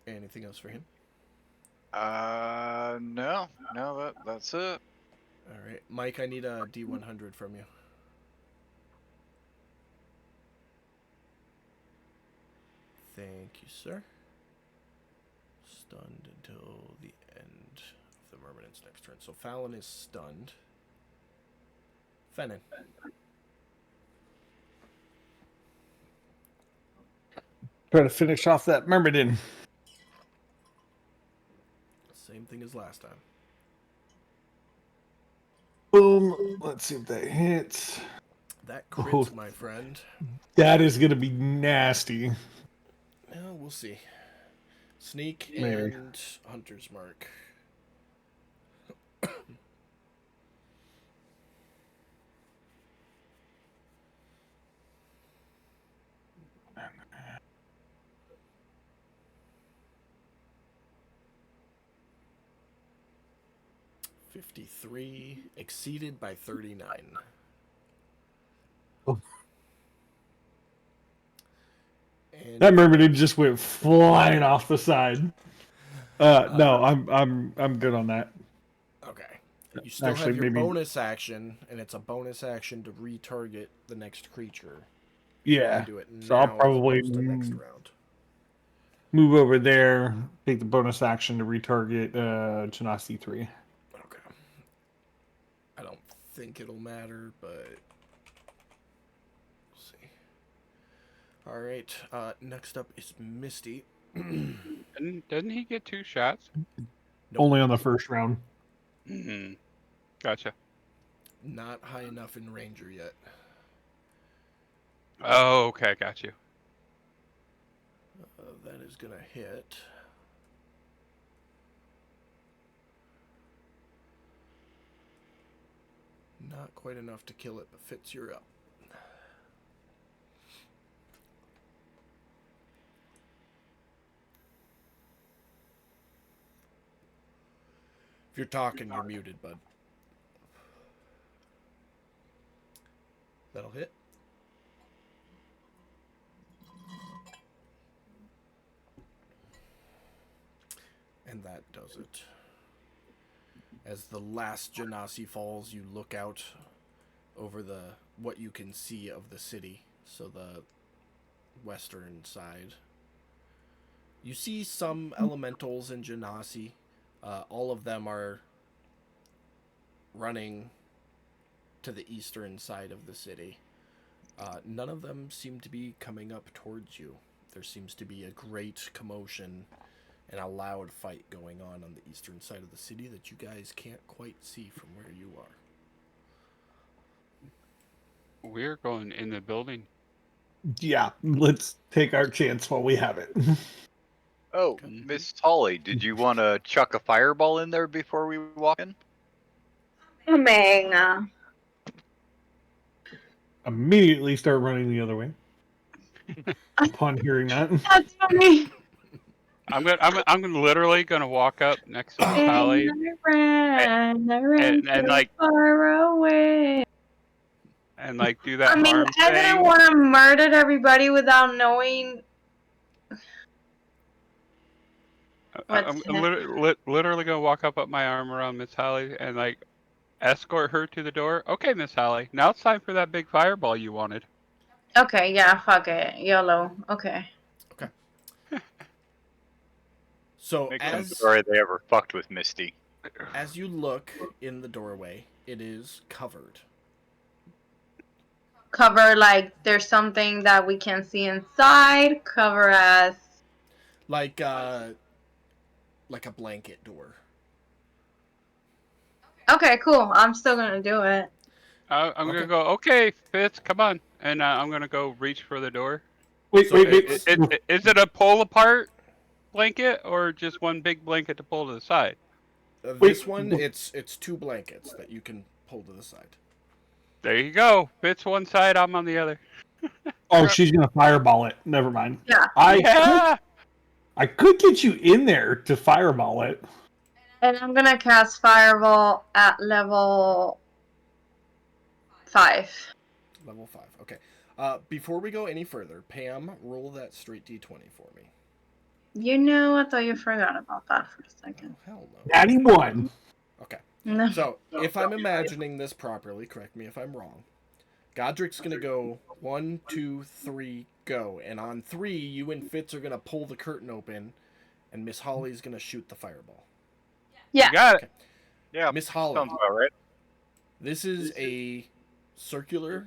Anything else for him? No, that's it. All right, Mike, I need a D100 from you. Thank you, sir. Stunned until the end of the Mermanent's next turn. So Fallon is stunned. Fennin. Try to finish off that Myrmidon. Same thing as last time. Boom. Let's see if that hits. That crits, my friend. That is going to be nasty. Well, we'll see. Sneak Maybe. and Hunter's Mark. $53 exceeded by 39. Oh. And That Myrmidon just went flying off the side. No, I'm good on that. okay. You still Actually, have your maybe- bonus action, and it's a bonus action to retarget the next creature. Yeah. You do it So I'll now as probably opposed to next round. move over there, take the bonus action to retarget Genasi 3. Okay. I don't think it'll matter, but we'll see. All right. Next up is Misty. Doesn't he get 2 shots? Nope. Only on the first round. Hmm. Gotcha. Not high enough in Ranger yet. Oh, okay, got you. That is gonna hit. Not quite enough to kill it, but Fitz, you're up. If you're talking, you're muted, bud. That'll hit. And that does it. As the last Genasi falls, you look out over what you can see of the city, so the western side. You see some elementals in Genasi. All of them are running to the eastern side of the city. None of them seem to be coming up towards you. There seems to be a great commotion and a loud fight going on the eastern side of the city that you guys can't quite see from where you are. We're going in the building. Yeah, let's take our chance while we have it. Oh, Miss Holly, did you want to chuck a fireball in there before we walk in? Venga. Immediately start running the other way. Upon hearing that. That's funny. I'm literally gonna walk up next to Miss Holly I ran and so like far away. and like do that I mean, arm I thing. didn't want to murder everybody without knowing. I'm literally gonna walk up my arm around Miss Holly and like escort her to the door. Okay, Miss Holly, now it's time for that big fireball you wanted. Okay, yeah, fuck it. YOLO. Okay. Okay. So Makes I'm sense. sorry they ever fucked with Misty. as you look in the doorway, it is covered. Cover like there's something that we can see inside. Cover as. Like a blanket door. Okay, cool. I'm still gonna do it. I'm Okay. gonna go. Okay, Fitz, come on, and I'm gonna go reach for the door. Wait, So wait. Is it a pull apart blanket or just one big blanket to pull to the side? This one, it's two blankets that you can pull to the side. There you go. Fitz one side, I'm on the other. Oh, she's gonna fireball it. Never mind. Yeah. I could get you in there to fireball it. And I'm gonna cast Fireball at level 5. Level 5. Okay. Before we go any further, Pam, roll that straight D20 for me. You know, I thought you forgot about that for a second. Oh, hell no. Natty 1. Okay. No. So, if I'm imagining this properly, correct me if I'm wrong. Godric's gonna go 1, 2, 3, go. And on 3, you and Fitz are gonna pull the curtain open, and Miss Holly's gonna shoot the fireball. Yeah. You got it. Yeah, Miss Holly, sounds about right. this is a circular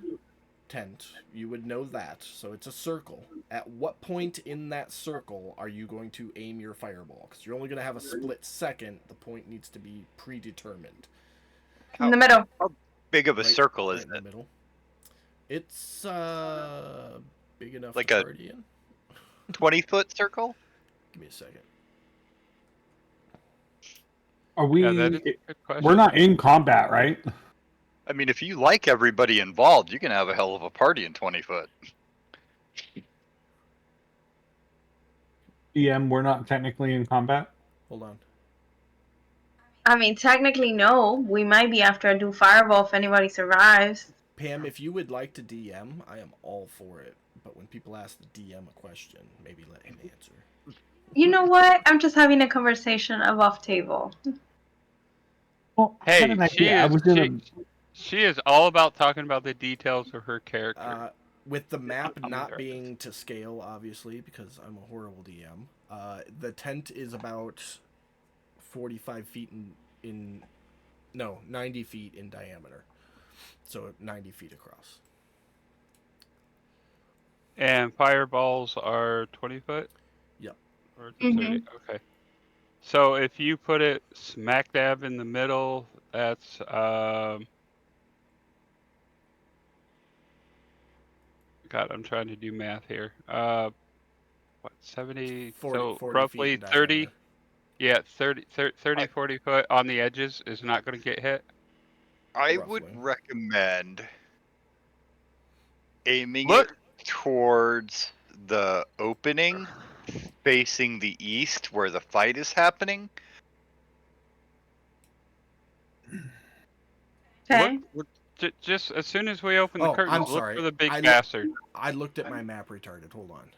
tent. You would know that. So it's a circle. At what point in that circle are you going to aim your fireball? Because you're only going to have a split second. The point needs to be predetermined. In the middle. Big of a Right- circle right is in the it? middle. It's big enough Like to a- party in. 20-foot circle? Give me a second. Are we? Yeah, that is a good question. We're not in combat, right? I mean, if you like everybody involved, you can have a hell of a party in 20 foot. We're not technically in combat. Hold on. I mean, technically, no. We might be after I do Fireball if anybody survives. Pam, if you would like to DM, I am all for it. But when people ask the DM a question, maybe let him answer. You know what? I'm just having a conversation off table. Well, I had Hey, an idea. I was gonna. she is all about talking about the details of her character. With the map I'm not nervous. being to scale, obviously, because I'm a horrible DM, the tent is about 45 feet no, 90 feet in diameter. So 90 feet across. And fireballs are 20 foot? Yep. Or is it 30? Okay. So if you put it smack dab in the middle, That's God, I'm trying to do math here. What 70? 40, So 40 feet roughly in 30. diameter. Yeah, 30, 30, I, 40 foot on the edges is not going to get hit. I would Roughly. recommend aiming it Look, towards the opening facing the east where the fight is happening. look, Okay. just as soon as we open the Oh, I'm curtains, look for sorry. the big bastard. I looked at my map retarded. Hold on.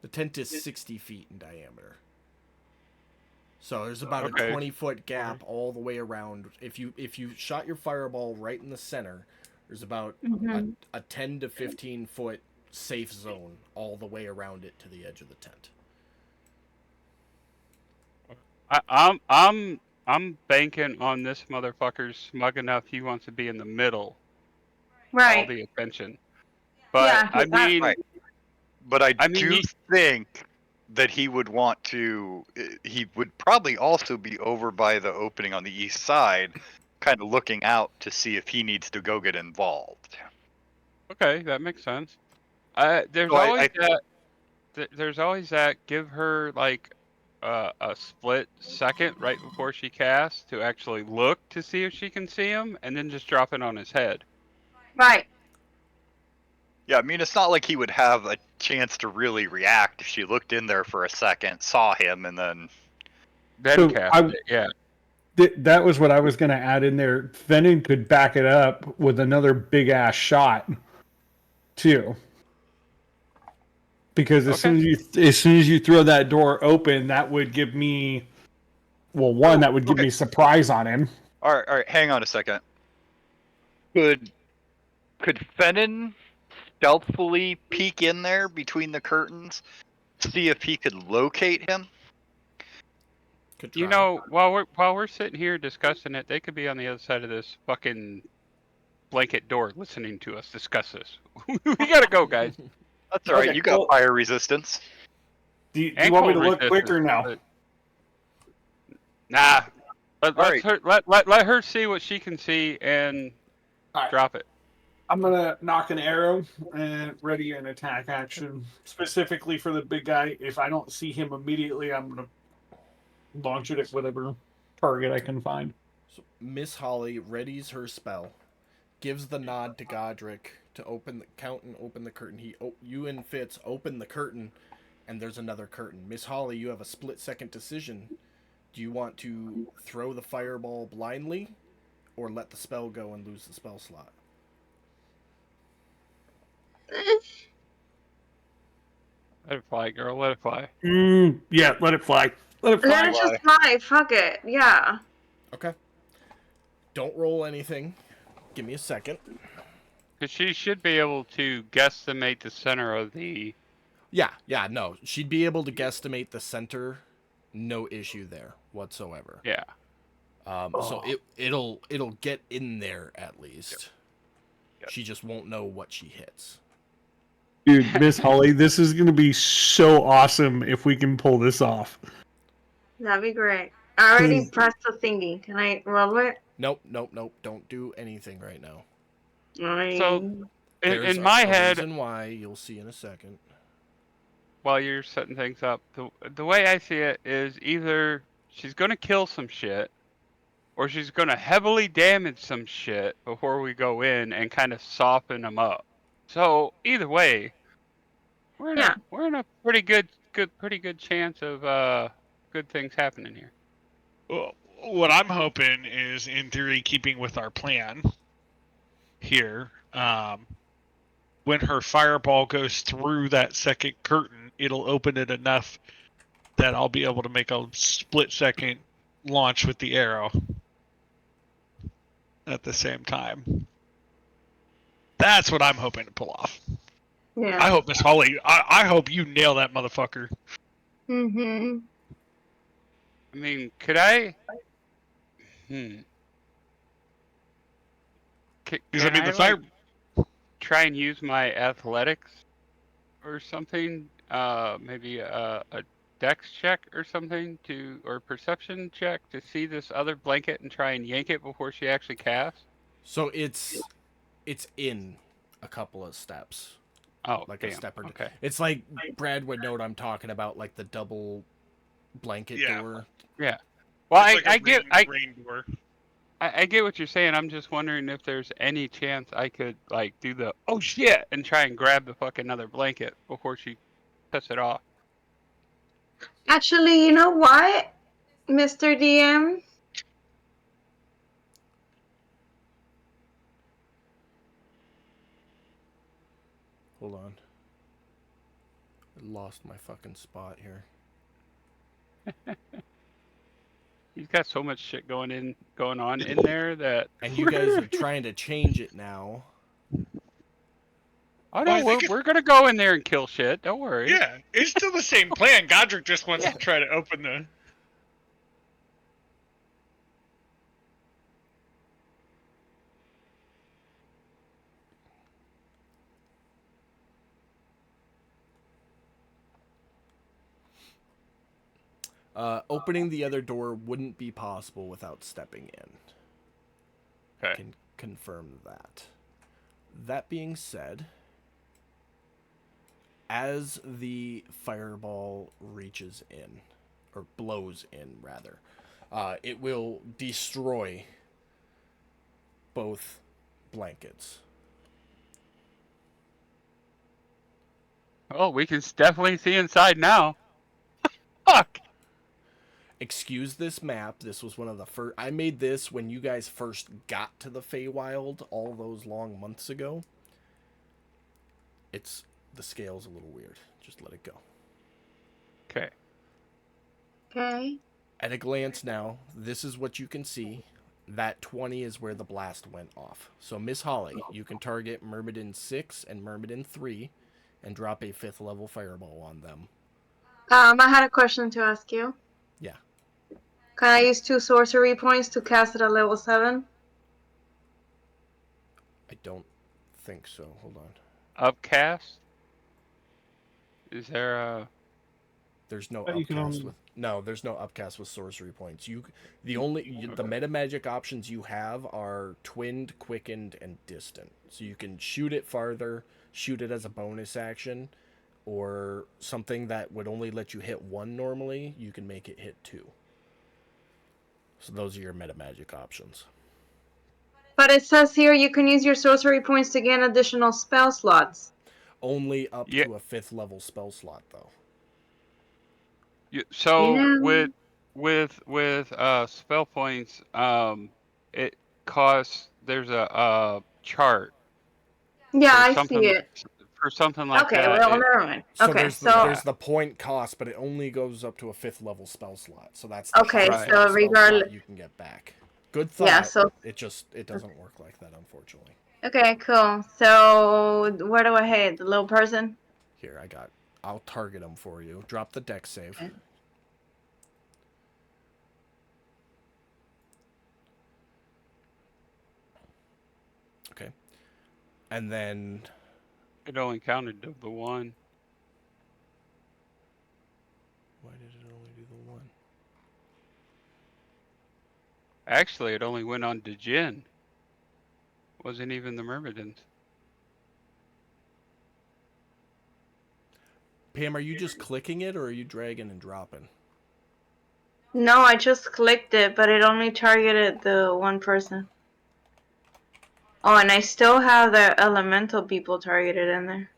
The tent is 60 feet in diameter. So there's about a Okay. 20-foot gap all the way around. If you shot your fireball right in the center, there's about a 10 to 15 foot safe zone all the way around it to the edge of the tent. I'm banking on this motherfucker's smug enough he wants to be in the middle, all Right. the attention. But Yeah. I mean, Right. But I do he think that he would want to. He would probably also be over by the opening on the east side, kind of looking out to see if he needs to go get involved. okay, that makes sense. There's So always that. There's always that. Give her like a split second right before she casts to actually look to see if she can see him, and then just drop it on his head. Right. yeah, I mean, it's not like he would have a chance to really react if she looked in there for a second, saw him, and then. Then So cast it. Yeah. that was what I was going to add in there. Venom could back it up with another big ass shot too, because Okay. as soon as you throw that door open, that would give me, well, one, that would give Okay. me surprise on him. All right, hang on a second. Could Fennin stealthily peek in there between the curtains, see if he could locate him? Could try. You know, while we're sitting here discussing it, they could be on the other side of this fucking blanket door listening to us discuss this. We gotta go, guys. That's all right. Okay, You got well, fire resistance. do you And want me to cold look quick or resistance, no? but- Nah. Alright. Let her see what she can see and All right. drop it. I'm gonna knock an arrow and ready an attack action specifically for the big guy. If I don't see him immediately, I'm gonna launch it at whatever target I can find. So Miss Holly readies her spell, gives the nod to Godric to open the count and open the curtain. You and Fitz open the curtain, and there's another curtain. Miss Holly, you have a split-second decision. Do you want to throw the fireball blindly, or let the spell go and lose the spell slot? Let it fly, girl. Let it fly. Yeah, let it fly. Let it fly. Let it just fly. Fuck it. Yeah. Okay. Don't roll anything. Give me a second. Because she should be able to guesstimate the center of the. Yeah, no. She'd be able to guesstimate the center. No issue there whatsoever. Yeah. So it'll get in there at least. Yep. She just won't know what she hits. Dude, Miss Holly, this is gonna be so awesome if we can pull this off. That'd be great. I already pressed the thingy. Can I roll it? Nope. Don't do anything right now. So, There's in my a head, reason why you'll see in a second. while you're setting things up, the way I see it is either she's gonna kill some shit, or she's gonna heavily damage some shit before we go in and kind of soften them up. So either way, we're in a pretty good chance of good things happening here. Well, what I'm hoping is, in theory, keeping with our plan here, when her fireball goes through that second curtain, it'll open it enough that I'll be able to make a split-second launch with the arrow at the same time. That's what I'm hoping to pull off. Yeah. I hope, Miss Holly, I hope you nail that motherfucker. Mm-hmm. I mean, could I? Because I mean, the fire. Try and use my athletics or something? Maybe a dex check or something or perception check to see this other blanket and try and yank it before she actually casts? So it's in a couple of steps, Oh, like a damn. step or two. Okay. It's like Brad would know what I'm talking about, like the double blanket Yeah. door. Yeah. Well, It's like a rain door. I get what you're saying. I'm just wondering if there's any chance I could like do the oh shit and try and grab the fucking other blanket before she cuts it off. Actually, you know what, Mr. DM? Hold on. I lost my fucking spot here. He's got so much shit going on in there that. And you guys are trying to change it now. Oh Well, no, I think we're gonna go in there and kill shit. Don't worry. Yeah, it's still the same plan. Godric just wants Yeah. to try to open the. Opening the other door wouldn't be possible without stepping in. I Okay. can confirm that. That being said, as the fireball reaches in, or blows in rather, it will destroy both blankets. Oh, we can definitely see inside now. Fuck. Excuse this map. This was one of the first. I made this when you guys first got to the Feywild all those long months ago. The scale's a little weird. Just let it go. Okay. Okay. At a glance now, this is what you can see. That 20 is where the blast went off. So Miss Holly, you can target Myrmidon 6 and Myrmidon 3 and drop a 5th level fireball on them. I had a question to ask you. Yeah. Can I use 2 sorcery points to cast it at level 7? I don't think so. Hold on. Upcast. Is there a? There's no But you can upcast only- with there's no upcast with sorcery points. The meta magic options you have are twinned, quickened, and distant. So you can shoot it farther, shoot it as a bonus action, or something that would only let you hit 1 normally, you can make it hit 2. So those are your meta magic options. But it says here you can use your sorcery points to gain additional spell slots. Only up Yeah. to a 5th level spell slot though. So Yeah. with spell points, it costs. There's a chart Yeah, for I see something it. like Okay, that. well, never mind. So Okay, there's the point cost, but it only goes up to a 5th level spell slot. So that's the Okay, highest so level spell regardless- slot you can get back. Good thought. Yeah, so- it doesn't work like that, unfortunately. Okay, cool. So where do I hit? The little person? Here, I'll target them for you. Drop the deck save. Okay. Okay. And then it only counted to the one. why did it only do the 1? Actually, it only went on to Jin. Wasn't even the Myrmidons. Pam, are you just clicking it or are you dragging and dropping? No, I just clicked it, but it only targeted the one person. Oh, and I still have the elemental people targeted in there.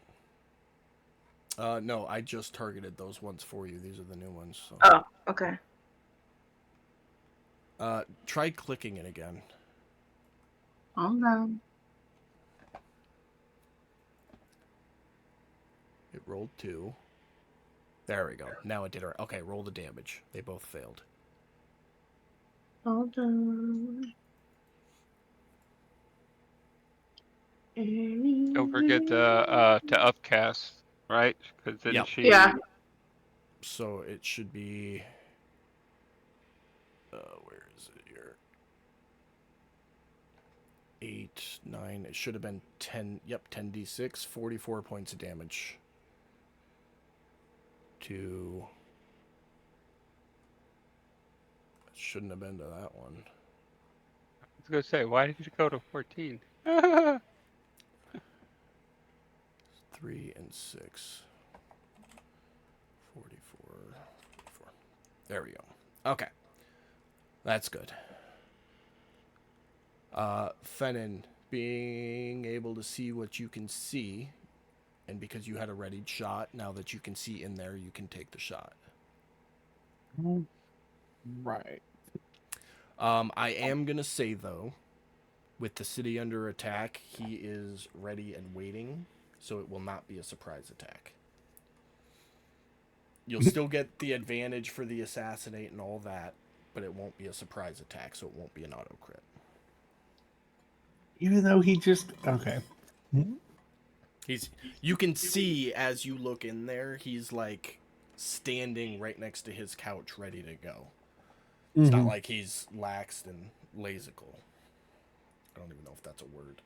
No, I just targeted those ones for you. These are the new ones. So. Oh, okay. Try clicking it again. Hold on. It rolled 2. There we go. Now it did it. Okay, roll the damage. They both failed. Hold on. Don't forget to upcast, right? Because then Yep. she. Yeah. So it should be. Where is it here? 8, 9. It should have been 10. Yep, 10d6, 44 points of damage. To Shouldn't have been to that one. I was gonna say, why did you go to 14? 3 and 6. 44. 44. There we go. Okay. That's good. Fennin, being able to see what you can see, and because you had a readied shot, now that you can see in there, you can take the shot. Right. I am going to say, though, with the city under attack, he is ready and waiting, so it will not be a surprise attack. You'll still get the advantage for the assassinate and all that, but it won't be a surprise attack, so it won't be an auto crit. Even though he just okay. You can see as you look in there, he's like standing right next to his couch ready to go. It's not like he's laxed and lazical. I don't even know if that's a word.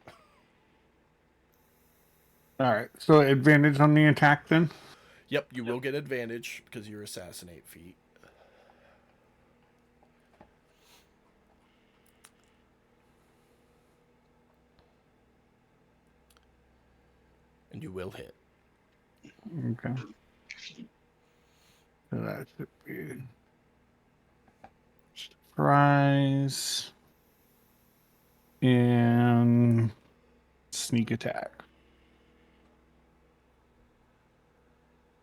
All right. So advantage on the attack then. Yep, you will get advantage because you're assassinate feat. And you will hit. Okay. So that should be surprise and sneak attack.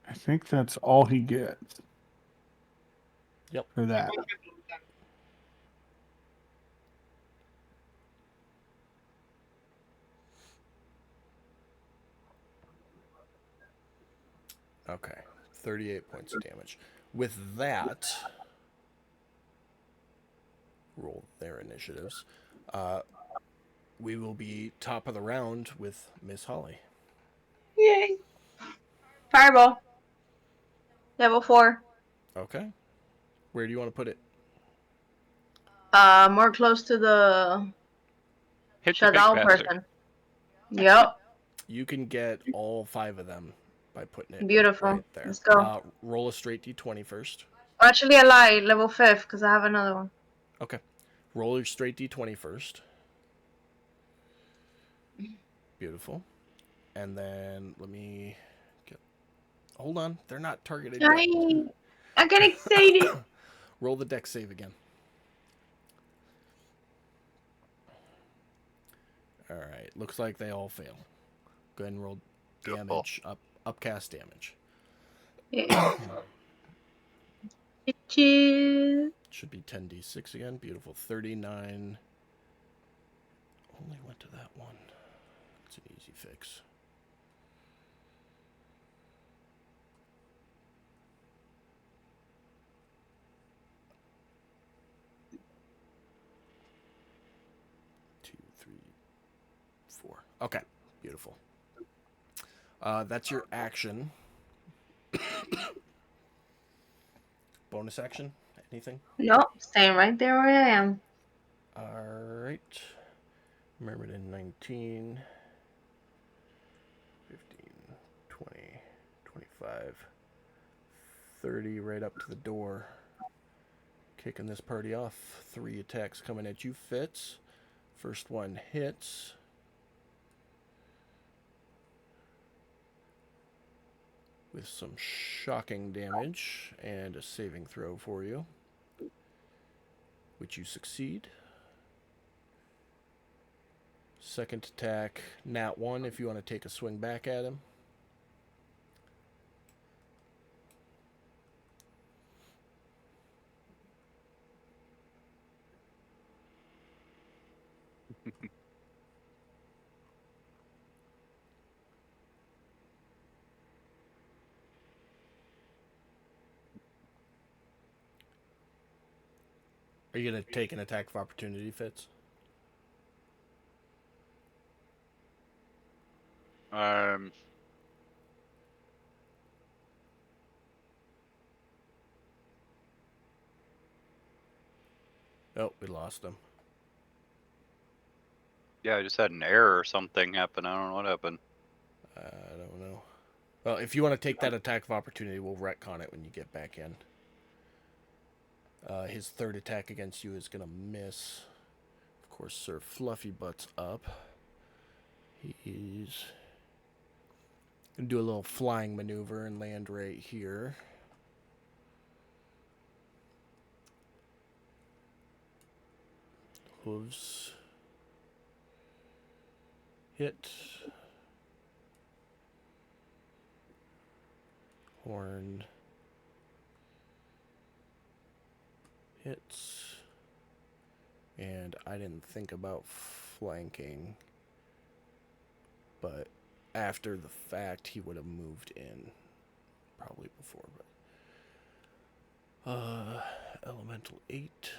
I think that's all he gets. Yep. For that. Okay. 38 points of damage. With that, roll their initiatives. We will be top of the round with Miss Holly. Yay. Fireball. Level 4. Okay. Where do you want to put it? More close to the Hit the shut big down bastard. person. Yep. You can get all 5 of them by putting it Beautiful. right there. Let's go. Roll a straight d20 first. Actually, I lied. Level 5 because I have another one. Okay. Roll your straight d20 first. Beautiful. And then let me get... Hold on. They're not targeted yet. I get excited. Roll the dex save again. All right. Looks like they all fail. Go ahead and roll damage. Upcast damage. Yeah. Bitches. Should be 10d6 again. Beautiful. 39. Only went to that one. It's an easy fix. Two, three, four. Okay. Beautiful. That's your action. Bonus action? Anything? Nope. Staying right there where I am. Alright. Remembered in 19, 15, 20, 25, 30, right up to the door. Kicking this party off. 3 attacks coming at you, Fitz. First one hits. With some shocking damage and a saving throw for you, which you succeed. Second attack, nat 1 if you want to take a swing back at him. Are you going to take an attack of opportunity, Fitz? Oh, we lost him. Yeah, I just had an error or something happen. I don't know what happened. I don't know. Well, if you want to take that attack of opportunity, we'll retcon it when you get back in. His third attack against you is going to miss. Of course, Sir Fluffy Butt's up. He's going to do a little flying maneuver and land right here. Hooves. Hit. Horn. Hits. And I didn't think about flanking. But after the fact, he would have moved in. Probably before, but... Elemental 8.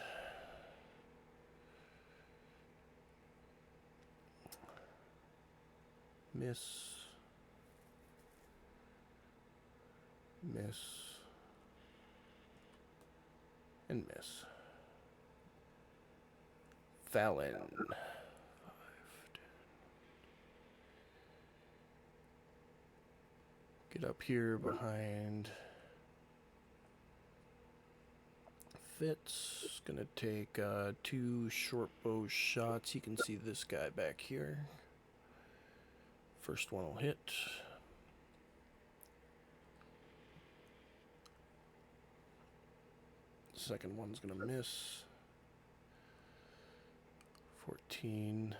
Miss. Miss. And miss. Fallon. 5, 10. Get up here behind Fitz. Gonna take 2 short bow shots. You can see this guy back here. First one will hit. Second one's gonna miss. 14.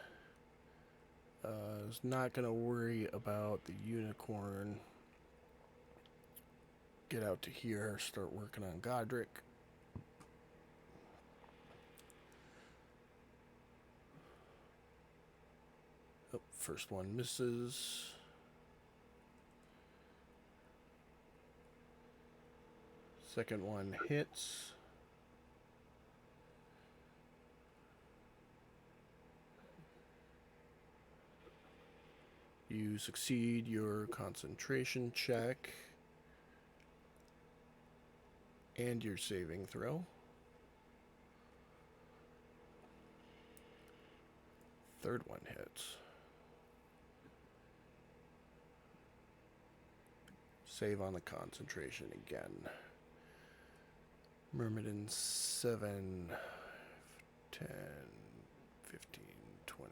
Is not gonna worry about the unicorn. Get out to here, start working on Godric. Oh, first one misses. Second one hits. You succeed your concentration check and your saving throw. Third one hits. Save on the concentration again. Myrmidon 7, 10, 15, 20,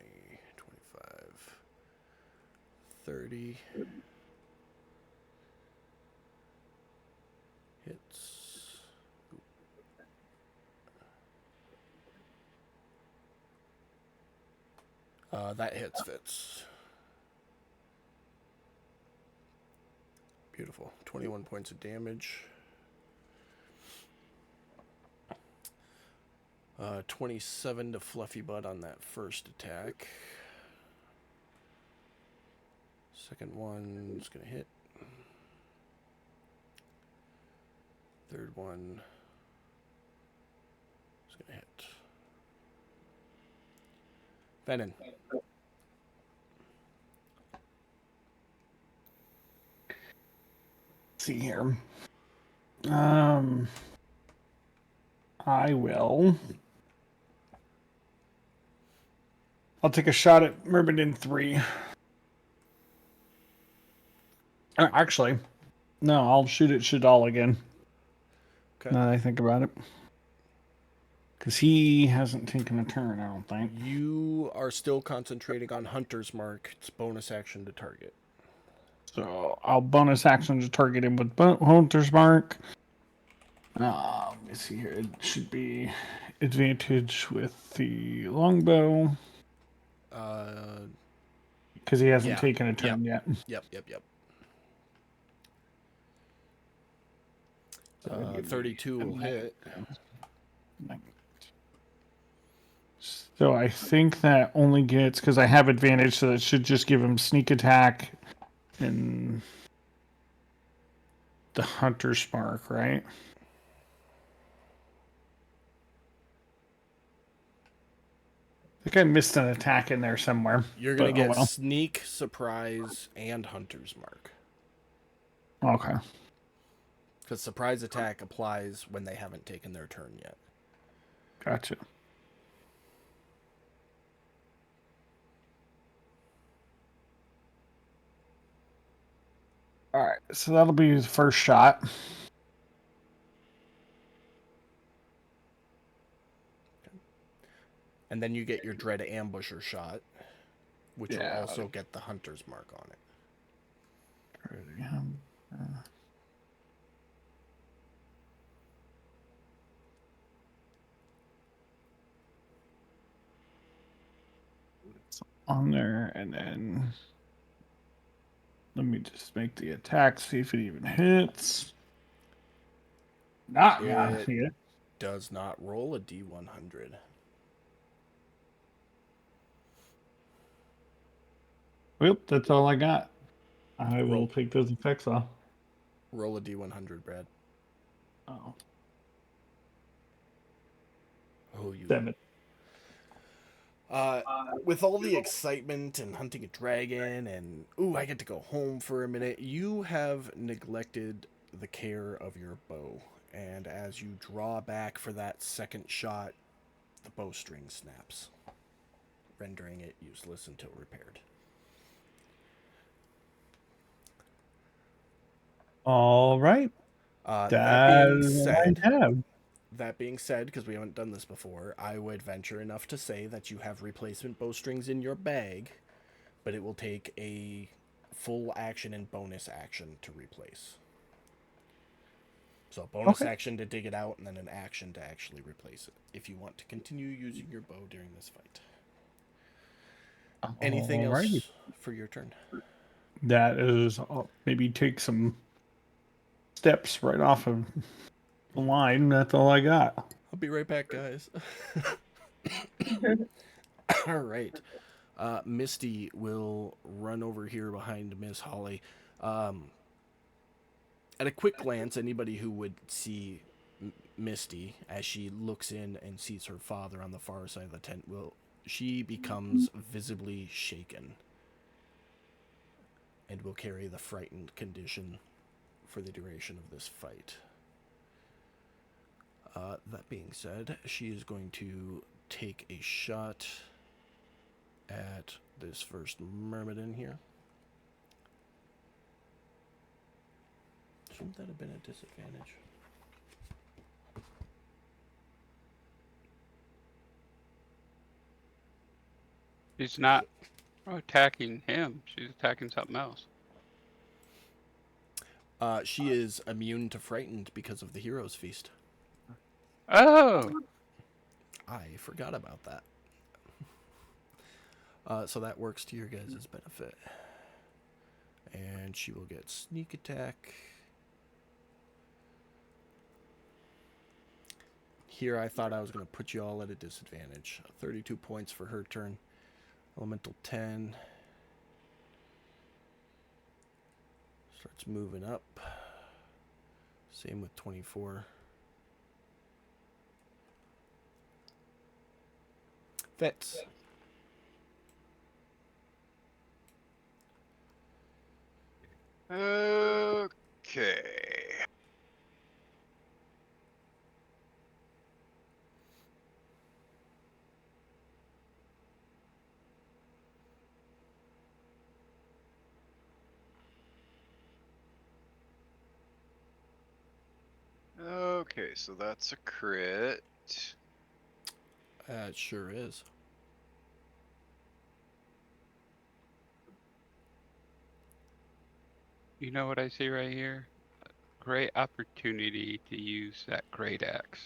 25, 30. Hits. That hits Fitz. Beautiful. 21 points of damage. 27 to Fluffy Butt on that first attack. Second one's going to hit. Third one is going to hit. Venom. See here. I will. I'll take a shot at Myrmidon 3. Actually, no, I'll shoot at Shadal again. Okay. Now that I think about it. Because he hasn't taken a turn, I don't think. You are still concentrating on Hunter's Mark. It's bonus action to target. So I'll bonus action to target him with Hunter's Mark. Let me see here. It should be advantage with the longbow. Because he hasn't taken a turn yet. Yep. So 32 will hit. So I think that only gets, because I have advantage, so that should just give him sneak attack and the Hunter's Mark, right? I think I missed an attack in there somewhere. You're going to get sneak, surprise, and Hunter's Mark. Okay. Because surprise attack applies when they haven't taken their turn yet. Gotcha. All right, so that'll be the first shot. And then you get your dread ambusher shot, which will Yeah. also get the hunter's mark on it. It's on there, and then let me just make the attack, see if it even hits. Not gonna It see it. does not roll a D100. Well, that's all I got. I will Roll. take those effects off. Roll a D100, Brad. Oh, Oh, you. 7. With all the excitement and hunting a dragon and, ooh, I get to go home for a minute, you have neglected the care of your bow. And as you draw back for that second shot, the bowstring snaps, rendering it useless until repaired. All right. That being That said, I have. because we haven't done this before, I would venture enough to say that you have replacement bowstrings in your bag, but it will take a full action and bonus action to replace. So a bonus Okay. action to dig it out, and then an action to actually replace it, if you want to continue using your bow during this fight. Anything Alrighty. else for your turn? That is maybe take some steps right off of the line. That's all I got. I'll be right back, guys. All right. Misty will run over here behind Miss Holly. At a quick glance, anybody who would see Misty as she looks in and sees her father on the far side of the tent, she becomes visibly shaken and will carry the frightened condition for the duration of this fight. That being said, she is going to take a shot at this first myrmidon here. Shouldn't that have been a disadvantage? She's not attacking him. She's attacking something else. She is immune to frightened because of the hero's feast. Oh, I forgot about that. So that works to your guys' benefit. And she will get sneak attack. Here I thought I was going to put you all at a disadvantage. 32 points for her turn. Elemental 10. Starts moving up. Same with 24. Fetz. Okay. Okay, so that's a crit. It sure is. you know what I see right here? Great opportunity to use that great axe.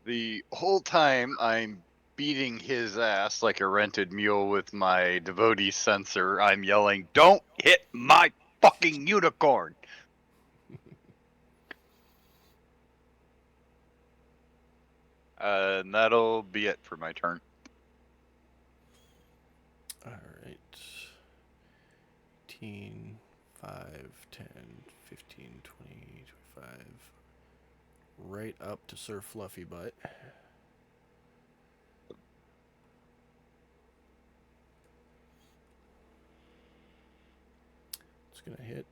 The whole time I'm beating his ass like a rented mule with my devotee sensor, I'm yelling, "Don't hit my fucking unicorn!" And that'll be it for my turn. Alright. 18, 5, 10, 15, 20, 25. Right up to Sir Fluffy Butt. It's going to hit.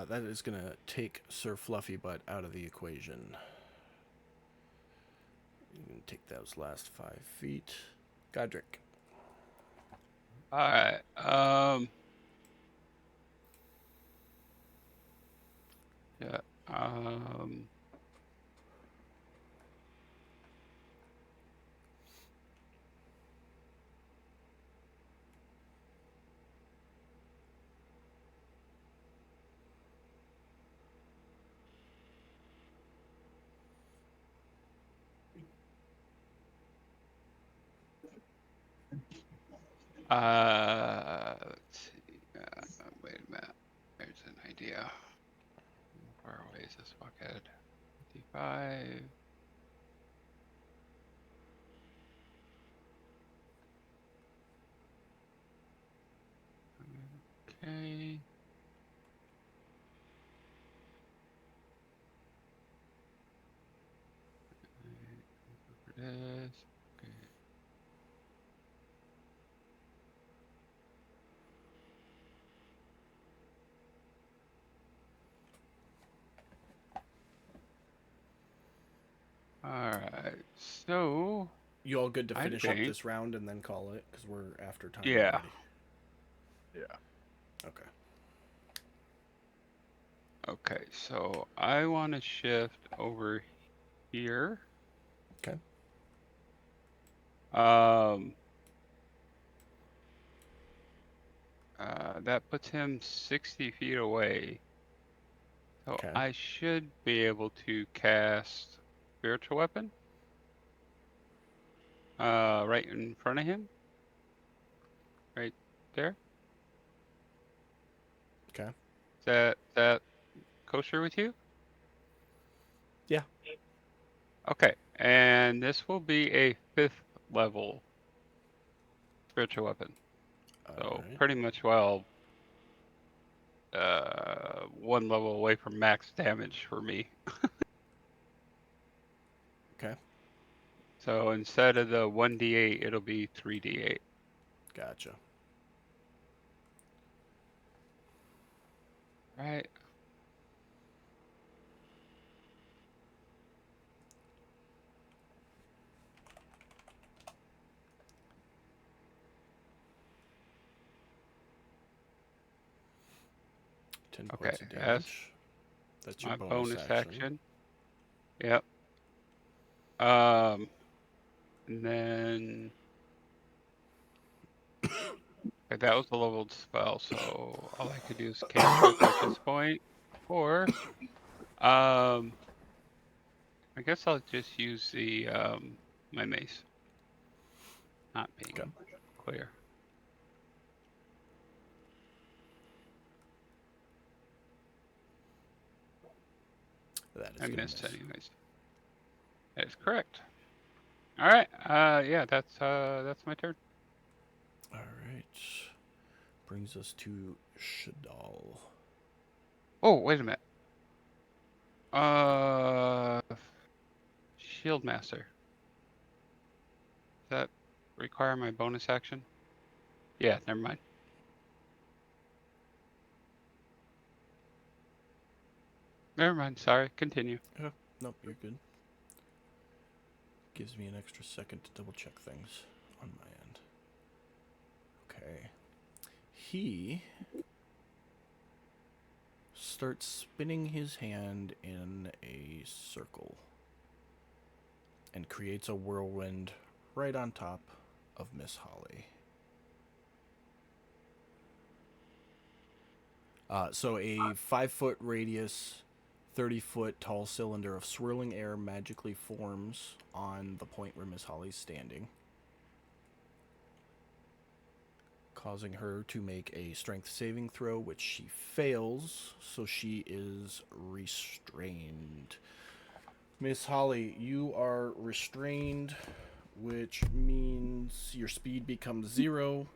That is going to take Sir Fluffy Butt out of the equation. You can take those last 5 feet. Godric. All right. Yeah. Let's see. Wait a minute. There's an idea. How far away is this fuckhead? 55. Okay. Over this. Okay. All right. So. You all good to I finish up think- this round and then call it? Because we're after time Yeah. already. Yeah. Okay. Okay. So I want to shift over here. Okay. That puts him 60 feet away. So Okay. I should be able to cast Spiritual Weapon. Right in front of him. Right there. Okay. Is that kosher with you? Yeah. Okay. And this will be a 5th level spiritual weapon. So Alright. pretty much, well, 1 level away from max damage for me. Okay. So instead of the 1d8, it'll be 3d8. Gotcha. Right. Ten Okay, points of that's damage. That's your my bonus action. Yep. And then okay, that was a leveled spell, so all I could do is cancel it at this point. Or I guess I'll just use the my mace. Not being Okay. clear. That is I gonna missed miss. anyways. That is correct. All right. Yeah, that's my turn. Alright. Brings us to Shadal. Oh, wait a minute. Shield Master. Does that require my bonus action? Yeah, never mind. Never mind. Sorry. Continue. Yeah. Nope, you're good. Gives me an extra second to double check things on my end. Okay. He starts spinning his hand in a circle and creates a whirlwind right on top of Miss Holly. So a 5-foot radius, 30-foot tall cylinder of swirling air magically forms on the point where Miss Holly's standing, causing her to make a strength saving throw, which she fails, so she is restrained. Miss Holly, you are restrained, which means your speed becomes 0.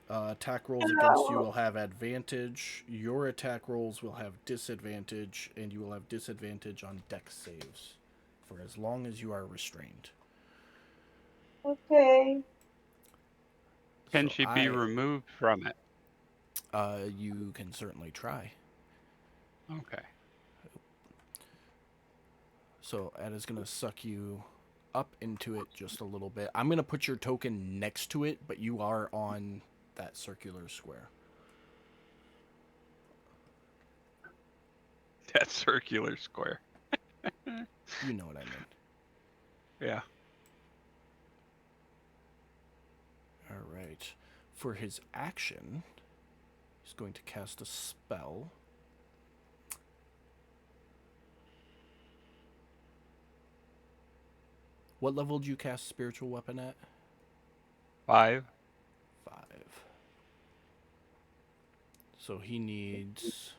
Attack rolls against you will have advantage. Your attack rolls will have disadvantage, and you will have disadvantage on dex saves for as long as you are restrained. Okay. Can So she be removed from it? You can certainly try. Okay. So that is going to suck you up into it just a little bit. I'm going to put your token next to it, but you are on that circular square. That circular square. You know what I mean. Yeah. All right. For his action, he's going to cast a spell. What level did you cast spiritual weapon at? 5. 5. So he needs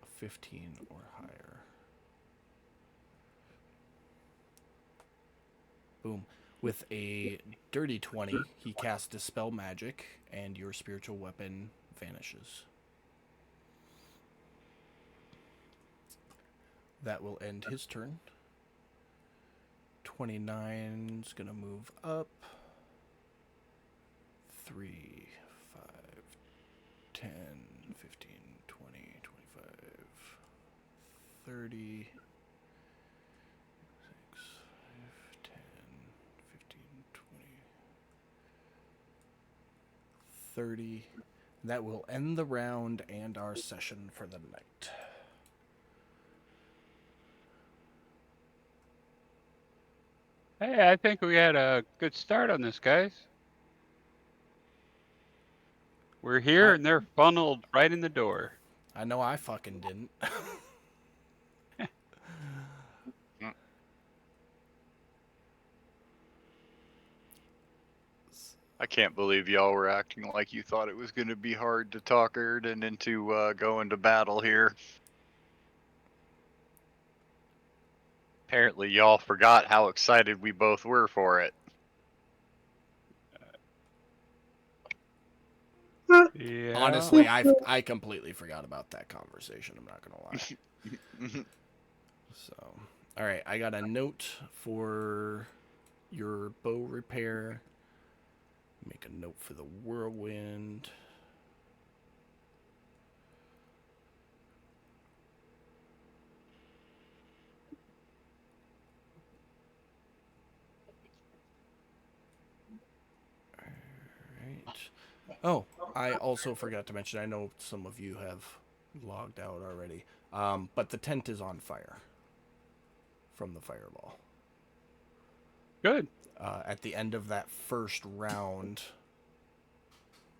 a 15 or higher. Boom. With a dirty 20, he casts Dispel Magic, and your spiritual weapon vanishes. That will end his turn. 29 is going to move up. 3, 5, 10, 15, 20, 25, 30, 6, 5, 10, 15, 20, 30. That will end the round and our session for the night. Hey, I think we had a good start on this, guys. We're here and they're funneled right in the door. I know I fucking didn't. I can't believe y'all were acting like you thought it was going to be hard to talk Erden into going to battle here. Apparently, y'all forgot how excited we both were for it. Yeah. Honestly, I completely forgot about that conversation. I'm not gonna lie. So, all right, I got a note for your bow repair. Make a note for the whirlwind. All right. Oh, I also forgot to mention. I know some of you have logged out already, but the tent is on fire from the fireball. Good. At the end of that first round,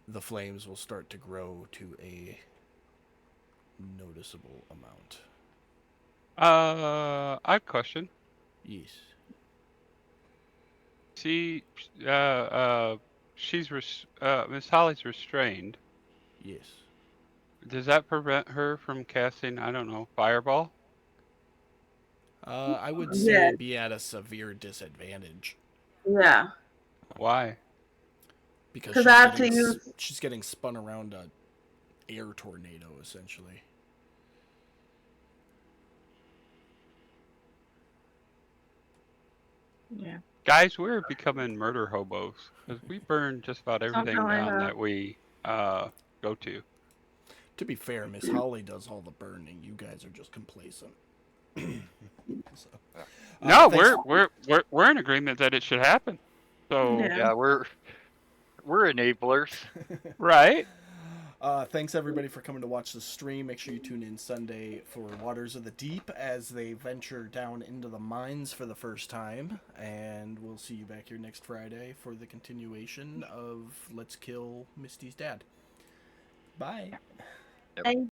the flames will start to grow to a noticeable amount. I have a question. Yes. See, she's Miss Holly's restrained. Yes. Does that prevent her from casting, I don't know, fireball? I would say Yeah. be at a severe disadvantage Yeah. Why? because Because I have to use. she's getting spun around a air tornado essentially. Yeah. Guys, we're becoming murder hobos because we burn just about Something everything like down that. that we go to. To be fair, Miss Holly does all the burning. You guys are just complacent. So, No, thanks. we're in agreement that it should happen. So Yeah. Yeah, we're enablers. right. Thanks everybody for coming to watch the stream. Make sure you tune in Sunday for Waters of the Deep as they venture down into the mines for the first time. And we'll see you back here next Friday for the continuation of Let's Kill Misty's Dad. Bye. I